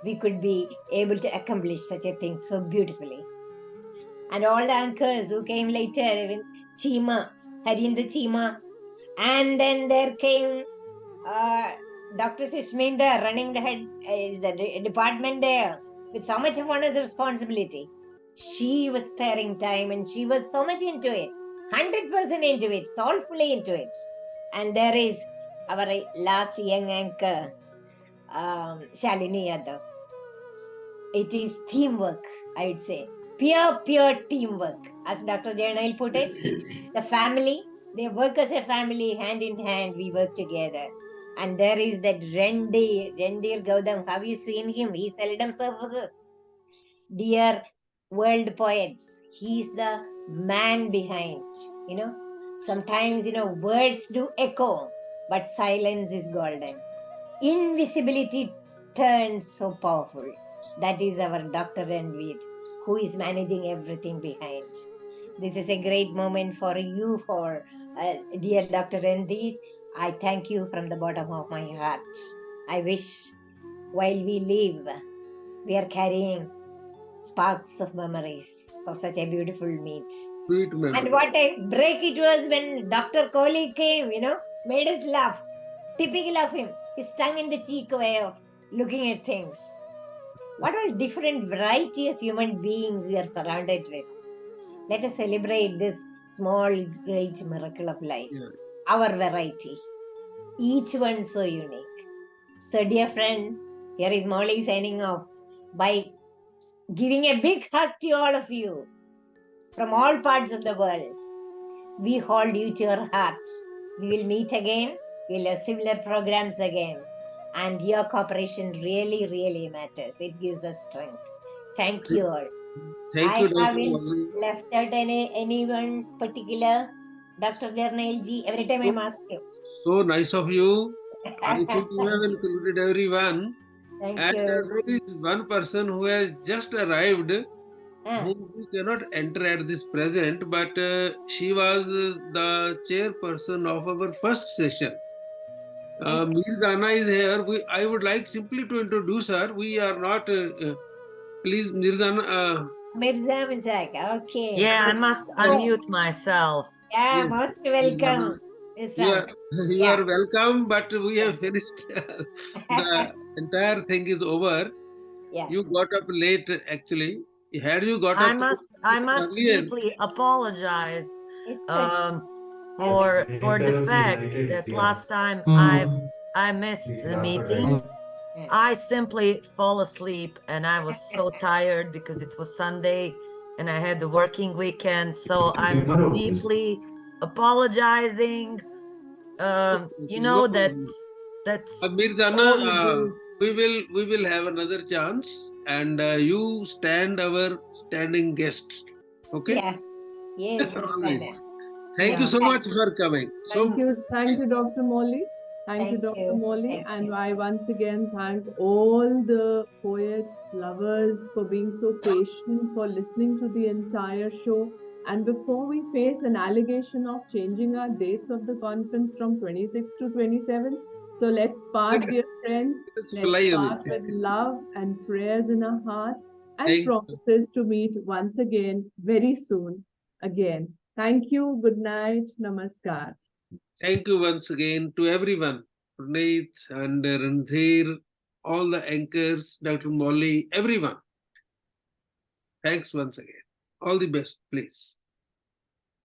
We could be able to accomplish such a thing so beautifully. And all the anchors who came later, even Chima, Harinder Chima, and then there came Dr. Sushminda running the department there with so much of honors and responsibility. She was sparing time and she was so much into it, 100% into it, soulfully into it. And there is our last young anchor, Shalini Yadav. It is teamwork, I would say. Pure teamwork. As Dr. Jarnail put it, the family, they work as a family, hand in hand, we work together. And there is that Rendir Gautam. Have you seen him? He seldom surfaces. Dear world poets, he is the man behind. Sometimes, words do echo, but silence is golden. Invisibility turns so powerful. That is our Dr. Ranveer, who is managing everything behind. This is a great moment for you, for Dear Dr. Ranjit, I thank you from the bottom of my heart. I wish while we live, we are carrying sparks of memories of such a beautiful meet. Sweet memory. And what a break it was when Dr. Kohli came, made us laugh. Typical of him, his tongue in the cheek way of looking at things. What all different variety of human beings we are surrounded with. Let us celebrate this small, great miracle of life. Yeah. Our variety. Each one so unique. So, dear friends, here is Molly signing off by giving a big hug to all of you from all parts of the world. We hold you to our hearts. We will meet again. We'll have similar programs again. And your cooperation really, really matters. It gives us strength. Thank you all. Thank you, Dr. haven't Molly. left out anyone particular. Dr. Jarnailji, every time I'm asking. So nice of you. I think you have included everyone. Thank And you. there is one person who has just arrived who cannot enter at this present, but she was the chairperson of our first session. Mirzana is here. I would like simply to introduce her. We are not, please, Mirzana. Mirza Mizak, okay. Yeah, I must unmute myself. Yeah, Yes, most Mirzana. welcome. You are welcome, but we have finished. The entire thing is over. Yeah. You got up late, actually. Had you got I up must earlier, deeply apologize okay. for the fact that last time I missed the meeting. I simply fall asleep and I was so tired because it was Sunday and I had the working weekend. So I'm deeply apologizing. You know that's Mirzana, we will have another chance, and you stand our standing guest. Okay. Yeah. Yes. Always. Thank you Yeah. so much for coming. Thank you, Dr. Molly. Thank you, Dr. Molly. Thank And I once again thank all the poets, lovers for being so patient, for listening to the entire show. And before we face an allegation of changing our dates of the conference from 26 to 27, so let's part, dear friends. Let's fly away. part with love and prayers in our hearts and Thank you. promises to meet once again very soon again. Thank you. Good night. Namaskar. Thank you once again to everyone, Praneeth and Randhir, all the anchors, Dr. Molly, everyone. Thanks once again. All the best, please.